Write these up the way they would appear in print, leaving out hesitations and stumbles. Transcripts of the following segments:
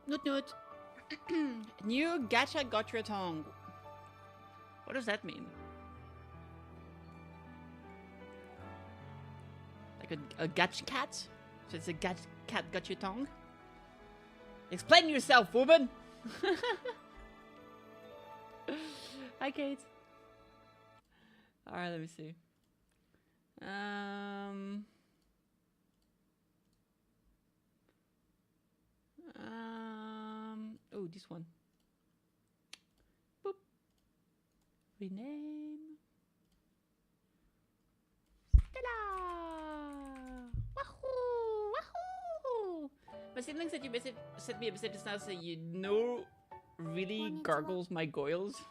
Noot noot. New Gacha got your tongue. What does that mean? Like a gacha cat? So it's a gacha cat got your tongue? Explain yourself, woman! Hi, Kate. Alright, let me see. Oh, this one. Boop. Rename. Stella! Wahoo! Wahoo! My siblings said sent me a message just now saying, you know, really gargles my goils.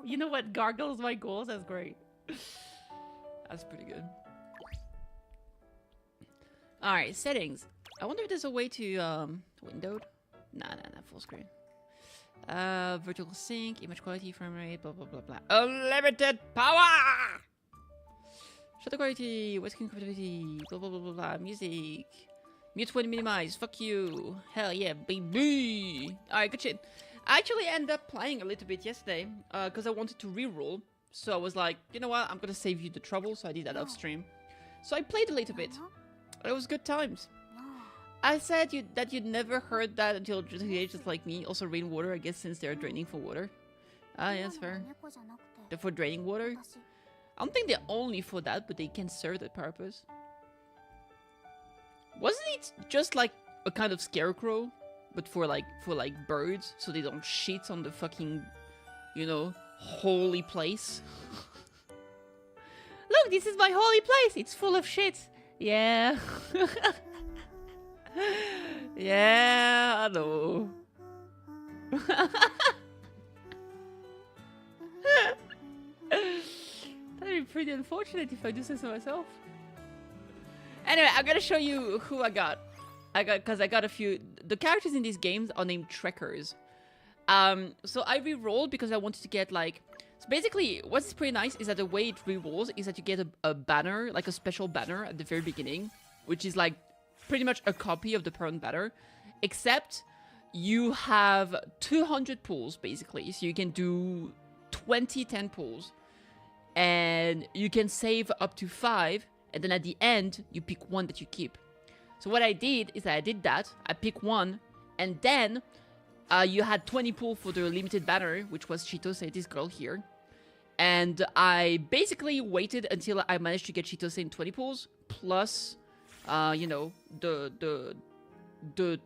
You know what gargles my goals? That's great. That's pretty good. Alright, settings. I wonder if there's a way to, windowed? Nah, full screen. Virtual sync, image quality, frame rate, blah, blah, blah, blah. Unlimited power! Shutter quality, widescreen compatibility, blah, blah, blah, blah, blah. Music. Mute when minimize, fuck you. Hell yeah, baby! Alright, good shit. I actually ended up playing a little bit yesterday, because I wanted to reroll. So I was like, you know what, I'm gonna save you the trouble, so I did that off stream. So I played a little bit. It was good times. I said that you'd never heard that until just like me. Also rainwater, I guess, since they're draining for water. Ah, yeah, that's fair. They're for draining water. I don't think they're only for that, but they can serve that purpose. Wasn't it just like a kind of scarecrow, but for like birds, so they don't shit on the fucking, you know, holy place? Look, this is my holy place. It's full of shit. Yeah. Yeah, I know. That'd be pretty unfortunate if I do say so myself. Anyway, I'm gonna show you who I got. Because I got a few. The characters in these games are named Trekkers. So I re-rolled because I wanted to get like. So basically, what's pretty nice is that the way it re-rolls is that you get a banner, like a special banner at the very beginning, which is like pretty much a copy of the parent banner, except you have 200 pulls basically, so you can do 10 pulls, and you can save up to 5, and then at the end you pick one that you keep. So what I did is I did that, I pick one, and then you had 20 pull for the limited banner, which was Chitose, this girl here, and I basically waited until I managed to get Chitose in 20 pulls plus you know, the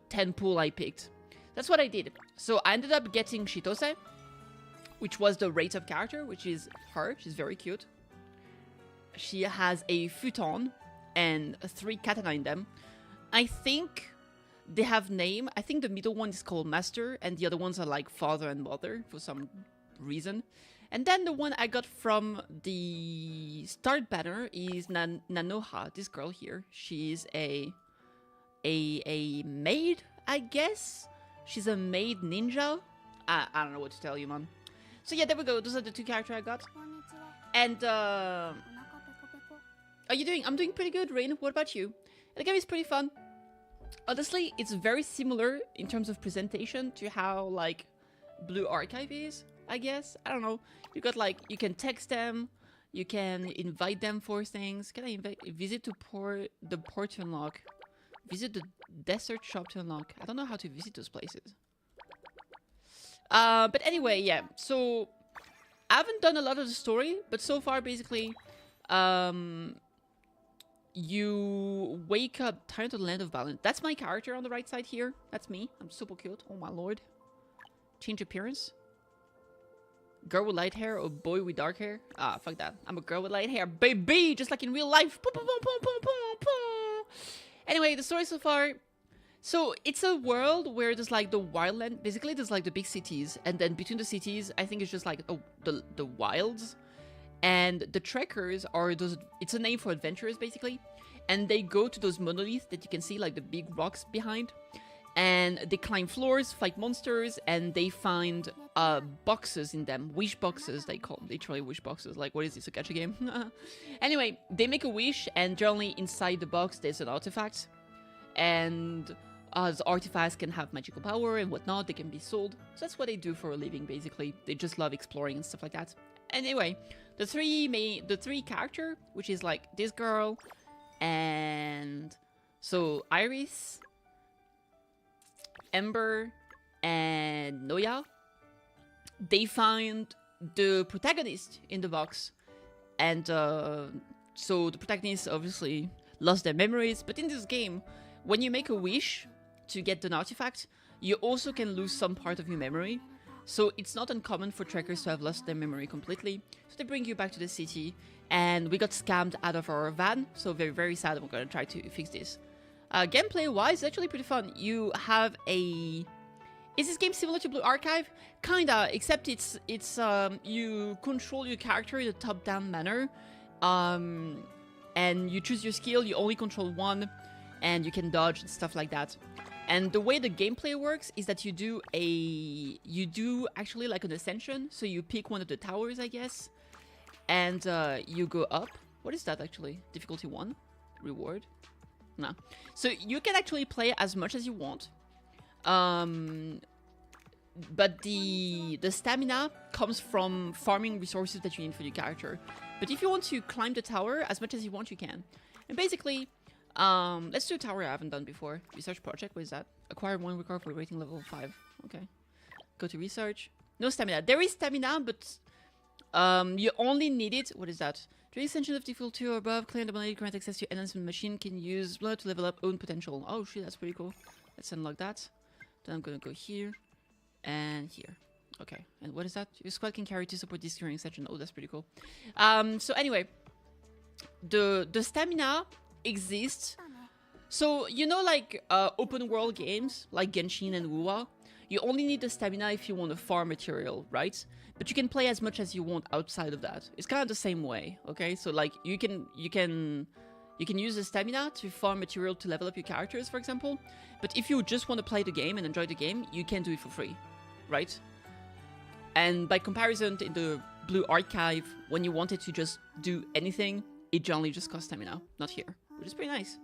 10 pool I picked. That's what I did. So I ended up getting Chitose, which was the rate of character, which is her. She's very cute. She has a futon and 3 katana in them. I think they have name. I think the middle one is called Master, and the other ones are like father and mother for some reason. And then the one I got from the start banner is Nanoha, this girl here. She's a maid, I guess? She's a maid ninja? I don't know what to tell you, man. So yeah, there we go. Those are the 2 characters I got. And, how are you doing? I'm doing pretty good, Rain. What about you? The game is pretty fun. Honestly, it's very similar in terms of presentation to how, like, Blue Archive is, I guess. I don't know. You got, like, you can text them, you can invite them for things. Can I invite, visit to the port to unlock? Visit the desert shop to unlock. I don't know how to visit those places. But anyway, yeah. So, I haven't done a lot of the story, but so far, basically, you wake up, tired to the land of balance. That's my character on the right side here. That's me. I'm super cute. Oh my lord. Change appearance. Girl with light hair or boy with dark hair? Ah, fuck that. I'm a girl with light hair, baby! Just like in real life. Anyway, the story so far. So, it's a world where there's like the wildland. Basically, there's like the big cities. And then between the cities, I think it's just like the wilds. And the trekkers are those. It's a name for adventurers, basically. and they go to those monoliths that you can see, like the big rocks behind, and they climb floors, fight monsters, and they find boxes in them, wish boxes they call them, literally wish boxes. Like, what is this, a gacha game? Anyway, they make a wish, and generally inside the box there's an artifact, and the artifacts can have magical power and whatnot. They can be sold. So that's what they do for a living, basically. They just love exploring and stuff like that. Anyway, the three character, which is like this girl, and so Iris, Ember, and Noya, they find the protagonist in the box, and so the protagonist obviously lost their memories. But in this game, when you make a wish to get an artifact, you also can lose some part of your memory. So it's not uncommon for trekkers to have lost their memory completely. So they bring you back to the city, and we got scammed out of our van. So very, very sad. I'm gonna try to fix this. Gameplay wise, it's actually pretty fun. You have a... Is this game similar to Blue Archive? Kinda, except it's you control your character in a top-down manner. And you choose your skill, you only control one, and you can dodge and stuff like that. And the way the gameplay works is that you do actually like an ascension. So you pick one of the towers, I guess, and you go up. What is that actually? Difficulty 1? Reward? No. So you can actually play as much as you want. But the stamina comes from farming resources that you need for your character. But if you want to climb the tower as much as you want, you can. And basically, let's do a tower I haven't done before. Research project, what is that? Acquire 1 record for rating level 5. Okay. Go to research. No stamina. There is stamina, but you only need it. What is that? During extension of difficulty 2 or above, clear the ability grant access to enhancement machine can use blood to level up own potential. Oh shit, that's pretty cool. Let's unlock that. Then I'm gonna go here and here. Okay, and what is that? Your squad can carry 2 support discs during extension. Oh, that's pretty cool. So anyway, the stamina exists. So, you know, like open world games like Genshin and Wuwa, you only need the stamina if you want to farm material, right? But you can play as much as you want outside of that. It's kind of the same way, okay? So like you can use the stamina to farm material to level up your characters, for example. But if you just want to play the game and enjoy the game, you can do it for free, right? And by comparison, in the Blue Archive, when you wanted to just do anything, it generally just costs stamina, not here, which is pretty nice.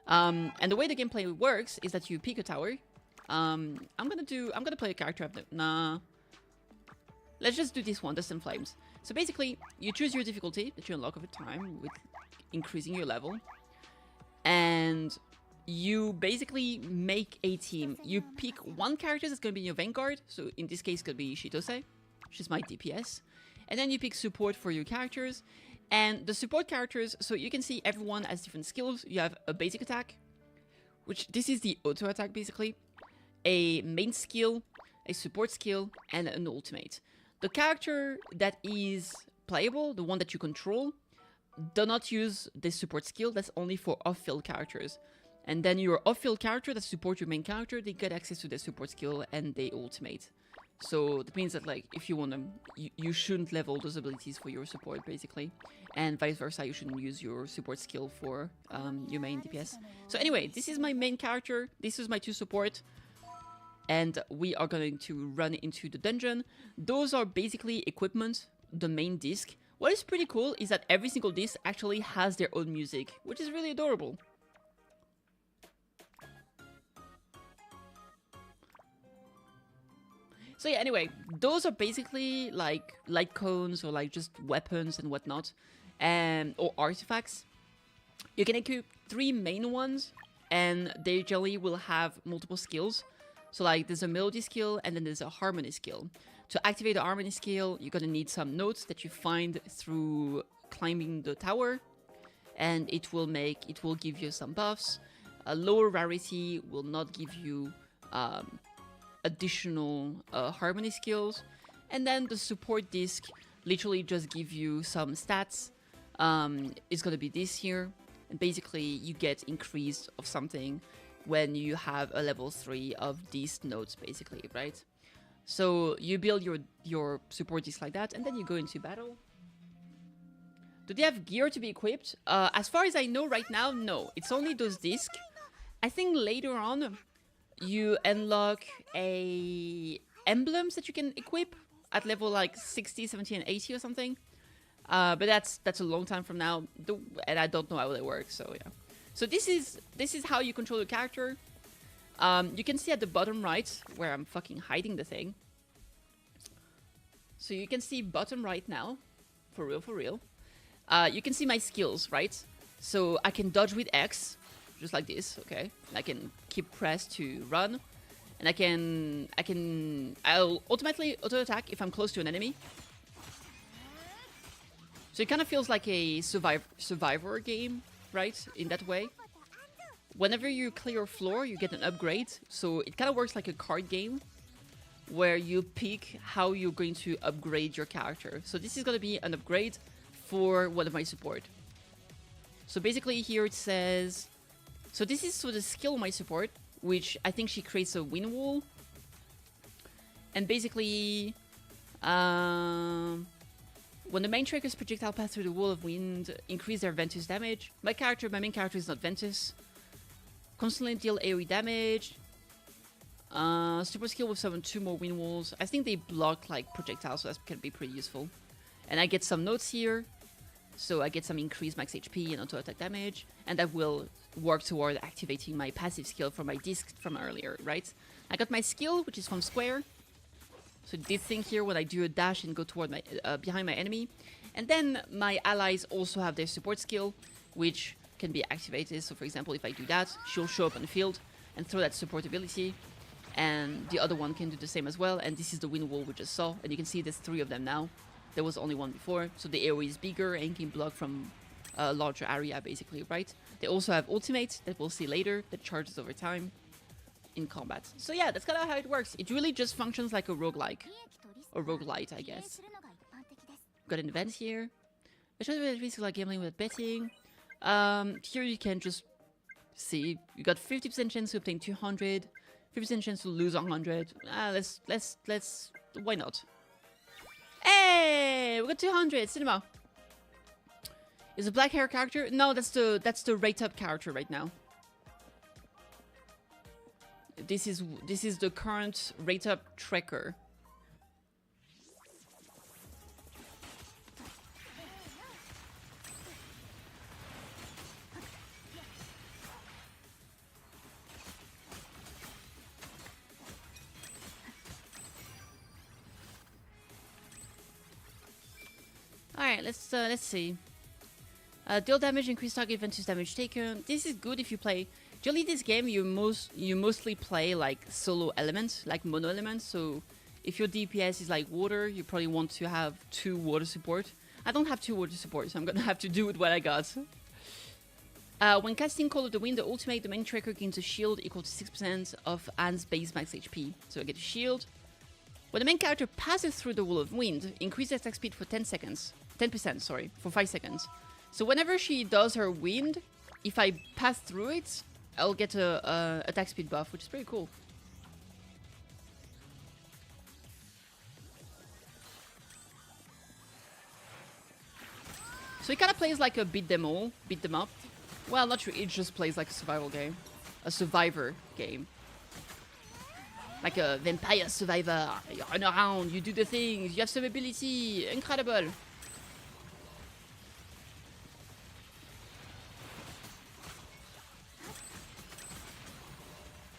And the way the gameplay works is that you pick a tower. I'm gonna play a character. Nah. Let's just do this one, Dust and Flames. So basically, you choose your difficulty that you unlock over time with increasing your level. And you basically make a team. You pick one character that's gonna be in your vanguard. So in this case, it's gonna be Shitose. She's my DPS. And then you pick support for your characters. And the support characters, so you can see everyone has different skills. You have a basic attack, which this is the auto attack basically. A main skill, a support skill, and an ultimate. The character that is playable, the one that you control, do not use the support skill. That's only for off-field characters. And then your off-field character that support your main character, they get access to the support skill and they ultimate. So that means that like if you want to, you shouldn't level those abilities for your support basically, and vice versa. You shouldn't use your support skill for your main DPS. So anyway, this is my main character. This is my 2 support. And we are going to run into the dungeon. Those are basically equipment, the main disc. What is pretty cool is that every single disc actually has their own music, which is really adorable. So yeah, anyway, those are basically like light cones or like just weapons and whatnot, or artifacts. You can equip 3 main ones, and they generally will have multiple skills. So like there's a melody skill and then there's a harmony skill. To activate the harmony skill, you're gonna need some notes that you find through climbing the tower, and it will give you some buffs. A lower rarity will not give you additional harmony skills, and then the support disc literally just give you some stats. It's gonna be this here, and basically you get increased of something when you have a level 3 of these nodes, basically, right? So you build your support disc like that, and then you go into battle. Do they have gear to be equipped? As far as I know right now, no. It's only those discs. I think later on, you unlock emblems that you can equip at level like 60, 70, and 80 or something. But that's a long time from now, and I don't know how they work. So yeah. So this is how you control the character. You can see at the bottom right where I'm fucking hiding the thing. So you can see bottom right now, for real. You can see my skills, right? So I can dodge with X, just like this, okay? I can keep pressed to run, and I'll automatically auto-attack if I'm close to an enemy. So it kind of feels like a survivor game, right? In that way. Whenever you clear a floor, you get an upgrade. So it kind of works like a card game, where you pick how you're going to upgrade your character. So this is going to be an upgrade for one of my support. So basically here it says... So this is the skill of my support, which I think she creates a wind wall. And basically... when the main tracker's projectile pass through the wall of wind, increase their Ventus damage. My main character is not Ventus. Constantly deal AoE damage. Super skill with summon 2 more wind walls. I think they block like projectiles, so that can be pretty useful. And I get some notes here. So I get some increased max HP and auto attack damage. And that will work toward activating my passive skill from my disc from earlier, right? I got my skill, which is from Square. So this thing here, when I do a dash and go toward my behind my enemy. And then my allies also have their support skill, which can be activated. So for example, if I do that, she'll show up on the field and throw that support ability. And the other one can do the same as well. And this is the wind wall we just saw. And you can see there's 3 of them now. There was only 1 before. So the AoE is bigger and can block from a larger area, basically, right? They also have ultimate that we'll see later that charges over time in combat. So yeah, that's kind of how it works. It really just functions like a roguelike. Or roguelite, I guess. Got an event here. It shows that it's like gambling with betting. Here you can just see. You got 50% chance to obtain 200. 50% chance to lose 100. Let's... Why not? Hey! We got 200! Cinema! Is a black hair character? No, that's the rate up character right now. This is the current rate up tracker. Alright, let's see. Deal damage, increase target Ventus damage taken. This is good if you play... Generally this game you mostly play like solo elements, like mono elements. So if your DPS is like water, you probably want to have 2 water support. I don't have 2 water support, so I'm gonna have to do with what I got. When casting Call of the Wind, the ultimate, the main tracker gains a shield equal to 6% of Anne's base max HP. So I get a shield. When the main character passes through the wall of wind, increase attack speed for 10%, sorry, for 5 seconds. So whenever she does her wind, if I pass through it, I'll get a attack speed buff, which is pretty cool. So it kind of plays like a beat them up. Well, not true, it just plays like a survival game. A survivor game. Like a vampire survivor. You run around, you do the things, you have some ability. Incredible.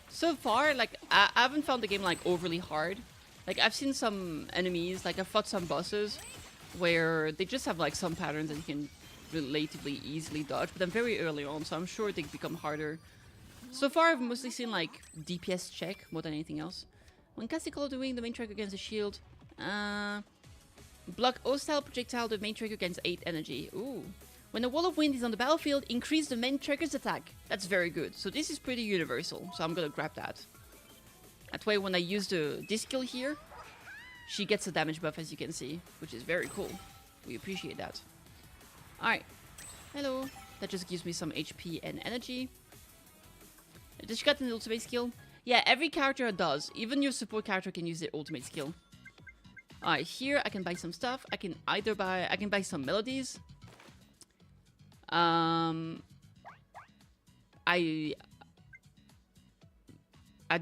So far, like, I haven't found the game, like, overly hard. Like, I've seen some enemies, like, I've fought some bosses where they just have, like, some patterns that you can relatively easily dodge. But I'm very early on, so I'm sure they become harder. So far, I've mostly seen, like, DPS check more than anything else. When casting Call of the Wind, the main tracker gains a shield. Block hostile projectile, the main tracker gains 8 energy. Ooh. When the wall of wind is on the battlefield, increase the main tracker's attack. That's very good. So this is pretty universal, so I'm gonna grab that. That way, when I use this skill here, she gets a damage buff, as you can see, which is very cool. We appreciate that. Alright. Hello. That just gives me some HP and energy. Does she got an ultimate skill? Yeah, every character does. Even your support character can use their ultimate skill. Alright, here I can buy some stuff. I can buy some melodies. I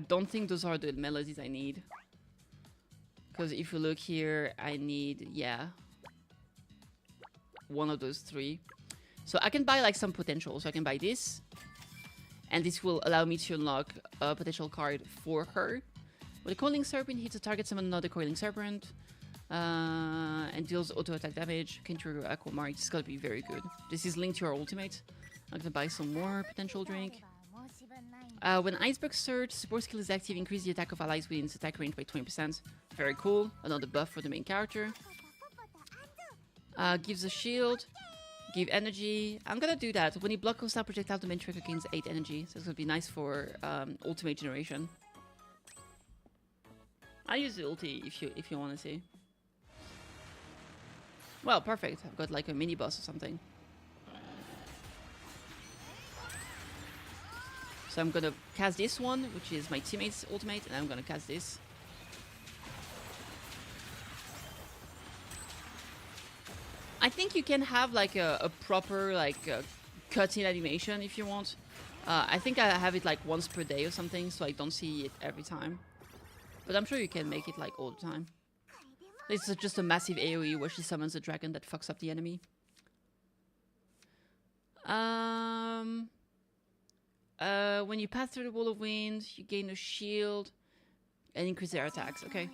don't think those are the melodies I need. Because if you look here, I need, yeah, one of those three. So I can buy like some potential. So I can buy this. And this will allow me to unlock a potential card for her. When a coiling serpent hits a target, summon another coiling serpent. And deals auto attack damage. Can trigger aqua mark. This is gonna be very good. This is linked to our ultimate. I'm gonna buy some more potential drink. When Iceberg Surge, support skill is active, increase the attack of allies within its attack range by 20%. Very cool. Another buff for the main character. Gives a shield. Give energy. I'm gonna do that. When you block hostile projectile, the main tracker gains 8 energy. So it's gonna be nice for ultimate generation. I use the ulti if you want to see. Well, perfect. I've got like a mini boss or something. So I'm gonna cast this one, which is my teammate's ultimate, and I'm gonna cast this. I think you can have like a proper like cut-in animation if you want. I think I have it like once per day or something, so I don't see it every time. But I'm sure you can make it like all the time. This is just a massive AoE where she summons a dragon that fucks up the enemy. When you pass through the wall of wind, you gain a shield and increase their attacks. Okay.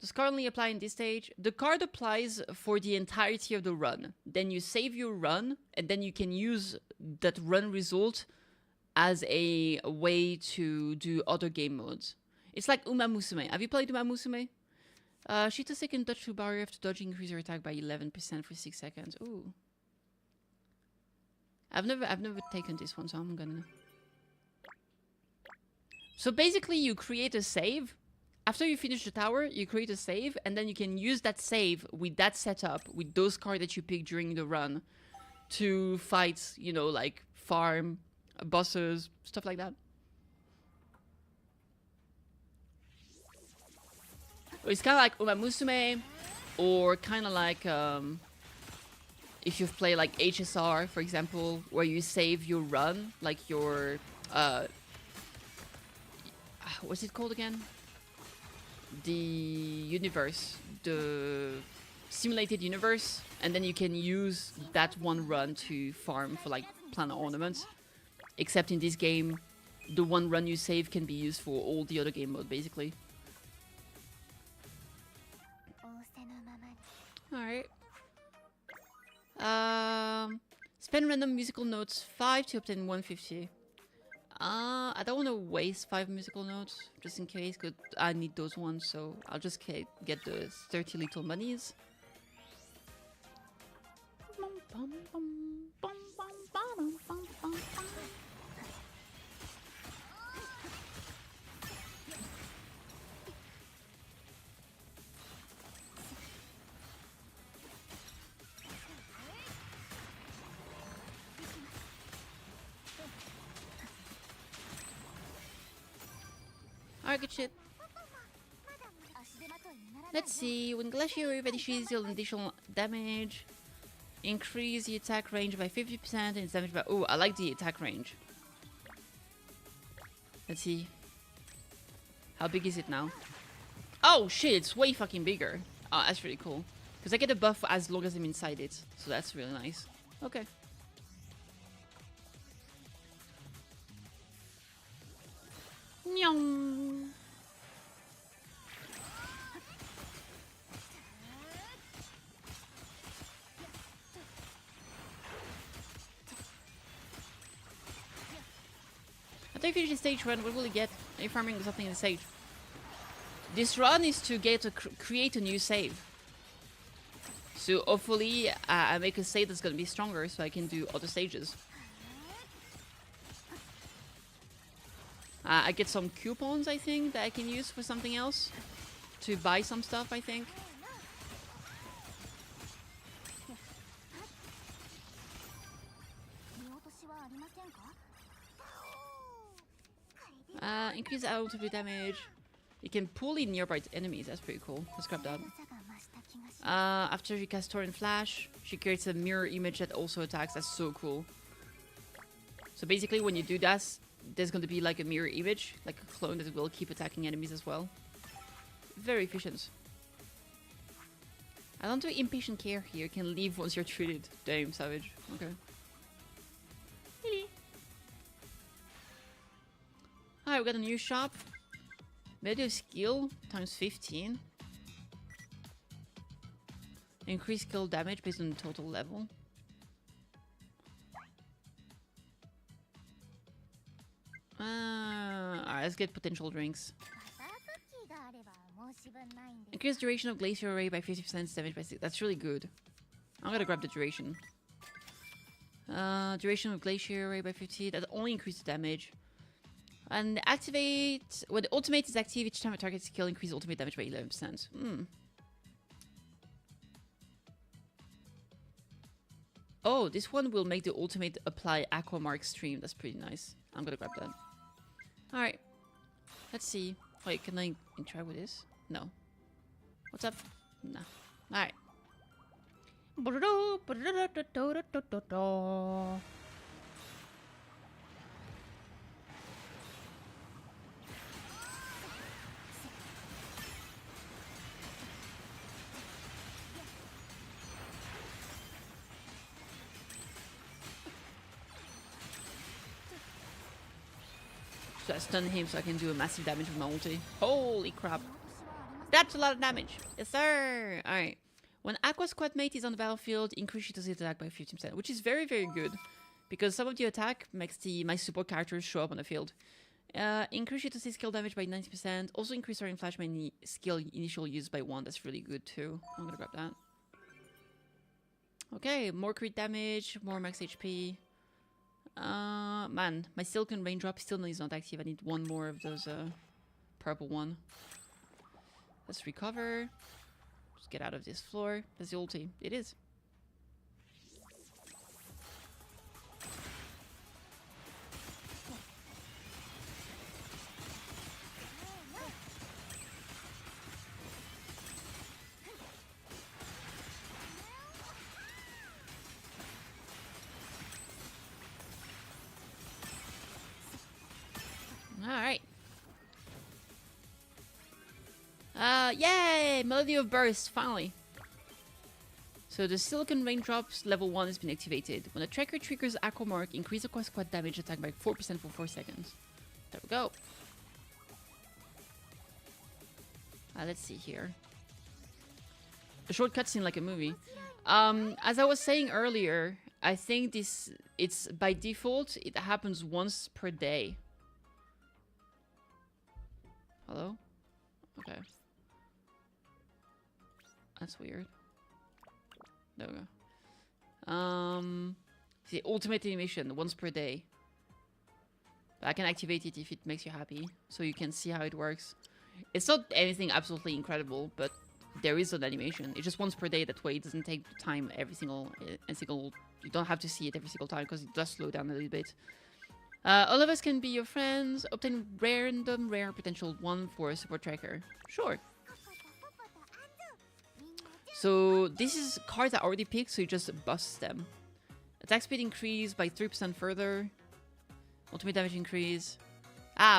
Does card only apply in this stage? The card applies for the entirety of the run. Then you save your run, and then you can use that run result as a way to do other game modes. It's like Uma Musume. Have you played Uma Musume? Shoot a second touch to barrier after dodging, increase your attack by 11% for 6 seconds. Ooh. I've never taken this one, so I'm gonna... So basically you create a save. After you finish the tower, you create a save, and then you can use that save with that setup, with those cards that you pick during the run, to fight, you know, like farm, bosses, stuff like that. It's kind of like Uma Musume, or kind of like if you've played like HSR, for example, where you save your run, like your what's it called again? The universe, the simulated universe, and then you can use that one run to farm for like planar ornaments. Except in this game, the one run you save can be used for all the other game mode, basically. Alright. Spend random musical notes 5 to obtain 150. I don't want to waste 5 musical notes, just in case, because I need those ones, so I'll just get the 30 little monies. Alright, good shit. Let's see. When Glacier vanishes, deal additional damage. Increase the attack range by 50% and its damage by... Oh, I like the attack range. Let's see. How big is it now? Oh shit, it's way fucking bigger. Oh, that's really cool. Because I get a buff as long as I'm inside it. So that's really nice. Okay. Nyong. After you finish the stage run, what will you get? Are you farming something in the stage? This run is to get to create a new save. So hopefully I make a save that's gonna be stronger so I can do other stages. I get some coupons, I think, that I can use for something else. To buy some stuff, I think. Increase ultimate damage. You can pull in nearby enemies, that's pretty cool. Let's grab that. After you cast Torrent Flash, she creates a mirror image that also attacks. That's so cool. So basically when you do that, there's going to be like a mirror image, like a clone that will keep attacking enemies as well. Very efficient. I don't do impatient care here. You can leave once you're treated. Damn, savage. Okay. Alright, we got a new shop. Melee skill times 15. Increase skill damage based on the total level. Alright, let's get potential drinks. Increase duration of Glacier Array by 50%, damage by 6. That's really good. I'm gonna grab the duration. Duration of Glacier Array by 50. That only increases damage. And activate... When the ultimate is active, each time a target skill increases ultimate damage by 11%. Oh, this one will make the ultimate apply Aqua Mark stream. That's pretty nice. I'm gonna grab that. Alright. Let's see. Wait, can I interact with this? No. What's up? No. Alright. So I stun him so I can do a massive damage with my ulti. Holy crap. That's a lot of damage. Yes, sir. Alright. When Aqua Squad Mate is on the battlefield, increase his attack by 15%, which is very, very good. Because some of the attack makes my support characters show up on the field. Increase his skill damage by 90%. Also increase our Flash my skill initial use by 1. That's really good too. I'm gonna grab that. Okay, more crit damage, more max HP. Man, my Silicon Raindrop still is not active. I need one more of those purple one. Let's recover. Just get out of this floor. That's the ulti. It is. Alright. Yay! Melody of Burst, finally. So the Silicon Raindrops level 1 has been activated. When a tracker triggers Aqua Mark, increase Aqua Squad damage attack by 4% for 4 seconds. There we go. Let's see here. A short cutscene like a movie. As I was saying earlier, I think it's by default, it happens once per day. Hello? Okay. That's weird. There we go. The ultimate animation, once per day. But I can activate it if it makes you happy, so you can see how it works. It's not anything absolutely incredible, but there is an animation. It's just once per day, that way it doesn't take time every single... You don't have to see it every single time, because it does slow down a little bit. All of us can be your friends. Obtain random rare potential 1 for a support tracker. Sure. So this is cards I already picked, so you just bust them. Attack speed increase by 3% further. Ultimate damage increase.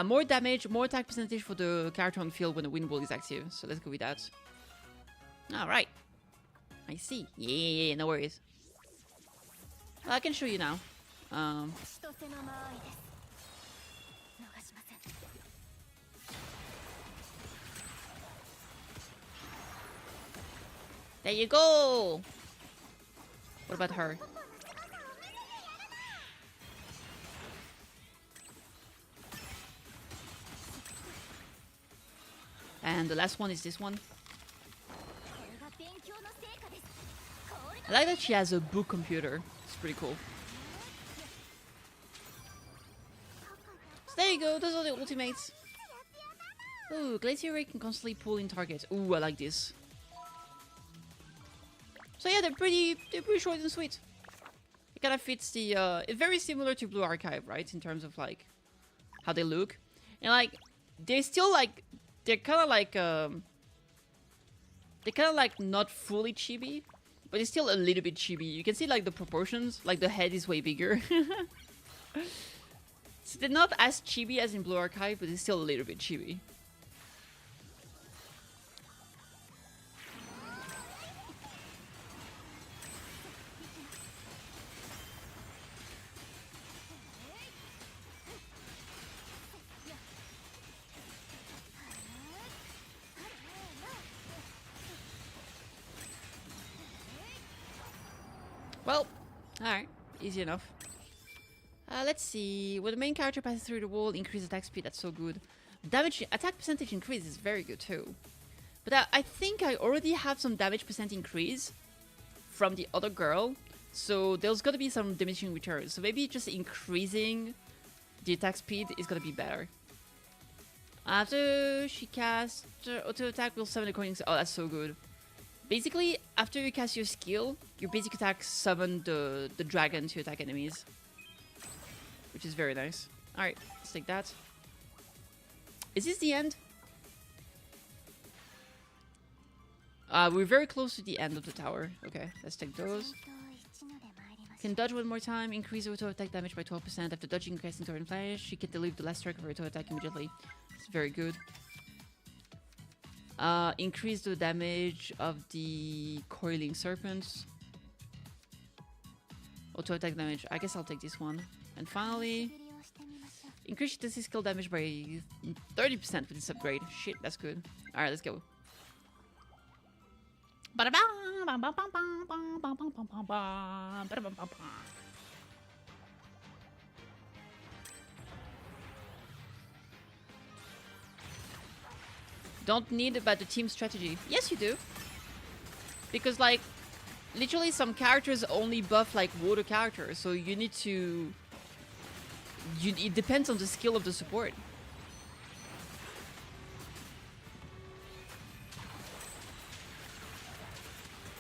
More damage, more attack percentage for the character on field when the wind wall is active. So let's go with that. Alright. I see. Yeah, no worries. Well, I can show you now. There you go! What about her? And the last one is this one. I like that she has a book computer. It's pretty cool. So there you go, those are the ultimates. Ooh, Glacier Ray can constantly pull in targets. Ooh, I like this. So yeah, they're pretty short and sweet. It kind of fits the, it's very similar to Blue Archive, right? In terms of like, how they look. And like, they're still like, they're kind of like, They're kind of like not fully chibi, but it's still a little bit chibi. You can see like the proportions, like the head is way bigger. So they're not as chibi as in Blue Archive, but it's still a little bit chibi. Well, alright, easy enough. Let's see. When the main character passes through the wall, increase attack speed, that's so good. Damage, attack percentage increase is very good too. But I think I already have some damage percent increase from the other girl. So there's gotta be some diminishing returns. So maybe just increasing the attack speed is gonna be better. After she casts auto attack will summon the coins. Oh, that's so good. Basically, after you cast your skill, your basic attack summon the dragon to attack enemies. Which is very nice. Alright, let's take that. Is this the end? We're very close to the end of the tower. Okay, let's take those. Can dodge one more time, increase auto attack damage by 12%. After dodging, casting torrent flash, she can deliver the last strike of her auto attack immediately. It's very good. Increase the damage of the coiling serpents. Auto attack damage. I guess I'll take this one. And finally, increase the skill damage by 30% with this upgrade. Shit, that's good. Alright, let's go. Don't need about the team strategy. Yes, you do. Because, like, literally some characters only buff, like, water characters. So you need to... it depends on the skill of the support.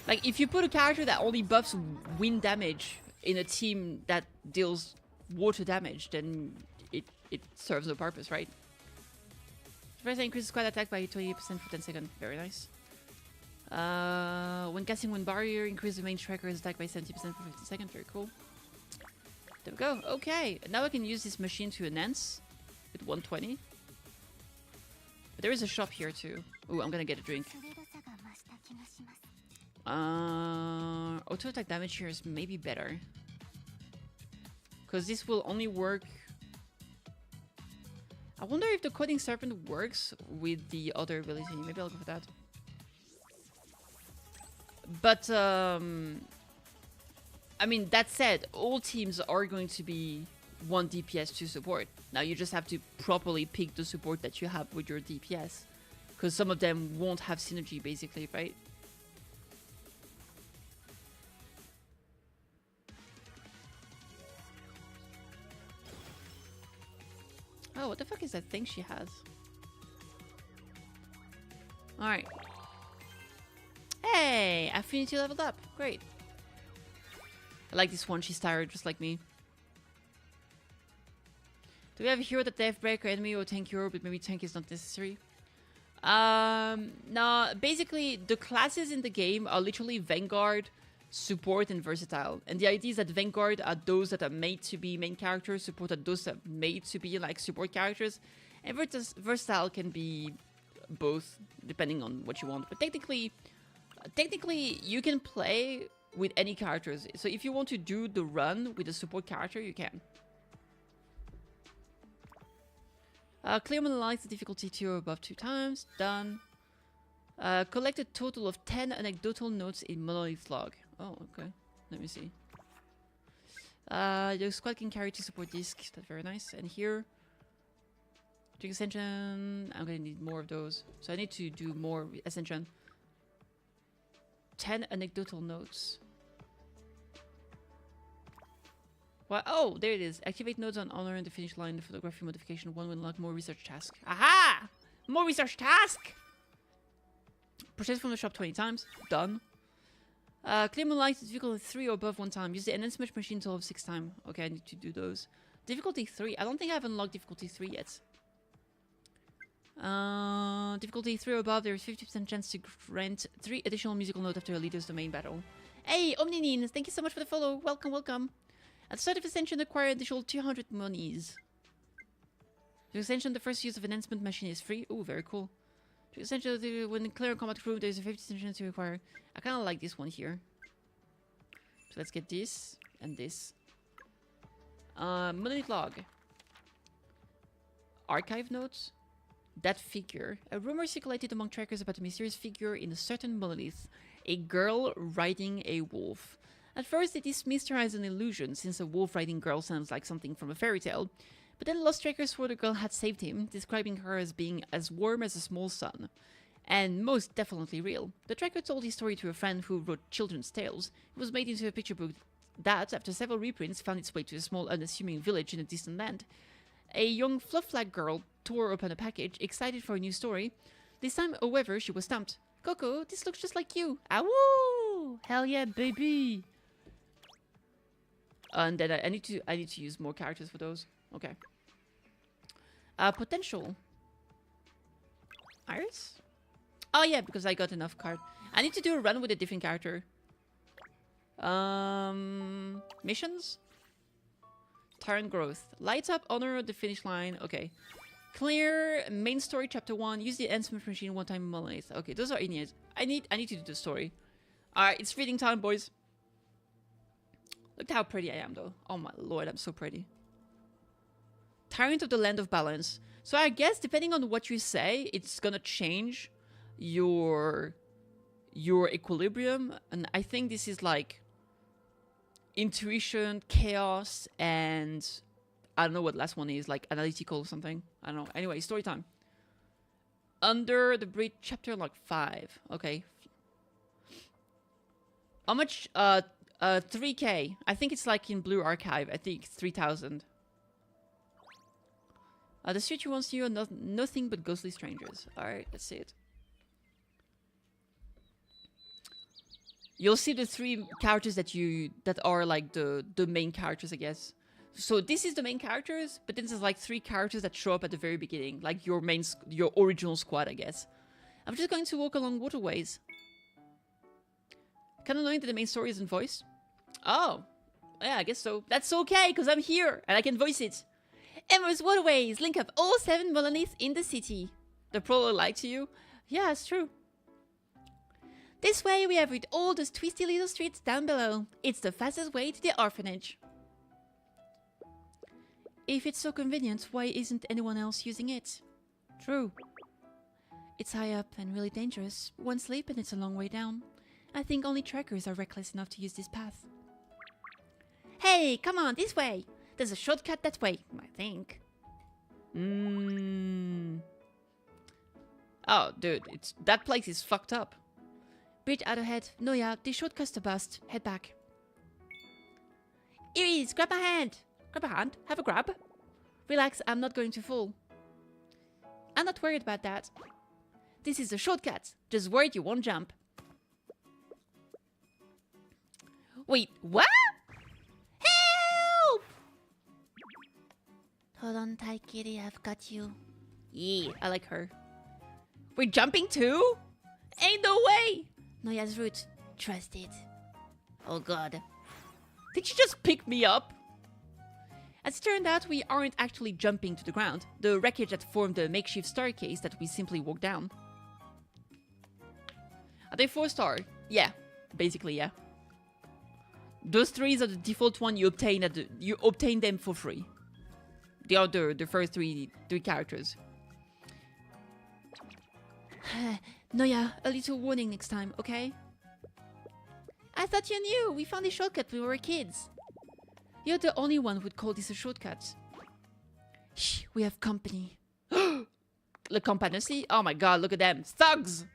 Like, if you put a character that only buffs wind damage in a team that deals water damage, then it serves no purpose, right? First, I increase squad attack by 28% for 10 seconds. Very nice. When casting one barrier, increase the main tracker's attack by 70% for 15 seconds. Very cool. There we go. Okay. Now I can use this machine to enhance with 120. But there is a shop here too. Ooh, I'm gonna get a drink. Auto attack damage here is maybe better. Because this will only work... I wonder if the Coding Serpent works with the other ability. Maybe I'll go for that. But, I mean, that said, all teams are going to be 1 DPS to support. Now, you just have to properly pick the support that you have with your DPS. Because some of them won't have synergy, basically, right? Oh, what the fuck is that thing she has? Alright. Hey! Affinity leveled up. Great. I like this one. She's tired, just like me. Do we have a hero that death break or enemy or tank hero, but maybe tank is not necessary? No, basically, the classes in the game are literally Vanguard, Support, and Versatile. And the idea is that Vanguard are those that are made to be main characters, Support are those that are made to be like support characters, and Versatile can be both, depending on what you want. But technically, you can play with any characters. So if you want to do the run with a support character, you can. Clear monolikes the difficulty 2 or above 2 times. Done. Collect a total of 10 anecdotal notes in monolith log. Oh, okay. Let me see. Your squad can carry 2 support discs. That's very nice. And here, drink ascension. I'm gonna need more of those. So I need to do more ascension. 10 anecdotal notes. What? Oh, there it is. Activate nodes on honor and the finish line. The photography modification 1 will unlock more research task. Aha! More research task! Purchase from the shop 20 times. Done. Clear moonlight difficulty 3 or above 1 time. Use the enhancement machine total of 6 times. Okay, I need to do those. Difficulty 3. I don't think I have unlocked difficulty 3 yet. Difficulty 3 or above, there is 50% chance to grant 3 additional musical notes after a leader's domain battle. Hey, Omninine, thank you so much for the follow. Welcome, welcome. At the start of Ascension, acquire additional 200 monies. To Ascension, the first use of enhancement machine is free. Oh, very cool. To Ascension, when clear combat room, there's a 50% chance to acquire. I kind of like this one here. So let's get this and this. Monolith log. Archive notes. That figure. A rumor circulated among trackers about a mysterious figure in a certain monolith. A girl riding a wolf. At first, they dismissed her as an illusion, since a wolf-riding girl sounds like something from a fairy tale. But then Lost Trackers swore the girl had saved him, describing her as being as warm as a small sun. And most definitely real. The tracker told his story to a friend who wrote children's tales. It was made into a picture book that, after several reprints, found its way to a small, unassuming village in a distant land. A young fluff-like girl tore open a package, excited for a new story. This time, however, she was stumped. Coco, this looks just like you. Awoo! Hell yeah, baby! And then I need to use more characters for those. Okay. Potential. Iris? Oh yeah, because I got enough card. I need to do a run with a different character. Missions? Tyrant growth. Lights up, honor at the finish line. Okay. Clear main story chapter 1. Use the enhancement machine one time in monolith. Okay, those are idiots. I need to do the story. Alright, it's reading time, boys. Look at how pretty I am though. Oh my lord, I'm so pretty. Tyrant of the Land of Balance. So I guess depending on what you say, it's gonna change your equilibrium. And I think this is like intuition, chaos, and I don't know what last one is, like analytical or something. I don't know. Anyway, story time. Under the Bridge, chapter like 5. Okay. How much? 3K. I think it's like in Blue Archive. I think it's 3,000. The street you wants you are nothing but ghostly strangers. Alright, let's see it. You'll see the 3 characters that are like the main characters, I guess. So this is the main characters, but then there's like 3 characters that show up at the very beginning, like your original squad, I guess. I'm just going to walk along waterways. Kind of knowing that the main story isn't voiced. Oh, yeah, I guess so. That's okay, because I'm here and I can voice it. Emerald's Waterways link up all 7 monoliths in the city. The prologue lied to you? Yeah, it's true. This way we have read all those twisty little streets down below. It's the fastest way to the orphanage. If it's so convenient, why isn't anyone else using it? True. It's high up and really dangerous. One slip and it's a long way down. I think only trackers are reckless enough to use this path. Hey, come on, this way! There's a shortcut that way, I think. Oh, dude, that place is fucked up. Bridge out ahead. No, yeah, the shortcut's a bust. Head back. Iris, grab my hand! Grab a hand? Have a grab? Relax, I'm not going to fall. I'm not worried about that. This is a shortcut. Just worried you won't jump. Wait, what? Help! Hold on tight, kitty. I've got you. Yeah, I like her. We're jumping too? Ain't no way! Noya's route. Trust it. Oh god. Did you just pick me up? As it turned out, we aren't actually jumping to the ground. The wreckage that formed the makeshift staircase that we simply walked down. Are they 4-star? Yeah. Basically, yeah. Those 3s are the default one you obtain them for free. They are the first three characters. Noya, a little warning next time, okay? I thought you knew. We found a shortcut when we were kids. You're the only one who'd call this a shortcut. Shh, we have company. Le Compagnosi? Oh my god, look at them. Thugs!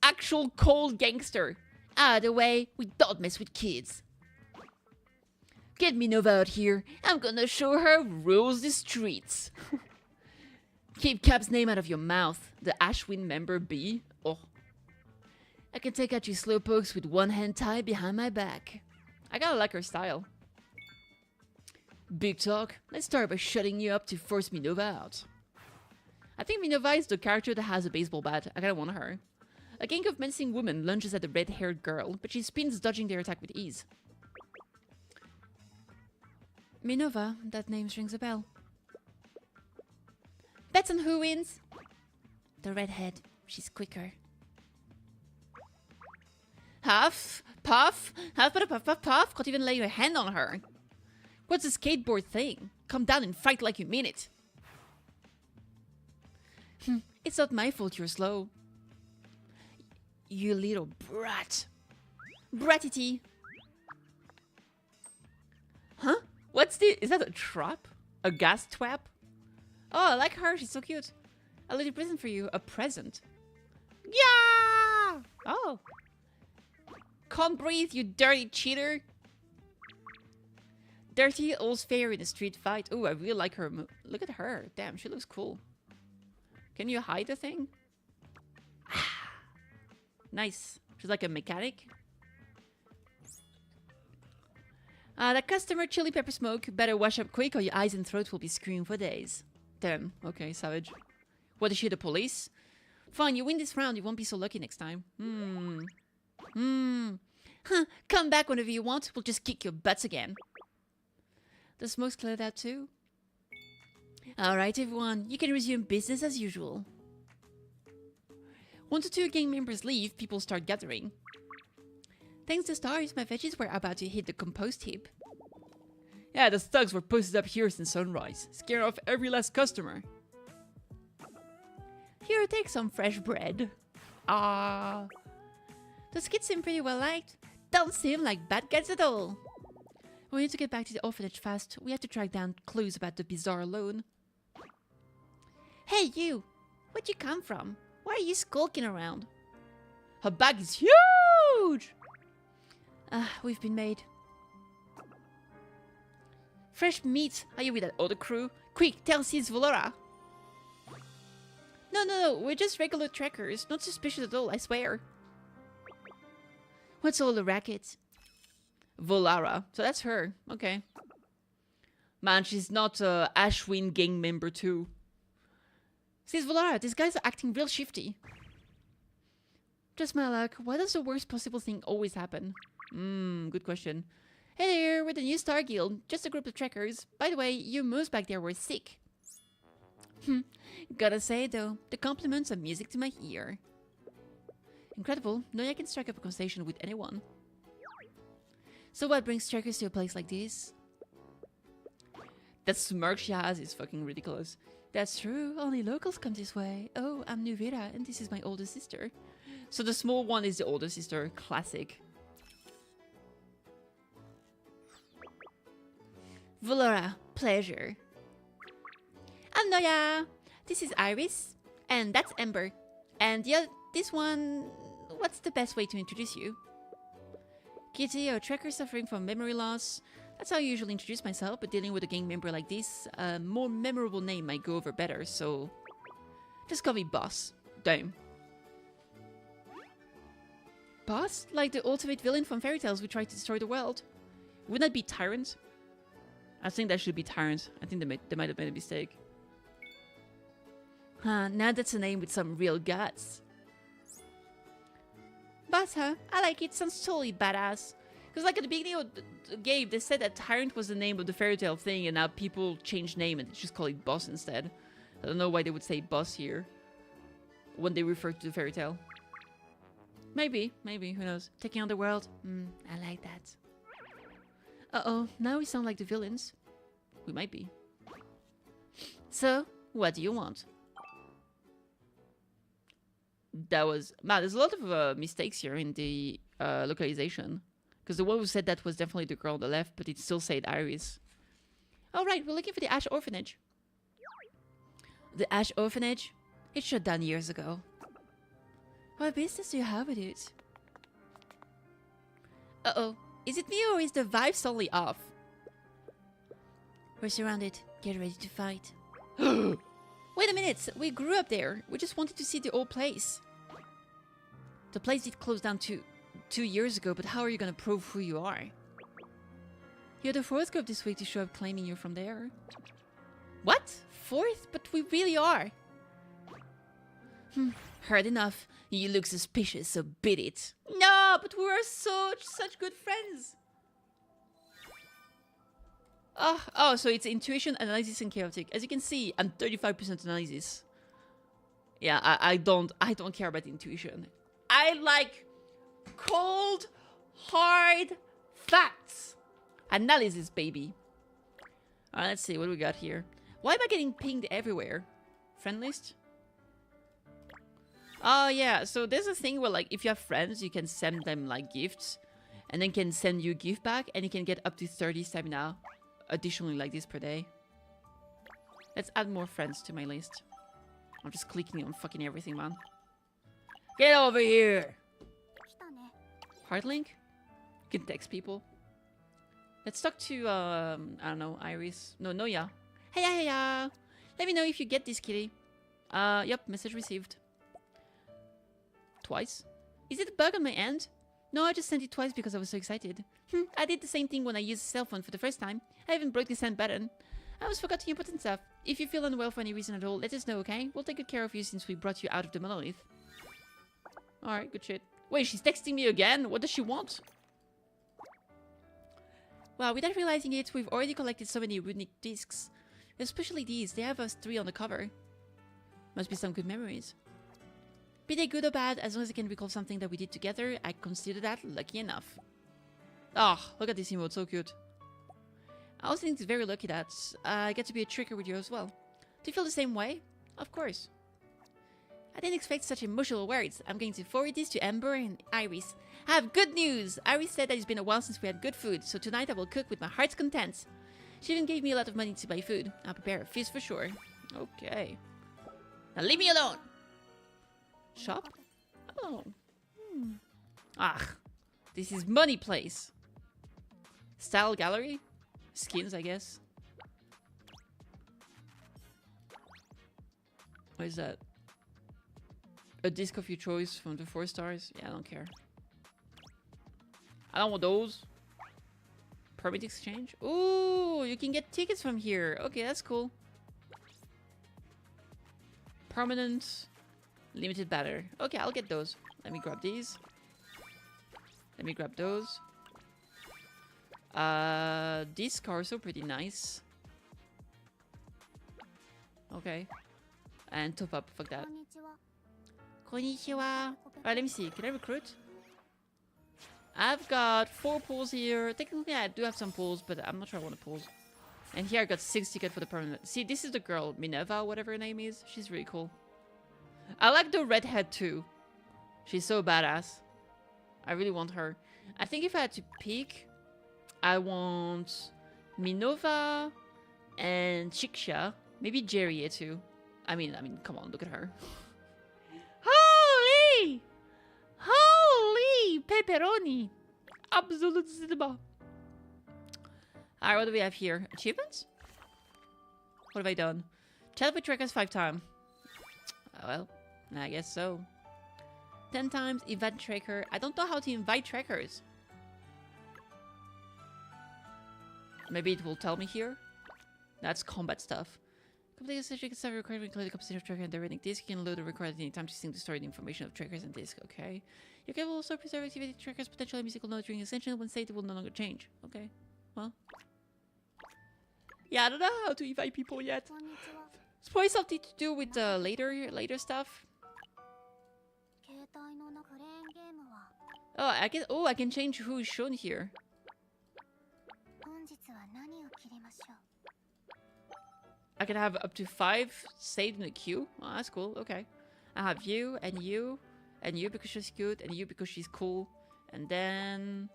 Actual cold gangster. Out of the way, we don't mess with kids. Get me Nova out here. I'm gonna show her who rules the streets. Keep Cap's name out of your mouth. The Ashwin member B. Oh. I can take out you slowpokes with one hand tied behind my back. I gotta like her style. Big talk. Let's start by shutting you up to force me Nova out. I think Minova is the character that has a baseball bat. I kinda want her. A gang of menacing women lunges at the red-haired girl, but she spins, dodging their attack with ease. Minova, that name rings a bell. Bets on who wins? The redhead. She's quicker. Huff, puff, huff, puff, puff, puff, puff. Can't even lay your hand on her. What's a skateboard thing? Come down and fight like you mean it. It's not my fault you're slow. You little brat. Bratity. Huh? What's the... Is that a trap? A gas trap? Oh, I like her. She's so cute. A little present for you. A present. Yeah! Oh. Can't breathe, you dirty cheater. Dirty old fair in a street fight. Oh, I really like her. Look at her. Damn, she looks cool. Can you hide the thing? Nice. She's like a mechanic. That customer chili pepper smoke. Better wash up quick or your eyes and throat will be screaming for days. Damn. Okay, savage. What, is she the police? Fine, you win this round. You won't be so lucky next time. Huh. Come back whenever you want. We'll just kick your butts again. The smoke's cleared out too. Alright, everyone. You can resume business as usual. 1 to 2 gang members leave, people start gathering. Thanks to stars, my veggies were about to hit the compost heap. Yeah, the thugs were posted up here since sunrise, scaring off every last customer. Here, take some fresh bread. Ah. Those kids seem pretty well liked. Don't seem like bad guys at all. We need to get back to the orphanage fast. We have to track down clues about the bizarre loan. Hey, you! Where'd you come from? Why are you skulking around? Her bag is huge! We've been made. Fresh meat. Are you with that other crew? Quick, tell Sis Volora. No, we're just regular trekkers. Not suspicious at all, I swear. What's all the racket? Volara. So that's her. Okay. Man, she's not a Ashwin gang member too. Says Volara, these guys are acting real shifty. Just my luck. Why does the worst possible thing always happen? Good question. Hey there, we're the new Star Guild. Just a group of trekkers. By the way, you moose back there were sick. Gotta say though, the compliments are music to my ear. Incredible. Now I can strike up a conversation with anyone. So what brings trekkers to a place like this? That smirk she has is fucking ridiculous. That's true. Only locals come this way. Oh, I'm Nuvira, and this is my older sister. So the small one is the older sister. Classic. Volora, pleasure. I'm Noya. This is Iris, and that's Ember. And this one... What's the best way to introduce you? Kitty, a trekker suffering from memory loss. That's how I usually introduce myself, but dealing with a gang member like this, a more memorable name might go over better, so... Just call me Boss. Damn. Boss? Like the ultimate villain from fairy tales who tried to destroy the world. Wouldn't that be Tyrant? I think that should be Tyrant. I think they might have made a mistake. Huh, now that's a name with some real guts. Boss, huh? I like it. Sounds totally badass. Because like at the beginning of the game, they said that Tyrant was the name of the fairy tale thing, and now people change name and just call it Boss instead. I don't know why they would say Boss here when they refer to the fairy tale. Maybe, who knows? Taking on the world? I like that. Uh-oh, now we sound like the villains. We might be. So, what do you want? That was... Man, there's a lot of mistakes here in the localization. Because the one who said that was definitely the girl on the left, but it still said Iris. Alright, we're looking for the Ash Orphanage. The Ash Orphanage? It shut down years ago. What business do you have with it? Uh-oh. Is it me or is the vibe suddenly off? We're surrounded. Get ready to fight. Wait a minute. We grew up there. We just wanted to see the old place. The place did close down 2 years ago, but how are you gonna prove who you are? You're the fourth group this week to show up claiming you're from there. What? Fourth? But we really are. Heard enough. You look suspicious, so beat it. No, but we are such good friends. Oh, so it's intuition, analysis, and chaotic. As you can see, I'm 35% analysis. Yeah, I don't care about intuition. I like cold, hard facts. Analysis, baby. Alright, let's see what we got here. Why am I getting pinged everywhere? Friend list? Oh yeah, so there's a thing where like if you have friends, you can send them like gifts, and then can send you a gift back, and you can get up to 30 stamina additionally like this per day. Let's add more friends to my list. I'm just clicking on fucking everything, man. Get over here! Heart link? You can text people. Let's talk to, I don't know, Iris. No, Noya. Hey. Let me know if you get this, kitty. Yep, message received. Twice? Is it a bug on my end? No, I just sent it twice because I was so excited. I did the same thing when I used a cell phone for the first time. I even broke the send button. I was forgetting important stuff. If you feel unwell for any reason at all, let us know, okay? We'll take good care of you since we brought you out of the monolith. Alright, good shit. Wait, she's texting me again? What does she want? Wow, without realizing it, we've already collected so many runic discs. Especially these, they have us 3 on the cover. Must be some good memories. Be they good or bad, as long as I can recall something that we did together, I consider that lucky enough. Oh, look at this emote, so cute. I also think it's very lucky that I get to be a tricker with you as well. Do you feel the same way? Of course. I didn't expect such emotional words. I'm going to forward this to Amber and Iris. I have good news! Iris said that it's been a while since we had good food, so tonight I will cook with my heart's content. She even gave me a lot of money to buy food. I'll prepare a feast for sure. Okay. Now leave me alone! Shop? Oh. Ah. This is money place. Style gallery? Skins, I guess. What is that? A disc of your choice from the 4 stars? Yeah, I don't care. I don't want those. Permit exchange? Ooh, you can get tickets from here. Okay, that's cool. Permanent. Limited batter. Okay, I'll get those. Let me grab these. Let me grab those. These cars are pretty nice. Okay. And top up. Fuck that. Konnichiwa. Alright, let me see. Can I recruit? I've got 4 pulls here. Technically, I do have some pulls, but I'm not sure I want to pull. And here I got 6 tickets for the permanent. See, this is the girl, Minerva, whatever her name is. She's really cool. I like the redhead too. She's so badass. I really want her. I think if I had to pick, I want Minova and Chiksha. Maybe Jerry too. I mean, come on, look at her. Holy! Holy pepperoni! Absolute cinema. Alright, what do we have here? Achievements? What have I done? Chat with trackers 5 times. Oh, well, I guess so. 10 times, invite tracker. I don't know how to invite trackers. Maybe it will tell me here. That's combat stuff. Complete the session, you can start recording, include the composition of tracker and the runic disc. You can load or record at any time to sync the stored information of trackers and disc. Okay. You can also preserve activated trackers' potential and musical note during ascension. When saved, it will no longer change. Okay. Well. Yeah, I don't know how to invite people yet. It's probably something to do with later stuff. Oh, I can change who is shown here. I can have up to 5 saved in the queue. Oh, that's cool. Okay. I have you and you and you because she's cute and you because she's cool. And then...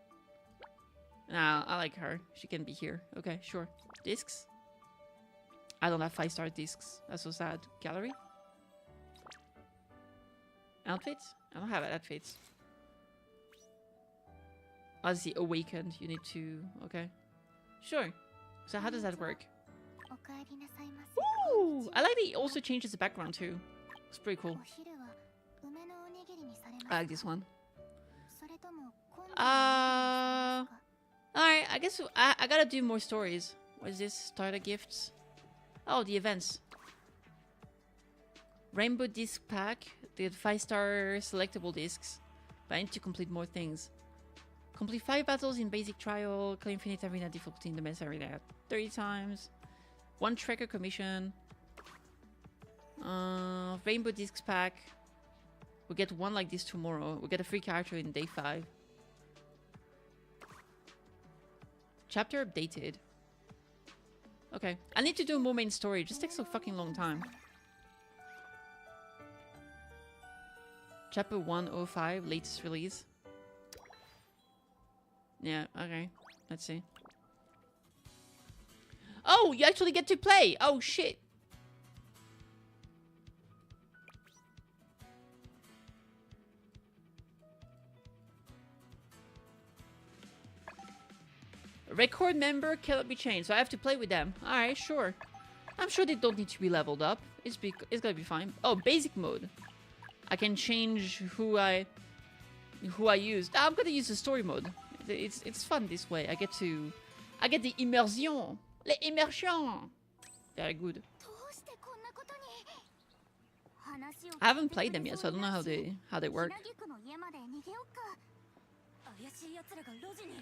Nah, I like her. She can be here. Okay, sure. Discs? I don't have 5-star discs. That's so sad. Gallery? Outfits? I don't have outfits. Oh, let's see. Awakened. You need to... Okay. Sure. So how does that work? Ooh! I like that it also changes the background too. It's pretty cool. I like this one. Alright, I guess I gotta do more stories. What is this? Starter gifts? Oh, the events. Rainbow disc pack. They had 5-star selectable discs. But I need to complete more things. Complete 5 battles in basic trial. Clear infinite arena difficulty in the mess arena 30 times. 1 tracker commission. Rainbow discs pack. We'll get 1 like this tomorrow. We'll get a free character in day 5. Chapter updated. Okay. I need to do more main story. It just takes a fucking long time. Chapter 105, latest release. Yeah, okay. Let's see. Oh, you actually get to play! Oh, shit! Record member cannot be changed, so I have to play with them. Alright, sure. I'm sure they don't need to be leveled up. It's gonna be fine. Oh, basic mode. I can change who I use. I'm gonna use the story mode. It's fun this way. I get the immersion. L'immersion. Very good. I haven't played them yet, so I don't know how they work.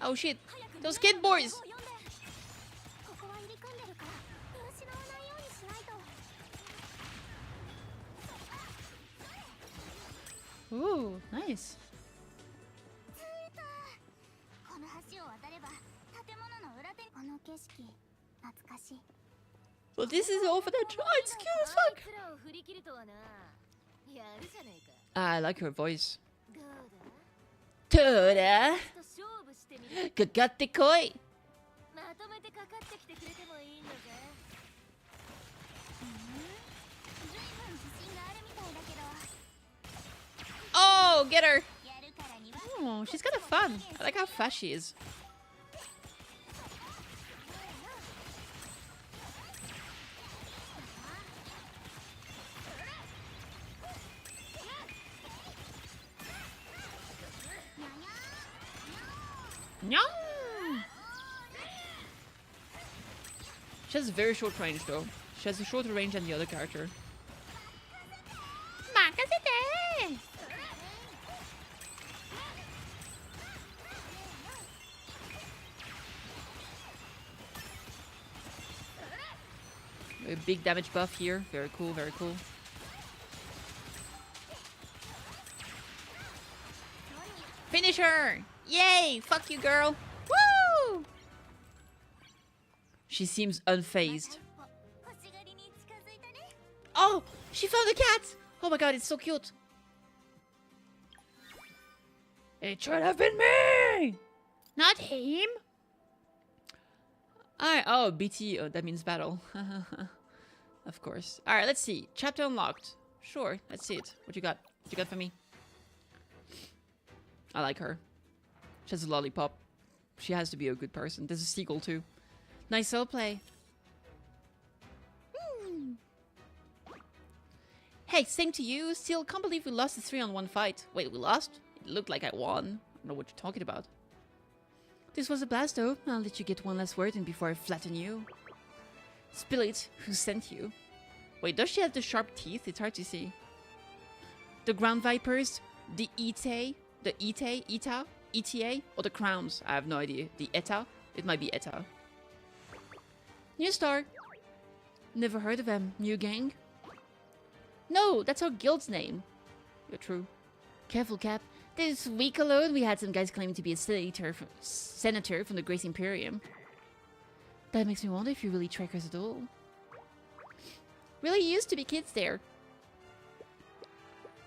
Oh shit! Those kid boys! Ooh, nice. Well, this is over the top. It's cute as fuck. I like her voice. Tora! Kakatte koi! Oh, get her! Oh, she's kind of fun. I like how fast she is. Nyam! She has a very short range though. She has a shorter range than the other character. A big damage buff here. Very cool, very cool. Finish her! Yay! Fuck you, girl! Woo! She seems unfazed. Oh! She found a cat! Oh my god, it's so cute. It should have been me! Not him! Alright, oh, BT, oh, that means battle. Of course. Alright, let's see. Chapter unlocked. Sure, let's see it. What you got? What you got for me? I like her. She has a lollipop. She has to be a good person. There's a seagull too. Nice soul play. Hey, same to you. Still, can't believe we lost the 3-on-1 fight. Wait, we lost? It looked like I won. I don't know what you're talking about. This was a blast though. I'll let you get one last word in before I flatten you. Spill it. Who sent you? Wait, does she have the sharp teeth? It's hard to see. The ground vipers? The Ite? The Ita? ETA? Or the crowns? I have no idea. The Eta? It might be Eta. New star. Never heard of them. New gang? No, that's our guild's name. You're true. Careful, Cap. This week alone, we had some guys claiming to be a senator from the Grace Imperium. That makes me wonder if you're really trackers at all. Really used to be kids there.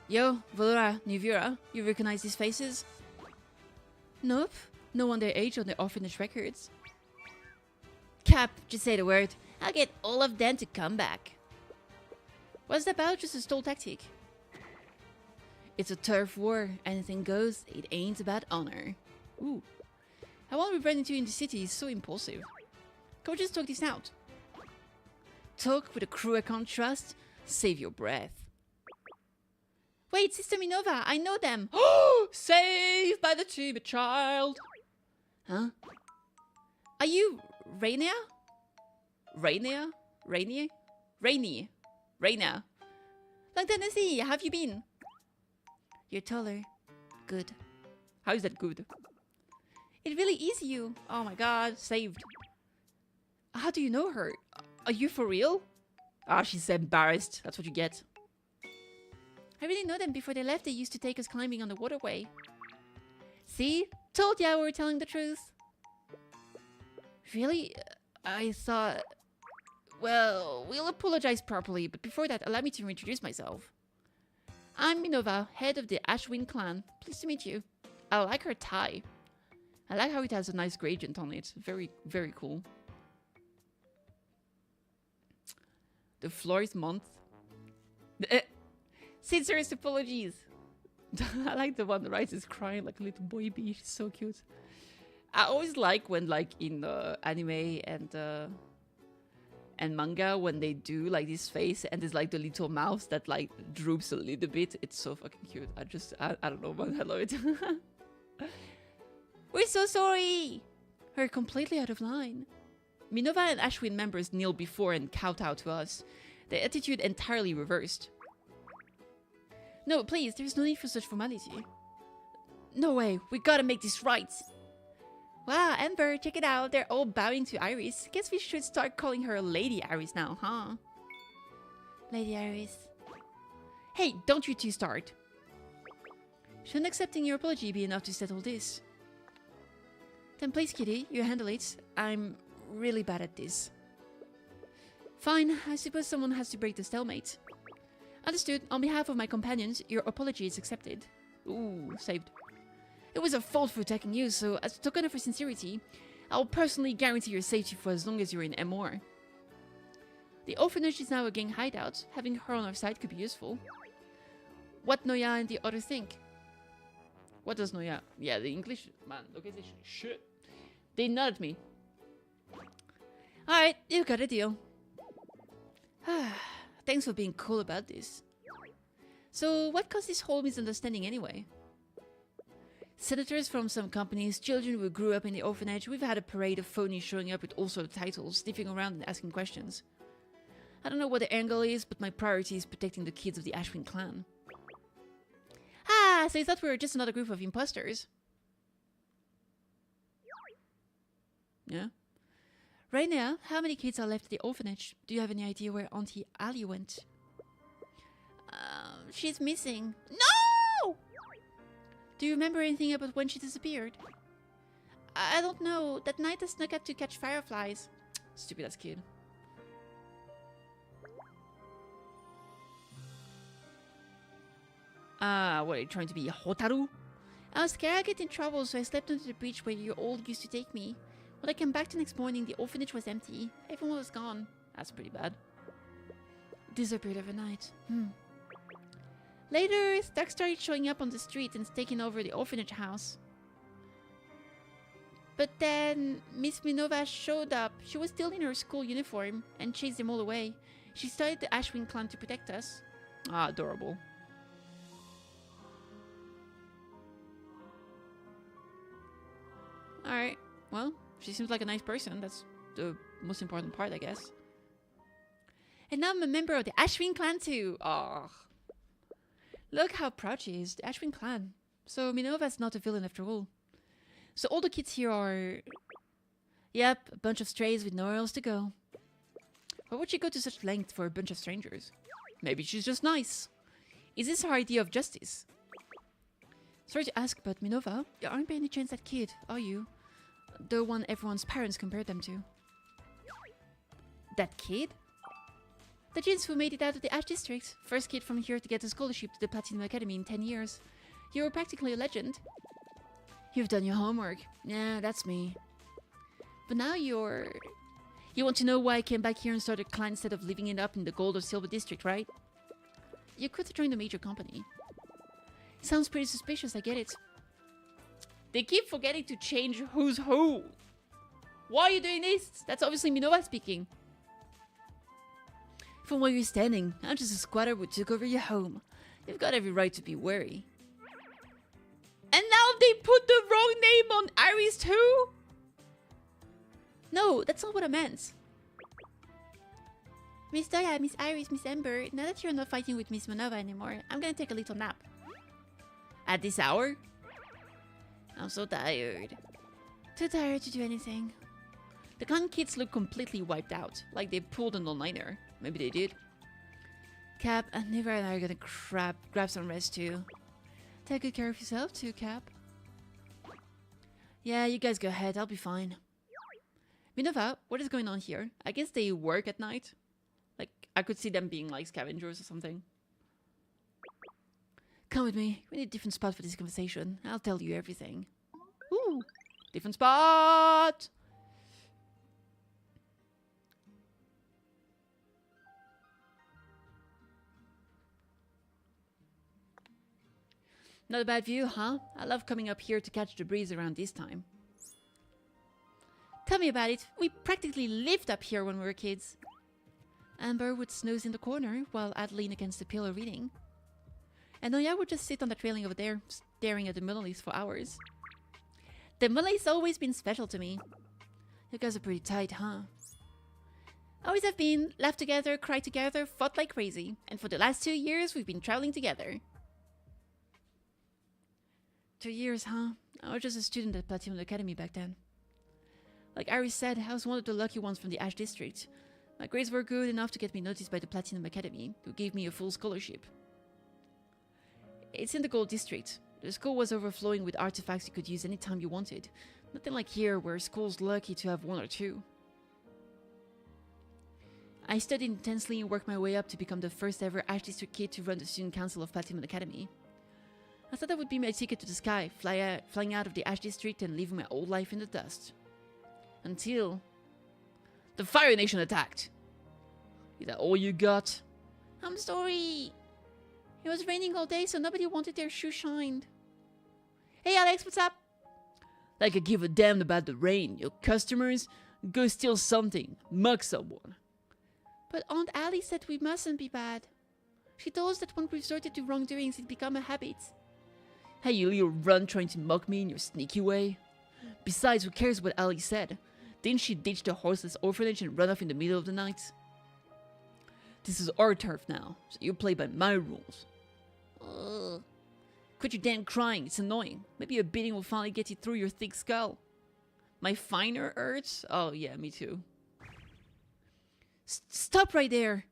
Yo, Valora, Nivira, you recognize these faces? Nope. No one their age on the orphanage records. Cap, just say the word. I'll get all of them to come back. What's that about? Just a stall tactic. It's a turf war. Anything goes. It ain't about honor. Ooh. I want to run into you in the city is so impulsive. Can we just talk this out? Talk with a crew I can't trust? Save your breath. Wait, Sister Minova, I know them. Oh, saved by the timid child. Huh? Are you Rainier? Rainier? Rainier? Rainier. Rainier. Long time no see. How have you been? You're taller. Good. How is that good? It really is you. Oh my god, saved. How do you know her? Are you for real? Ah, she's embarrassed. That's what you get. I really know them. Before they left, they used to take us climbing on the waterway. See? Told ya we were telling the truth. Really? I thought... Well, we'll apologize properly, but before that, allow me to introduce myself. I'm Minova, head of the Ashwin clan. Pleased to meet you. I like her tie. I like how it has a nice gradient on it. Very, very cool. The florist month. Sincerest apologies. I like the one that writes is crying like a little baby. She's so cute. I always like when, like, in anime and manga, when they do like this face and there's like the little mouth that like droops a little bit. It's so fucking cute. I don't know, man. I love it. We're so sorry. We're completely out of line. Minova and Ashwin members kneel before and kowtow to us. Their attitude entirely reversed. No, please, there's no need for such formality. No way, we gotta make this right. Wow, Amber, check it out. They're all bowing to Iris. Guess we should start calling her Lady Iris now, huh? Lady Iris. Hey, don't you two start. Shouldn't accepting your apology be enough to settle this? Then please, Kitty, you handle it. I'm really bad at this. Fine, I suppose someone has to break the stalemate. Understood. On behalf of my companions, your apology is accepted. Ooh, saved. It was a fault for attacking you, so as a token of our sincerity, I'll personally guarantee your safety for as long as you're in MR. The orphanage is now a gang hideout. Having her on our side could be useful. What Noya and the others think? What does Noya? Yeah, the English... Man, localization. Shit. They nod at me. Alright, you got a deal. Thanks for being cool about this. So, what caused this whole misunderstanding anyway? Senators from some companies, children who grew up in the orphanage, we've had a parade of phonies showing up with all sorts of titles, sniffing around and asking questions. I don't know what the angle is, but my priority is protecting the kids of the Ashwin clan. Ah, so you thought we were just another group of imposters? Yeah? Right now, how many kids are left at the orphanage? Do you have any idea where Auntie Ali went? She's missing. No! Do you remember anything about when she disappeared? I don't know. That night I snuck out to catch fireflies. Stupid ass kid. What are you trying to be, a Hotaru? I was scared I'd get in trouble, so I slept under the bridge where you all used to take me. When I came back the next morning, the orphanage was empty. Everyone was gone. That's pretty bad. Disappeared overnight. Later, Stark started showing up on the street and taking over the orphanage house. But then, Miss Minova showed up. She was still in her school uniform and chased them all away. She started the Ashwin clan to protect us. Ah, adorable. Alright, well, she seems like a nice person. That's the most important part, I guess. And now I'm a member of the Ashwin clan too. Ah. Look how proud she is, the Ashwin clan. So Minova's not a villain after all. So all the kids here are... Yep, a bunch of strays with nowhere else to go. Why would she go to such length for a bunch of strangers? Maybe she's just nice. Is this her idea of justice? Sorry to ask, but Minova, you aren't by any chance that kid, are you? The one everyone's parents compared them to. That kid? The Jins who made it out of the Ash District. First kid from here to get a scholarship to the Platinum Academy in 10 years. You were practically a legend. You've done your homework. Yeah, that's me. But now you're... You want to know why I came back here and started a clan instead of living it up in the Gold or Silver District, right? You could have joined a major company. Sounds pretty suspicious, I get it. They keep forgetting to change who's who. Why are you doing this? That's obviously Minova speaking. From where you're standing, I'm just a squatter who took over your home. You've got every right to be wary. And now they put the wrong name on Iris too? No, that's not what I meant. Miss Stella, Miss Iris, Miss Ember, now that you're not fighting with Miss Monova anymore, I'm gonna take a little nap. At this hour? I'm so tired. Too tired to do anything. The clan kids look completely wiped out, like they pulled an all-nighter. Maybe they did. Cap, Neva and I are gonna grab some rest too. Take good care of yourself too, Cap. Yeah, you guys go ahead, I'll be fine. Minova, what is going on here? I guess they work at night. Like, I could see them being like scavengers or something. Come with me. We need a different spot for this conversation. I'll tell you everything. Ooh, different spot! Not a bad view, huh? I love coming up here to catch the breeze around this time. Tell me about it. We practically lived up here when we were kids. Amber would snooze in the corner while I'd lean against the pillar reading. And Noya would just sit on that railing over there, staring at the Monolith for hours. The Monolith's always been special to me. You guys are pretty tight, huh? Always have been. Laughed together, cried together, fought like crazy. And for the last 2 years, we've been traveling together. 2 years, huh? I was just a student at Platinum Academy back then. Like Iris said, I was one of the lucky ones from the Ash District. My grades were good enough to get me noticed by the Platinum Academy, who gave me a full scholarship. It's in the Gold District. The school was overflowing with artifacts you could use anytime you wanted. Nothing like here, where school's lucky to have 1 or 2. I studied intensely and worked my way up to become the first ever Ash District kid to run the Student Council of Platinum Academy. I thought that would be my ticket to the sky, flying out of the Ash District and leaving my old life in the dust. Until the Fire Nation attacked. Is that all you got? I'm sorry. It was raining all day, so nobody wanted their shoe shined. Hey Alex, what's up? Like I give a damn about the rain. Your customers, go steal something, mug someone. But Aunt Allie said we mustn't be bad. She told us that when we resorted to wrongdoings, it become a habit. Hey, you little runt trying to mock me in your sneaky way. Besides, who cares what Allie said? Didn't she ditch the horseless orphanage and run off in the middle of the night? This is our turf now, so you play by my rules. Ugh. Quit your damn crying, it's annoying. Maybe a beating will finally get you through your thick skull. My finer hurts? Oh yeah, me too. Stop right there!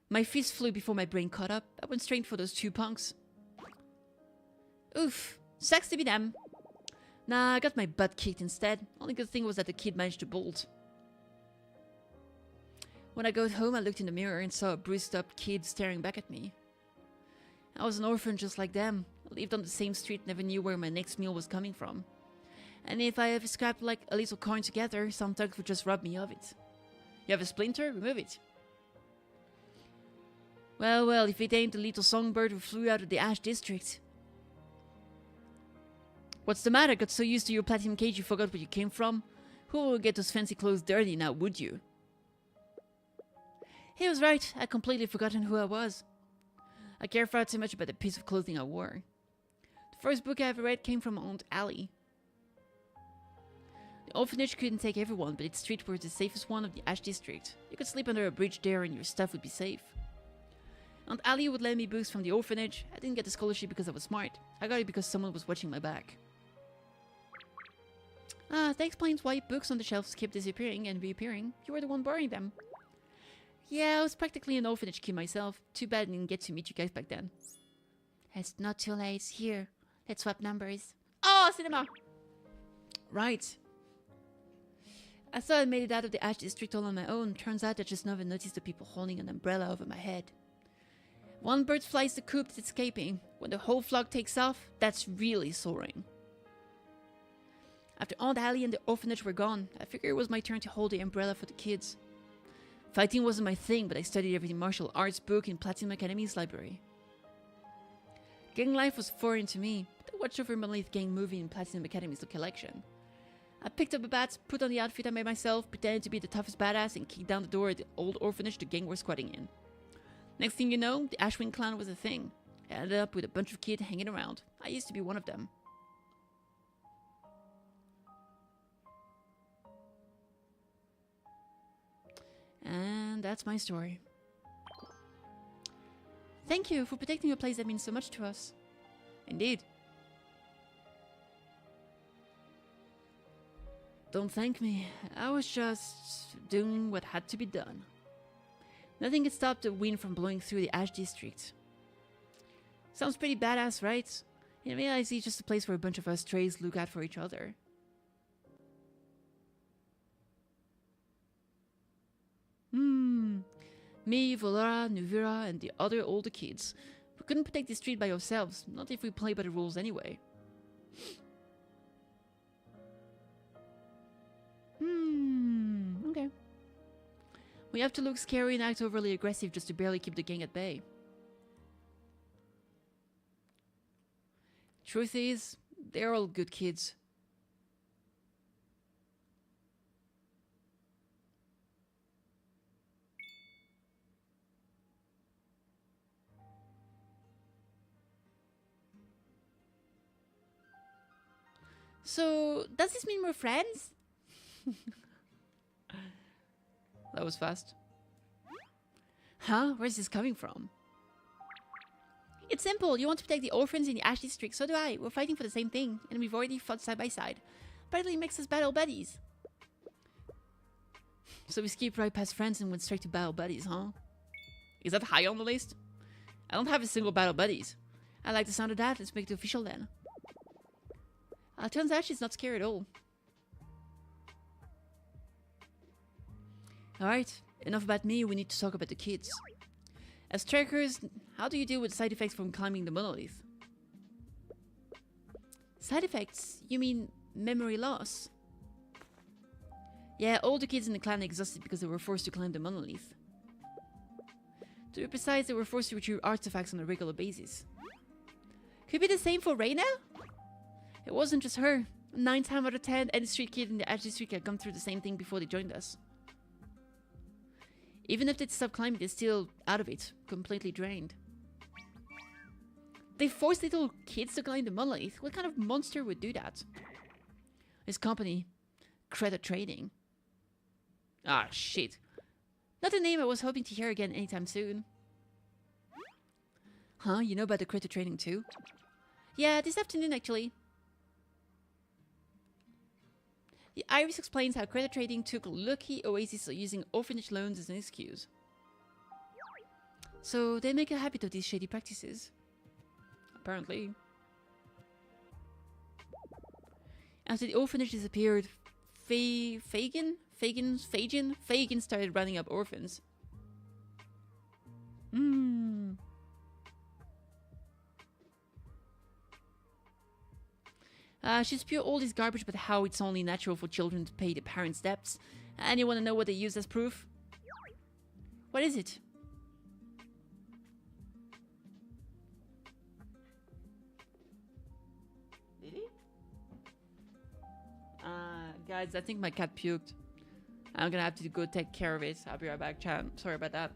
My fist flew before my brain caught up. I went straight for those 2 punks. Oof, sucks to be them. Nah, I got my butt kicked instead. Only good thing was that the kid managed to bolt. When I got home, I looked in the mirror and saw a bruised up kid staring back at me. I was an orphan just like them. I lived on the same street, never knew where my next meal was coming from. And if I ever scrapped like a little coin together, some thugs would just rob me of it. You have a splinter? Remove it. Well, if it ain't the little songbird who flew out of the Ash District. What's the matter? Got so used to your platinum cage you forgot where you came from? Who will get those fancy clothes dirty now, would you? He was right. I'd completely forgotten who I was. I care far too much about the piece of clothing I wore. The first book I ever read came from Aunt Allie. The orphanage couldn't take everyone, but its street was the safest one of the Ash District. You could sleep under a bridge there and your stuff would be safe. Aunt Allie would lend me books from the orphanage. I didn't get the scholarship because I was smart. I got it because someone was watching my back. Ah, that explains why books on the shelves kept disappearing and reappearing. You were the one borrowing them. Yeah, I was practically an orphanage kid myself. Too bad I didn't get to meet you guys back then. It's not too late. Here, let's swap numbers. Oh, cinema! Right. I thought I made it out of the Ash District all on my own. Turns out I just never noticed the people holding an umbrella over my head. One bird flies the coop that's escaping. When the whole flock takes off, that's really soaring. After Aunt Allie and the orphanage were gone, I figured it was my turn to hold the umbrella for the kids. Fighting wasn't my thing, but I studied every martial arts book in Platinum Academy's library. Gang life was foreign to me, but I watched over Monolith Gang movie in Platinum Academy's collection. I picked up a bat, put on the outfit I made myself, pretended to be the toughest badass, and kicked down the door at the old orphanage the gang were squatting in. Next thing you know, the Ashwing clan was a thing. I ended up with a bunch of kids hanging around. I used to be one of them. And that's my story. Thank you for protecting a place that means so much to us. Indeed. Don't thank me. I was just doing what had to be done. Nothing could stop the wind from blowing through the Ash District. Sounds pretty badass, right? In reality, it's just a place where a bunch of us strays look out for each other. Me, Volora, Nuvira, and the other older kids. We couldn't protect the street by ourselves, not if we play by the rules anyway. Okay. We have to look scary and act overly aggressive just to barely keep the gang at bay. Truth is, they're all good kids. So, does this mean we're friends? That was fast. Huh? Where's this coming from? It's simple. You want to protect the orphans in the Ash District, so do I. We're fighting for the same thing, and we've already fought side by side. Apparently makes us battle buddies. So we skipped right past friends and went straight to battle buddies, huh? Is that high on the list? I don't have a single battle buddies. I like the sound of that. Let's make it official then. Turns out she's not scared at all. Alright, enough about me. We need to talk about the kids. As trackers, how do you deal with side effects from climbing the monolith? Side effects? You mean memory loss? Yeah, all the kids in the clan exhausted because they were forced to climb the monolith. To be precise, they were forced to retrieve artifacts on a regular basis. Could be the same for Reina? It wasn't just her. 9 times out of 10, any street kid in the Ash District had gone through the same thing before they joined us. Even if they'd stopped climbing, they're still out of it, completely drained. They forced little kids to climb the monolith. What kind of monster would do that? His company, Credit Trading. Ah, shit. Not a name I was hoping to hear again anytime soon. Huh? You know about the Credit Trading too? Yeah, this afternoon actually. The Iris explains how credit trading took lucky oases using orphanage loans as an excuse. So they make a habit of these shady practices. Apparently. After the orphanage disappeared, Fagin started rounding up orphans. She spewed all this garbage about how it's only natural for children to pay their parents' debts. And you want to know what they use as proof? What is it? Did he? Guys, I think my cat puked. I'm gonna have to go take care of it. I'll be right back, chat. Sorry about that.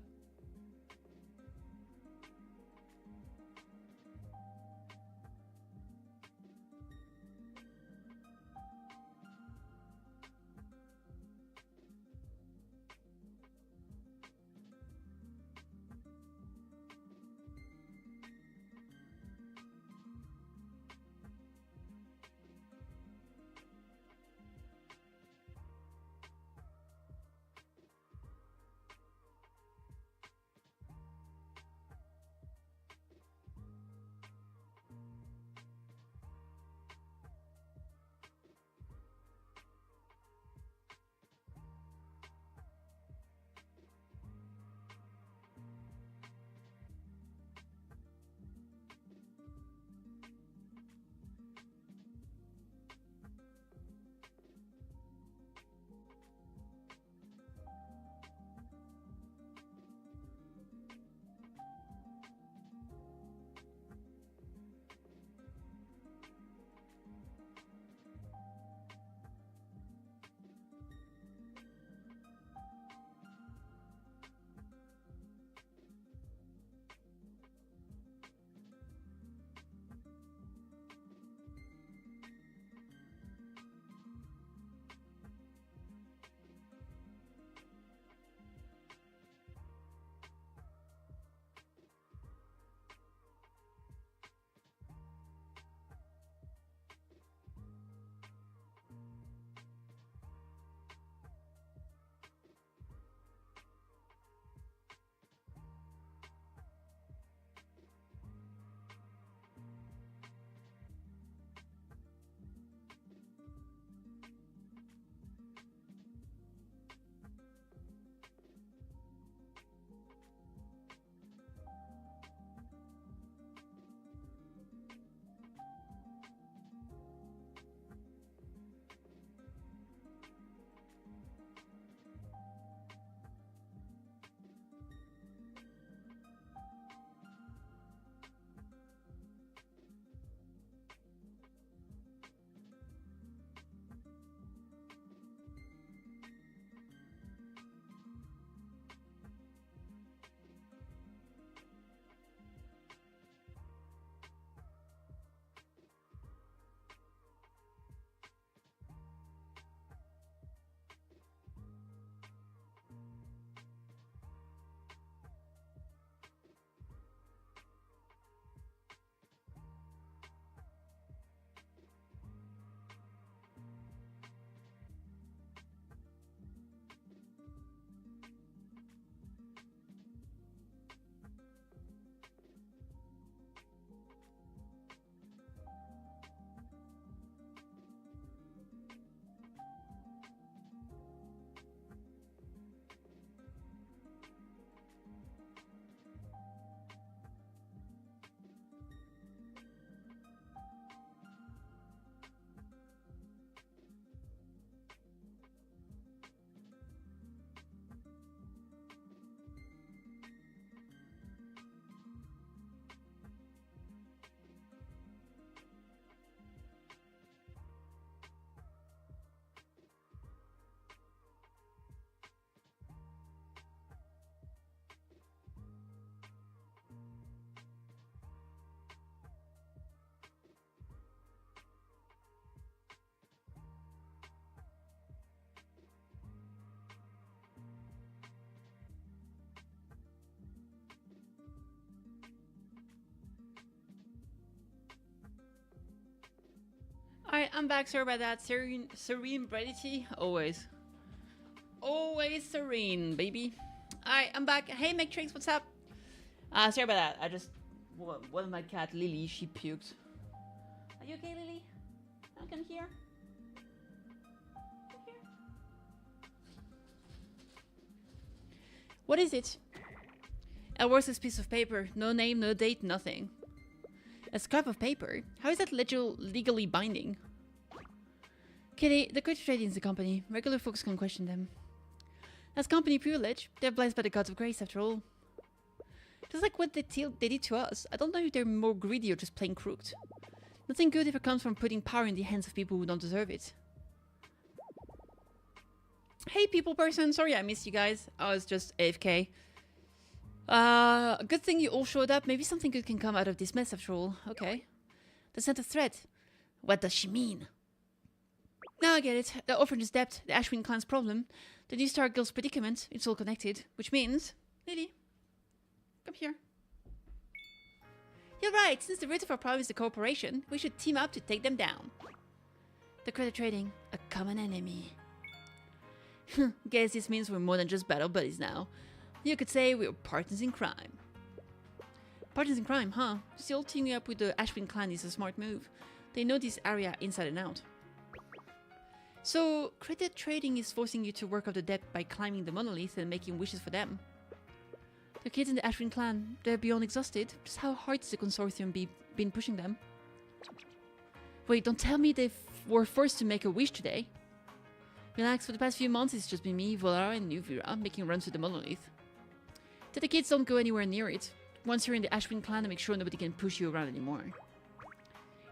Alright, I'm back. Sorry about that. Serene brevity. Always. Always serene, baby. Alright, I'm back. Hey, Matrix, what's up? Sorry about that. I just... One of my cat, Lily, she puked. Are you okay, Lily? I can hear. What is it? A worthless piece of paper. No name, no date, nothing. A scrap of paper? How is that legally binding? Kitty, the Creative Trading is a company. Regular folks can question them. That's company privilege. They're blessed by the gods of grace, after all. Just like what they did to us. I don't know if they're more greedy or just plain crooked. Nothing good ever comes from putting power in the hands of people who don't deserve it. Hey, people person. Sorry I missed you guys. I was just AFK. Good thing you all showed up. Maybe something good can come out of this mess after all. Okay. The scent of threat. What does she mean? Now I get it. The orphanage debt, the Ashwin clan's problem, the New Star Guild's predicament. It's all connected. Which means... Lily, come here. You're right. Since the root of our problem is the corporation, we should team up to take them down. The credit trading, a common enemy. Guess this means we're more than just battle buddies now. You could say we're partners in crime. Partners in crime, huh? Still teaming up with the Ashwin clan is a smart move. They know this area inside and out. So, credit trading is forcing you to work off the debt by climbing the monolith and making wishes for them. The kids in the Ashwin clan, they're beyond exhausted. Just how hard has the consortium been pushing them? Wait, don't tell me they were forced to make a wish today. Relax, for the past few months it's just been me, Volara, and Nuvira making runs to the monolith. The kids don't go anywhere near it. Once you're in the Ashwin clan, make sure nobody can push you around anymore.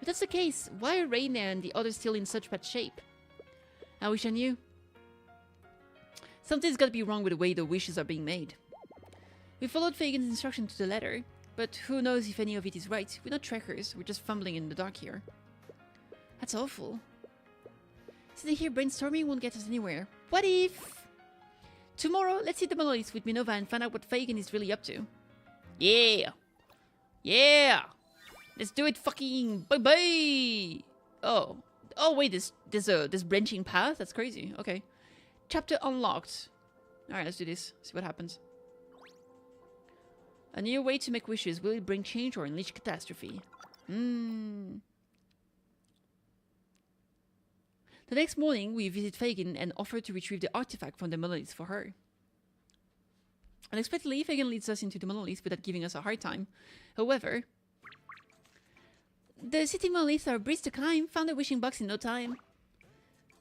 If that's the case, why are Reina and the others still in such bad shape? I wish I knew. Something's gotta be wrong with the way the wishes are being made. We followed Fagan's instruction to the letter, but who knows if any of it is right. We're not trackers, we're just fumbling in the dark here. That's awful. Sitting here brainstorming won't get us anywhere. What if... Tomorrow, let's hit the monolith with Minova and find out what Fagan is really up to. Yeah! Yeah! Let's do it fucking bye-bye! Oh. Oh wait, this branching path? That's crazy. Okay. Chapter unlocked. Alright, let's do this. See what happens. A new way to make wishes. Will it bring change or unleash catastrophe? The next morning, we visit Fagin and offer to retrieve the artifact from the monolith for her. Unexpectedly, Fagin leads us into the monolith without giving us a hard time. However, the city monoliths are a breeze to climb. Found a wishing box in no time.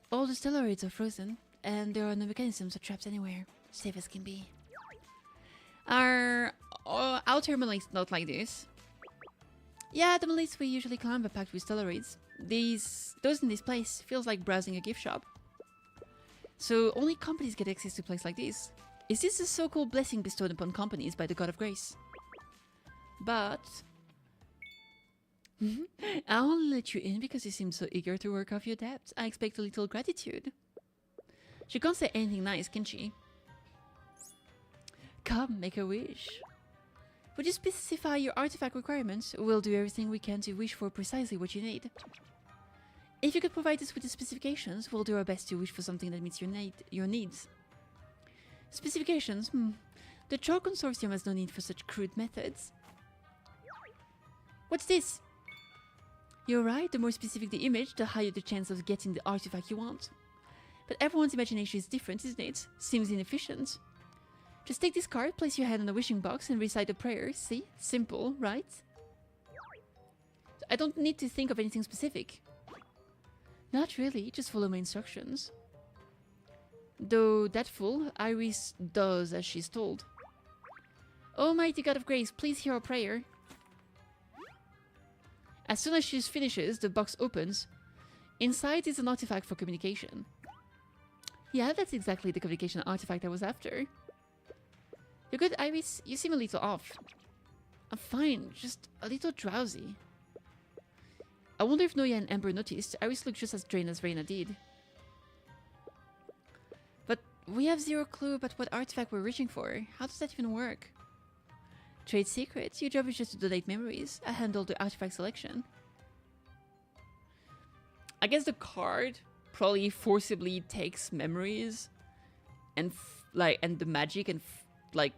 All the stellarids are frozen, and there are no mechanisms or traps anywhere. Safe as can be. Our outer monoliths not like this. Yeah, the monoliths we usually climb are packed with stellarids. Those in this place feels like browsing a gift shop. So only companies get access to a place like this. Is this a so-called blessing bestowed upon companies by the God of Grace? But I'll only let you in because you seem so eager to work off your debts. I expect a little gratitude. She can't say anything nice, can she? Come, make a wish. Would you specify your artifact requirements? We'll do everything we can to wish for precisely what you need. If you could provide us with the specifications, we'll do our best to wish for something that meets your needs. Specifications? The Troll Consortium has no need for such crude methods. What's this? You're right, the more specific the image, the higher the chance of getting the artifact you want. But everyone's imagination is different, isn't it? Seems inefficient. Just take this card, place your hand on the wishing box and recite a prayer. See? Simple, right? I don't need to think of anything specific. Not really, just follow my instructions. Though that fool, Iris does as she's told. Almighty God of Grace, please hear our prayer. As soon as she finishes, the box opens. Inside is an artifact for communication. Yeah, that's exactly the communication artifact I was after. You're good, Iris. You seem a little off. I'm fine, just a little drowsy. I wonder if Noya and Amber noticed. Iris looked just as drained as Reina did. But we have zero clue about what artifact we're reaching for. How does that even work? Trade secrets. Your job is just to donate memories. I handle the artifact selection. I guess the card probably forcibly takes memories and and the magic and like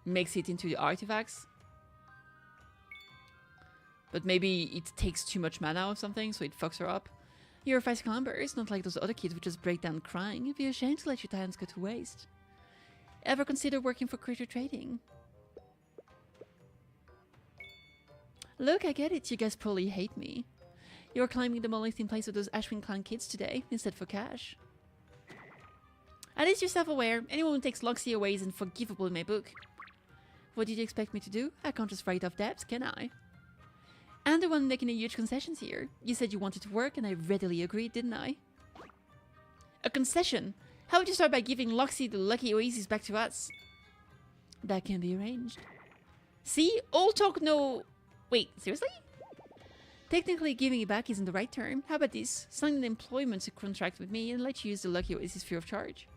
makes it into the artifacts. But maybe it takes too much mana or something, so it fucks her up. You're a fast climber, it's not like those other kids who just break down crying. You'd be ashamed to let your talents go to waste. Ever consider working for creature trading? Look, I get it, you guys probably hate me. You're climbing the monolith in place of those Ashwin clan kids today, instead for cash. At least you're self-aware. Anyone who takes Loxy away is unforgivable in my book. What did you expect me to do? I can't just write off debts, can I? I'm the one making a huge concessions here. You said you wanted to work, and I readily agreed, didn't I? A concession? How would you start by giving Loxy the lucky oasis back to us? That can be arranged. See? All talk, no... Wait, seriously? Technically, giving it back isn't the right term. How about this? Sign an employment contract with me and let you use the lucky oasis free of charge.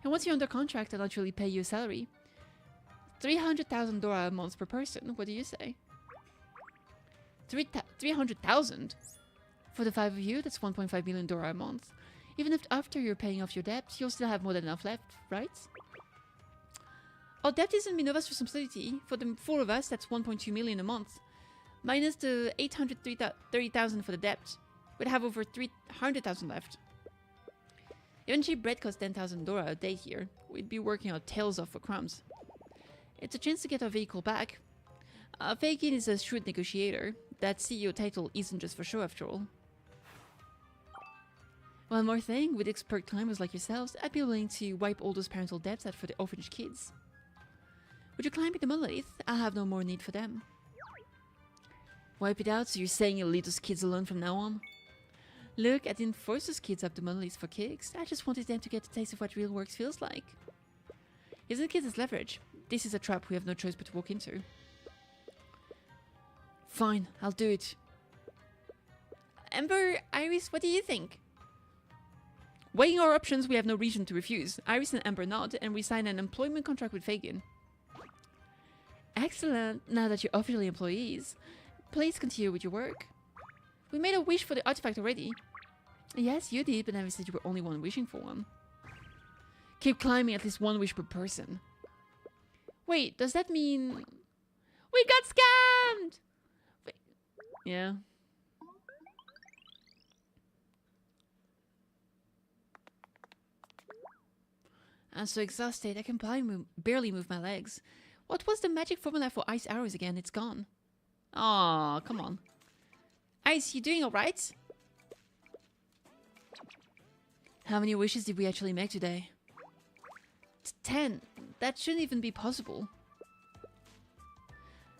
And once you're under contract, I'll actually pay you a salary. 300,000 Dora a month per person. What do you say? 300,000? For the 5 of you, that's 1.5 million Dora a month. Even if after you're paying off your debt, you'll still have more than enough left, right? Our debt isn't Minova's responsibility. For the 4 of us, that's 1.2 million a month. Minus the 830,000 for the debt. We'd have over 300,000 left. Even cheap bread costs 10,000 Dora a day here. We'd be working our tails off for crumbs. It's a chance to get our vehicle back. Fagin is a shrewd negotiator. That CEO title isn't just for show after all. One more thing, with expert climbers like yourselves, I'd be willing to wipe all those parental debts out for the orphanage kids. Would you climb the monolith? I'll have no more need for them. Wipe it out, so you're saying you'll leave those kids alone from now on? Look, I didn't force those kids up the monolith for kicks. I just wanted them to get a taste of what real work feels like. Using kids as leverage. This is a trap we have no choice but to walk into. Fine, I'll do it. Amber, Iris, what do you think? Weighing our options, we have no reason to refuse. Iris and Amber nod, and we sign an employment contract with Fagin. Excellent, now that you're officially employees. Please continue with your work. We made a wish for the artifact already. Yes, you did, but never said you were only one wishing for one. Keep climbing at least one wish per person. Wait, does that mean... We got scammed! Wait. Yeah. I'm so exhausted, I can barely move my legs. What was the magic formula for ice arrows again? It's gone. Aw, come on. Ice, you doing alright? How many wishes did we actually make today? 10. That shouldn't even be possible.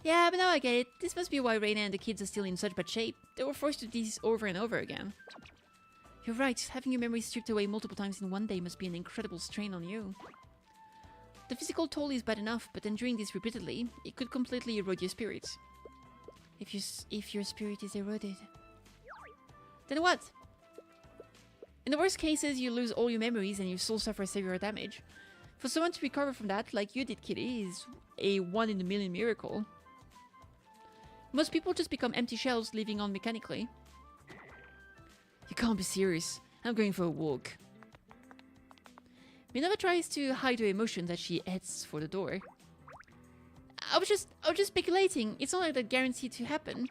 Yeah, but now I get it. This must be why Reina and the kids are still in such bad shape. They were forced to do this over and over again. You're right. Having your memory stripped away multiple times in one day must be an incredible strain on you. The physical toll is bad enough, but then doing this repeatedly, it could completely erode your spirit. If your spirit is eroded. Then what? In the worst cases, you lose all your memories and your soul suffers severe damage. For someone to recover from that, like you did, Kitty, is a 1 in a million miracle. Most people just become empty shells, living on mechanically. You can't be serious. I'm going for a walk. Minerva tries to hide her emotions as she heads for the door. I was just speculating. It's not like that guaranteed to happen.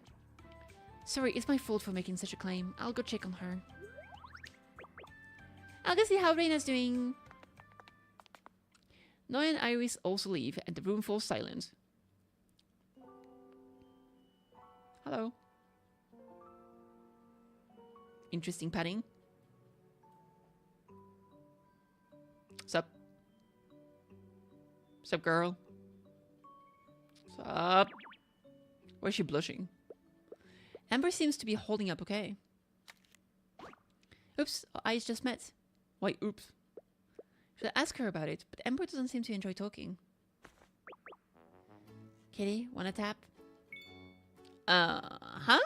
Sorry, it's my fault for making such a claim. I'll go check on her. I'll go see how Reina's doing. Noya and Iris also leave, and the room falls silent. Hello. Interesting padding. Sup? Sup, girl? Sup? Why is she blushing? Amber seems to be holding up okay. Oops, our eyes just met. Why, oops. Should I ask her about it? But Amber doesn't seem to enjoy talking. Kitty, wanna tap? Huh?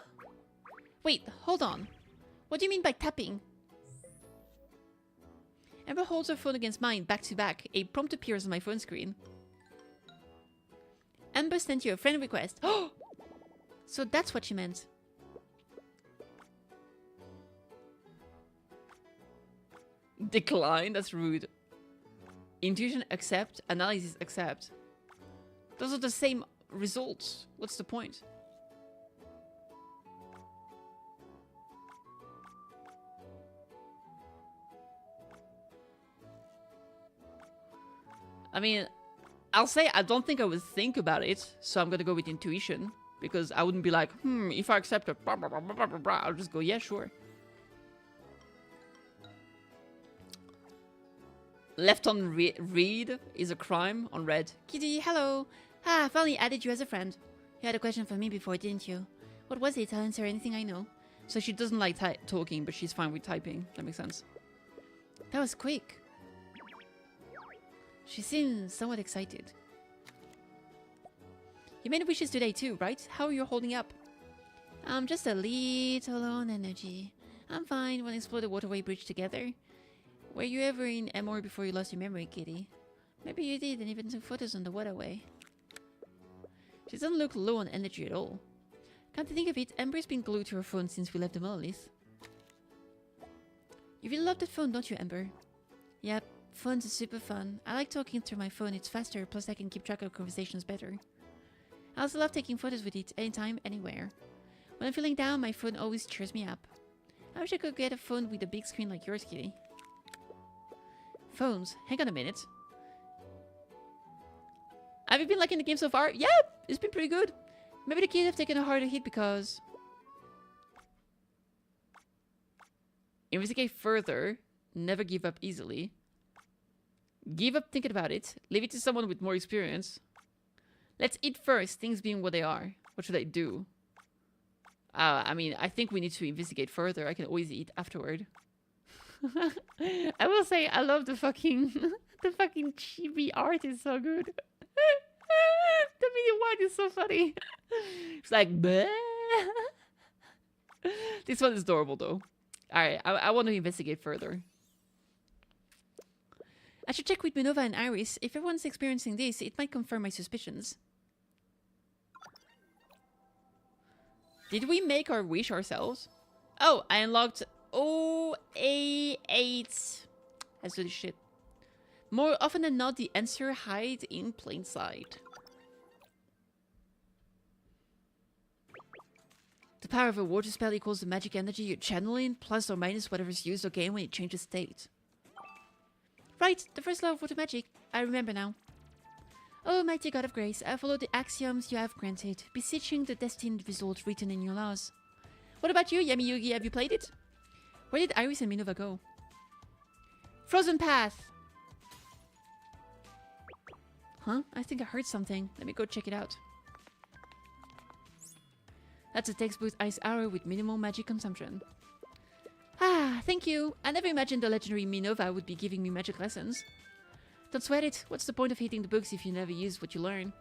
Wait, hold on. What do you mean by tapping? Amber holds her phone against mine, back to back. A prompt appears on my phone screen. Amber sent you a friend request. Oh! So that's what she meant. Decline? That's rude. Intuition, accept. Analysis, accept. Those are the same results. What's the point? I mean, I'll say I don't think I would think about it, so I'm gonna go with intuition. Because I wouldn't be like, if I accept it, blah, blah, blah, blah, blah, blah. I'll just go, yeah, sure. Left on read is a crime on red. Kitty, hello. I finally added you as a friend. You had a question for me before, didn't you? What was it? I'll answer anything I know. So she doesn't like talking, but she's fine with typing. That makes sense. That was quick. She seems somewhat excited. You made wishes today too, right? How are you holding up? I'm just a little low on energy. I'm fine. We'll explore the waterway bridge together. Were you ever in Amor before you lost your memory, Kitty? Maybe you did, and even took photos on the waterway. She doesn't look low on energy at all. Come to think of it, Amber's been glued to her phone since we left the monolith. You really love that phone, don't you, Amber? Yep, phones are super fun. I like talking through my phone, it's faster, plus I can keep track of conversations better. I also love taking photos with it, anytime, anywhere. When I'm feeling down, my phone always cheers me up. I wish I could get a phone with a big screen like yours, Kitty. Phones? Hang on a minute. Have you been liking the game so far? Yeah, it's been pretty good. Maybe the kids have taken a harder hit because... Investigate further. Never give up easily. Give up thinking about it. Leave it to someone with more experience. Let's eat first, things being what they are. What should I do? I mean, I think we need to investigate further. I can always eat afterward. I will say, I love the fucking... the fucking chibi art is so good. The mini one is so funny. It's like, bleh. This one is adorable, though. Alright, I want to investigate further. I should check with Minova and Iris. If everyone's experiencing this, it might confirm my suspicions. Did we make our wish ourselves? Oh, I unlocked OA8. Let's do this shit. More often than not, the answer hides in plain sight. The power of a water spell equals the magic energy you're channeling, plus or minus whatever's used or gained when it changes state. Right, the first law of water magic. I remember now. Oh, mighty god of grace, I follow the axioms you have granted, beseeching the destined result written in your laws. What about you, Yami Yugi? Have you played it? Where did Iris and Minova go? Frozen path! Huh? I think I heard something. Let me go check it out. That's a textbook ice arrow with minimal magic consumption. Ah, thank you. I never imagined the legendary Minova would be giving me magic lessons. Don't sweat it. What's the point of hating the books if you never use what you learn?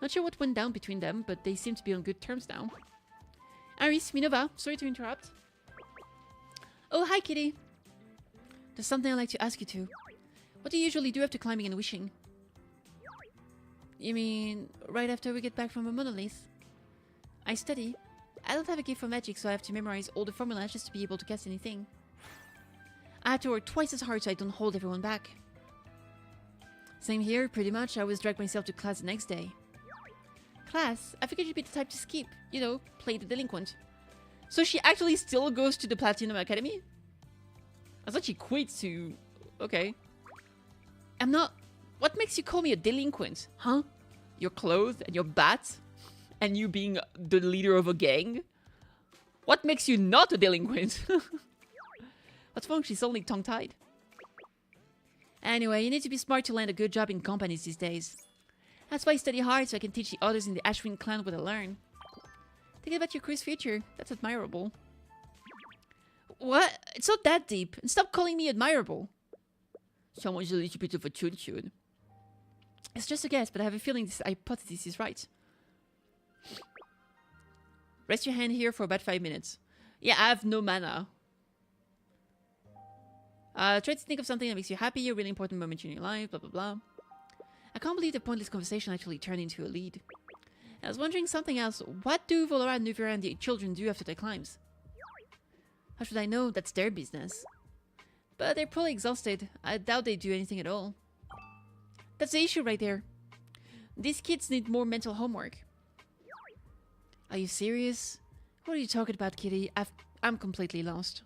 Not sure what went down between them, but they seem to be on good terms now. Iris, Minova, sorry to interrupt. Oh, hi, Kitty. There's something I'd like to ask you too. What do you usually do after climbing and wishing? You mean right after we get back from a monolith? I study. I don't have a gift for magic, so I have to memorize all the formulas just to be able to cast anything. I have to work twice as hard so I don't hold everyone back. Same here, pretty much. I always drag myself to class the next day. Class? I figured you'd be the type to skip. You know, play the delinquent. So she actually still goes to the Platinum Academy? I thought she quit to... Okay. I'm not... What makes you call me a delinquent? Huh? Your clothes and your bat? And you being the leader of a gang? What makes you not a delinquent? What's wrong? She's only tongue-tied. Anyway, you need to be smart to land a good job in companies these days. That's why I study hard, so I can teach the others in the Ashwin clan what I learn. Think about your crew's future. That's admirable. What? It's not that deep. And stop calling me admirable. Someone's a little bit of a chun-chun. It's just a guess, but I have a feeling this hypothesis is right. Rest your hand here for about 5 minutes. Yeah, I have no mana. Try to think of something that makes you happy, a really important moment in your life, blah blah blah. I can't believe the pointless conversation actually turned into a lead. I was wondering something else. What do Volora, Nuvira, and the children do after their climbs? How should I know? That's their business. But they're probably exhausted. I doubt they do anything at all. That's the issue right there. These kids need more mental homework. Are you serious? What are you talking about, Kitty? I'm completely lost.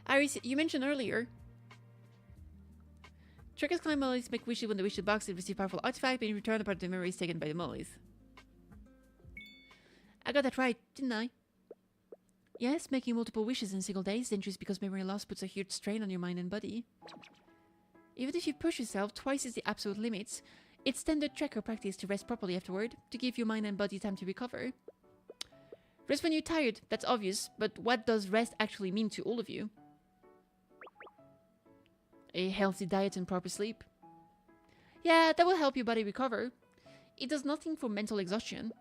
Iris, you mentioned earlier. Trickers climb mollies, make wishes when they wish the box and receive powerful artifact, but in return a part of the memory is taken by the mollies. I got that right, didn't I? Yes, making multiple wishes in a single day is dangerous because memory loss puts a huge strain on your mind and body. Even if you push yourself twice is the absolute limit, it's standard tracker practice to rest properly afterward, to give your mind and body time to recover. Rest when you're tired, that's obvious, but what does rest actually mean to all of you? A healthy diet and proper sleep. Yeah, that will help your body recover. It does nothing for mental exhaustion.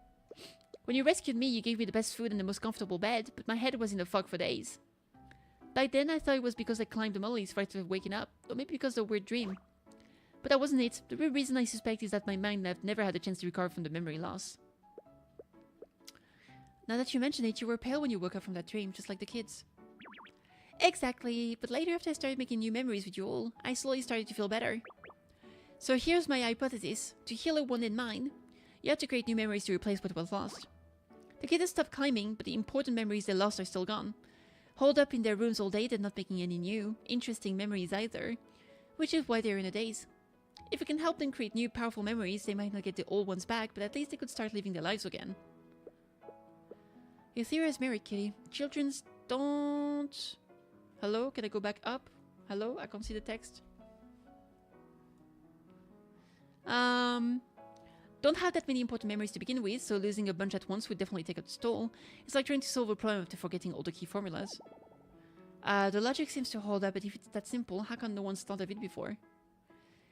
When you rescued me, you gave me the best food and the most comfortable bed, but my head was in the fog for days. By then, I thought it was because I climbed the mollies right after waking up, or maybe because of a weird dream. But that wasn't it. The real reason I suspect is that my mind never had a chance to recover from the memory loss. Now that you mention it, you were pale when you woke up from that dream, just like the kids. Exactly, but later after I started making new memories with you all, I slowly started to feel better. So here's my hypothesis. To heal a wounded mind, you have to create new memories to replace what was lost. The kids stopped climbing, but the important memories they lost are still gone. Holed up in their rooms all day, they're not making any new, interesting memories either, which is why they're in a daze. If we can help them create new, powerful memories, they might not get the old ones back, but at least they could start living their lives again. Your theory is merit, Kitty. Children's don't... Hello? Can I go back up? Hello? I can't see the text. Don't have that many important memories to begin with, so losing a bunch at once would definitely take a toll. It's like trying to solve a problem after forgetting all the key formulas. The logic seems to hold up, but if it's that simple, how come no one's thought of it before?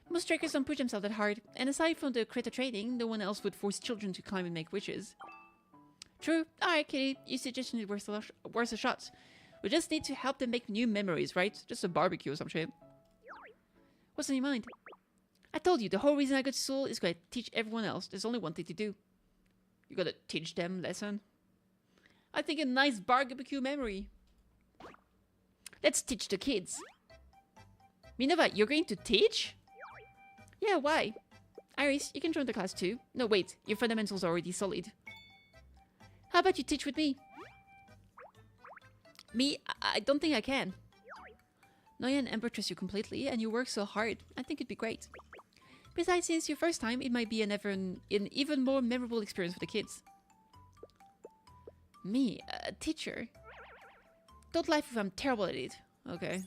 Most trackers don't push themselves that hard, and aside from the critter training, no one else would force children to climb and make wishes. True. Alright, Kitty, your suggestion is worth a shot. We just need to help them make new memories, right? Just a barbecue or some shit. What's on your mind? I told you, the whole reason I got to school is to teach everyone else. There's only one thing to do. You gotta teach them lesson. I think a nice barbecue memory. Let's teach the kids. Minerva, you're going to teach? Yeah, why? Iris, you can join the class too. No, wait, your fundamentals are already solid. How about you teach with me? Me? I don't think I can. Noya and Ember trust you completely, and you work so hard. I think it'd be great. Besides, since your first time, it might be an even more memorable experience for the kids. Me? A teacher? Don't laugh if I'm terrible at it. Okay.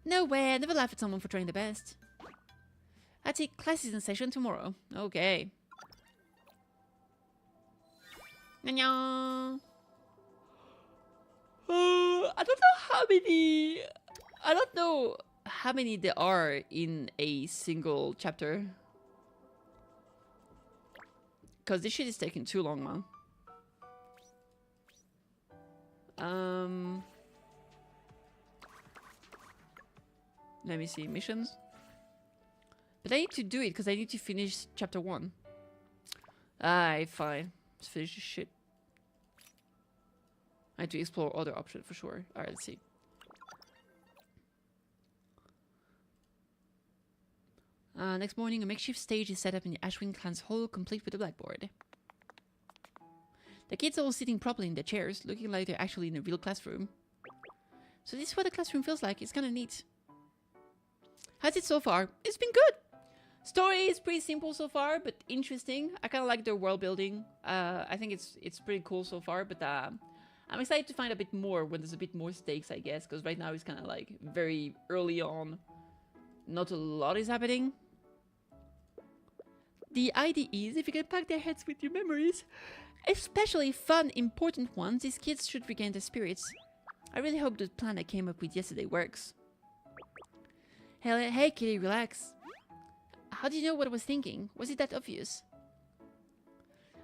No way, I never laugh at someone for trying the best. I take classes in session tomorrow. Okay. Annyeong. I don't know how many... I don't know how many there are in a single chapter. Because this shit is taking too long, man. Let me see. Missions. But I need to do it because I need to finish chapter 1. Alright, fine. Let's finish this shit. I have to explore other options for sure. Alright, let's see. Next morning, a makeshift stage is set up in the Ashwin clan's hall, complete with a blackboard. The kids are all sitting properly in their chairs, looking like they're actually in a real classroom. So this is what a classroom feels like. It's kind of neat. How's it so far? It's been good! Story is pretty simple so far, but interesting. I kind of like their world building. I think it's pretty cool so far, but I'm excited to find a bit more when there's a bit more stakes, I guess, because right now it's kind of like very early on. Not a lot is happening. The idea is, if you can pack their heads with your memories, especially fun, important ones, these kids should regain their spirits. I really hope the plan I came up with yesterday works. Hey, Kitty, relax. How did you know what I was thinking? Was it that obvious?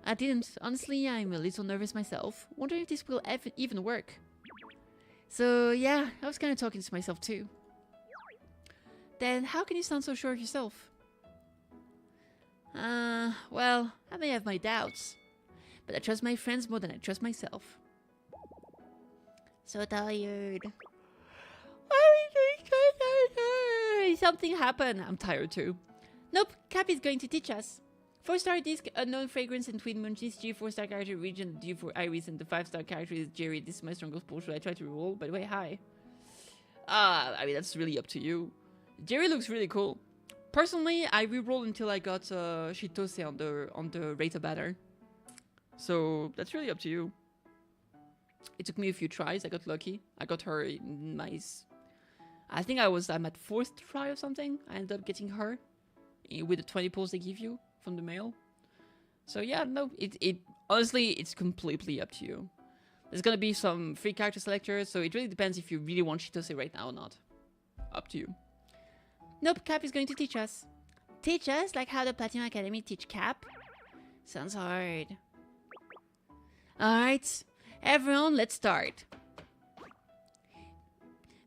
I didn't. Honestly, I'm a little nervous myself. Wondering if this will even work. So, yeah, I was kind of talking to myself too. Then how can you sound so sure of yourself? Well, I may have my doubts. But I trust my friends more than I trust myself. So tired. Why are we doing Anyway, something happened. I'm tired too. Nope, Cap is going to teach us. 4-star disc, unknown fragrance and twin munchies. G 4-star character region, G for Iris, and the 5-star character is Jerry. This is my strongest pull. Should I try to roll? By the way, hi. I mean, that's really up to you. Jerry looks really cool. Personally, I re-rolled until I got Shitose on the Rata banner. So that's really up to you. It took me a few tries. I got lucky. I got her nice. I think I'm at 4th try or something. I ended up getting her with the 20 pulls they give you from the mail. So yeah, no, it honestly, it's completely up to you. There's gonna be some free character selectors, so it really depends if you really want Shitose right now or not. Up to you. Nope, Cap is going to teach us. Teach us? Like how the Platinum Academy teach Cap? Sounds hard. Alright, everyone, let's start.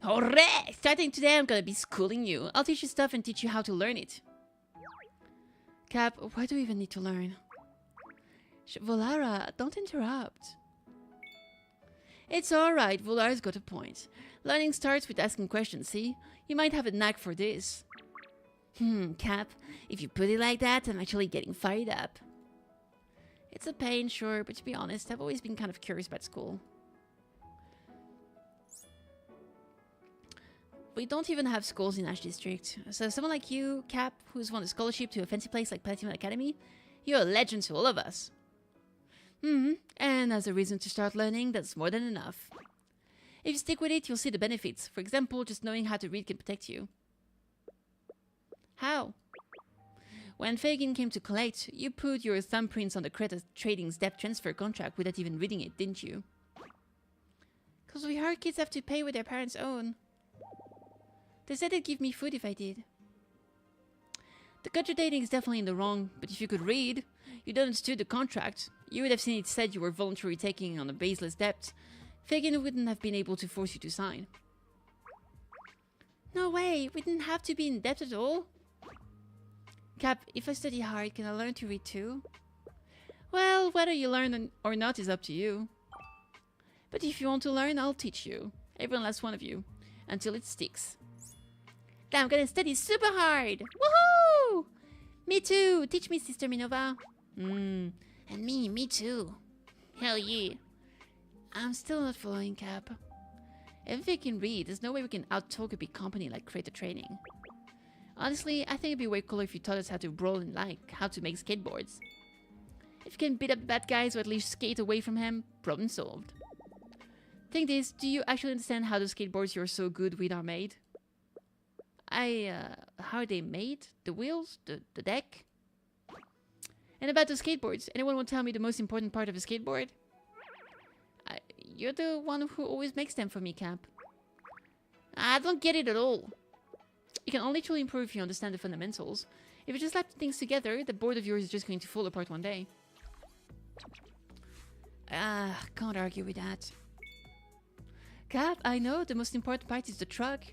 Hooray! Starting today, I'm gonna be schooling you. I'll teach you stuff and teach you how to learn it. Cap, why do we even need to learn? Volara, don't interrupt. It's alright, Volara's got a point. Learning starts with asking questions, see? You might have a knack for this. Cap, if you put it like that, I'm actually getting fired up. It's a pain, sure, but to be honest, I've always been kind of curious about school. We don't even have schools in Ash District. So someone like you, Cap, who's won a scholarship to a fancy place like Platinum Academy, you're a legend to all of us. And as a reason to start learning, that's more than enough. If you stick with it, you'll see the benefits. For example, just knowing how to read can protect you. How? When Fagin came to collect, you put your thumbprints on the Creta Trading's debt transfer contract without even reading it, didn't you? 'Cause we heard kids have to pay with their parents' own. They said they'd give me food if I did. The Gacha dating is definitely in the wrong, but if you could read, you'd understood the contract. You would have seen it said you were voluntarily taking on a baseless debt. Fagin wouldn't have been able to force you to sign. No way, we didn't have to be in debt at all. Cap, if I study hard, can I learn to read too? Well, whether you learn or not is up to you. But if you want to learn, I'll teach you. Every last one of you. Until it sticks. Now I'm gonna study super hard! Woohoo! Me too! Teach me, Sister Minova. And me too. Hell yeah. I'm still not following, Cap. If we can read, there's no way we can out-talk a big company like Creator Training. Honestly, I think it'd be way cooler if you taught us how to brawl and like how to make skateboards. If you can beat up the bad guys or at least skate away from him, problem solved. Think this, do you actually understand how the skateboards you're so good with are made? How are they made? The wheels? The deck? And about the skateboards, anyone want to tell me the most important part of a skateboard? You're the one who always makes them for me, Cap. I don't get it at all. You can only truly improve if you understand the fundamentals. If you just slap things together, the board of yours is just going to fall apart one day. Can't argue with that. Cap, I know the most important part is the truck.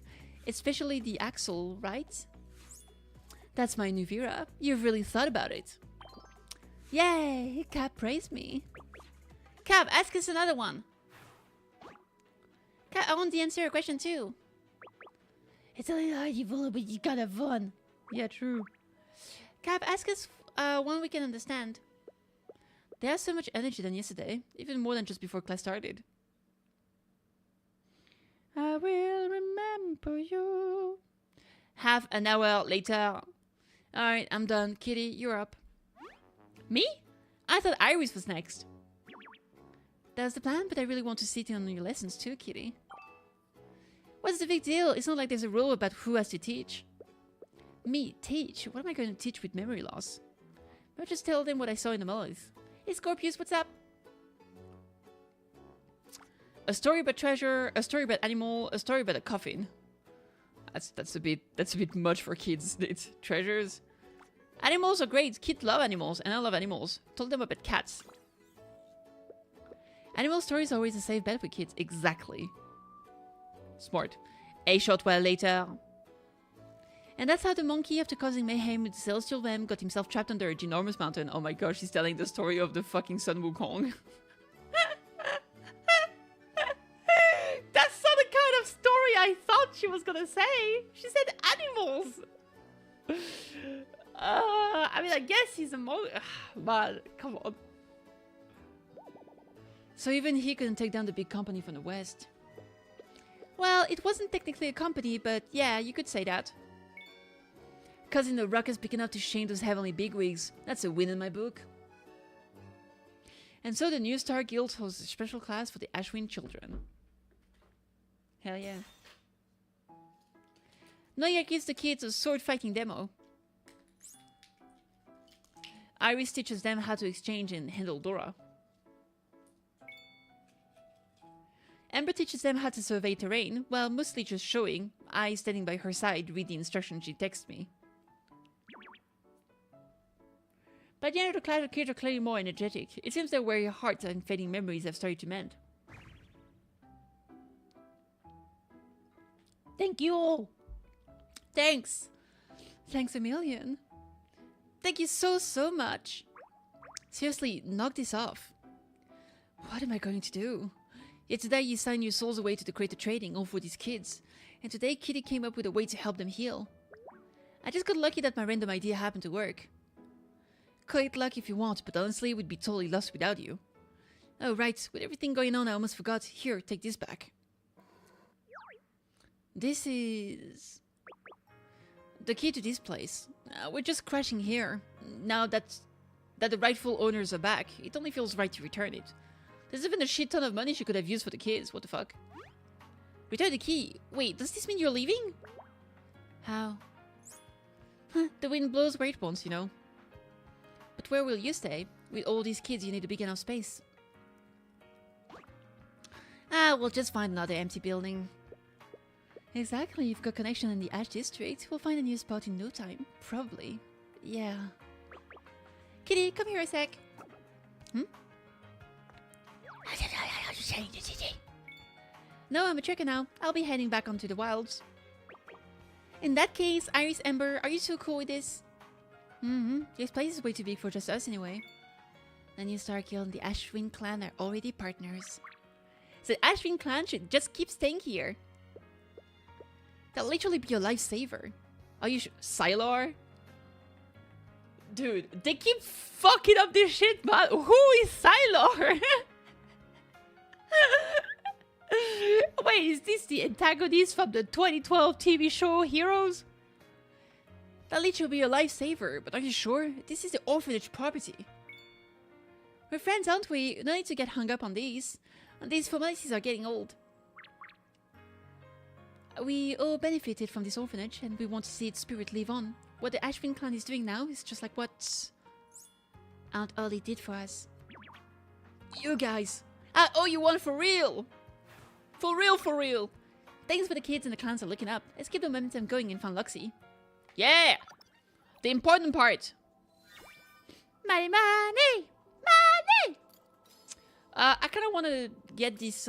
Especially the axle, right? That's my new Vera. You've really thought about it. Yay! Cap praised me. Cap, ask us another one. Cap, I want to answer your question too. It's a little hard, Evola, but you gotta have fun. Yeah, true. Cap, ask us one we can understand. They have so much energy than yesterday, even more than just before class started. I will remember you. Half an hour later. Alright, I'm done. Kitty, you're up. Me? I thought Iris was next. That's the plan, but I really want to sit in on your lessons too, Kitty. What's the big deal? It's not like there's a rule about who has to teach. Me, teach? What am I going to teach with memory loss? I'll just tell them what I saw in the malls. Hey Scorpius, what's up? A story about treasure, a story about animal, a story about a coffin. That's a bit much for kids. It's treasures. Animals are great. Kids love animals, and I love animals. Told them about cats. Animal stories are always a safe bet with kids. Exactly. Smart. A short while later. And that's how the monkey, after causing mayhem with the celestial lamb, got himself trapped under a ginormous mountain. Oh my gosh, he's telling the story of the fucking Sun Wukong. That's not the kind of story I thought she was gonna say. She said animals. I mean, I guess he's a man, come on. So even he couldn't take down the big company from the West. Well, it wasn't technically a company, but yeah, you could say that. Causing the ruckus big enough to shame those heavenly bigwigs. That's a win in my book. And so the New Star Guild hosts a special class for the Ashwin children. Hell yeah. Noya gives the kids a sword fighting demo. Iris teaches them how to exchange and handle Dora. Amber teaches them how to survey terrain, while mostly just showing. I, standing by her side, read the instructions she texts me. By the end of the class, the kids are clearly more energetic. It seems their weary hearts and fading memories have started to mend. Thank you all. Thanks. Thanks a million. Thank you so much. Seriously, knock this off. What am I going to do? Yet today you signed your souls away to the creator trading all for these kids. And today Kitty came up with a way to help them heal. I just got lucky that my random idea happened to work. Call it luck if you want, but honestly we'd be totally lost without you. Oh right, with everything going on I almost forgot. Here, take this back. This is... the key to this place. We're just crashing here. Now that the rightful owners are back, it only feels right to return it. There's even a shit ton of money she could have used for the kids, what the fuck? Return the key. Wait, does this mean you're leaving? How? Huh, the wind blows where it wants, you know. But where will you stay? With all these kids you need a big enough space. Ah, we'll just find another empty building. Exactly, you've got connection in the Ash District. We'll find a new spot in no time. Probably. Yeah. Kitty, come here a sec. Hmm? No, I'm a trekker now. I'll be heading back onto the wilds. In that case, Iris, Ember, are you too cool with this? This place is way too big for just us anyway. The New Star Guild and the Ashwin clan are already partners. So the Ashwin clan should just keep staying here. That'll literally be your lifesaver. Are you sure? Sylar? Dude, they keep fucking up this shit, man. Who is Sylar? Wait, is this the antagonist from the 2012 TV show Heroes? That'll literally be your lifesaver, but are you sure? This is the orphanage property. We're friends, aren't we? No need to get hung up on these. And these formalities are getting old. We all benefited from this orphanage, and we want to see its spirit live on. What the Ashwin clan is doing now is just like what Aunt Ollie did for us. You guys, I owe you one for real! For real, for real! Things for the kids and the clans are looking up. Let's keep the momentum going in Fun Luxie. Yeah! The important part! Money, money! Money! I kind of want to get these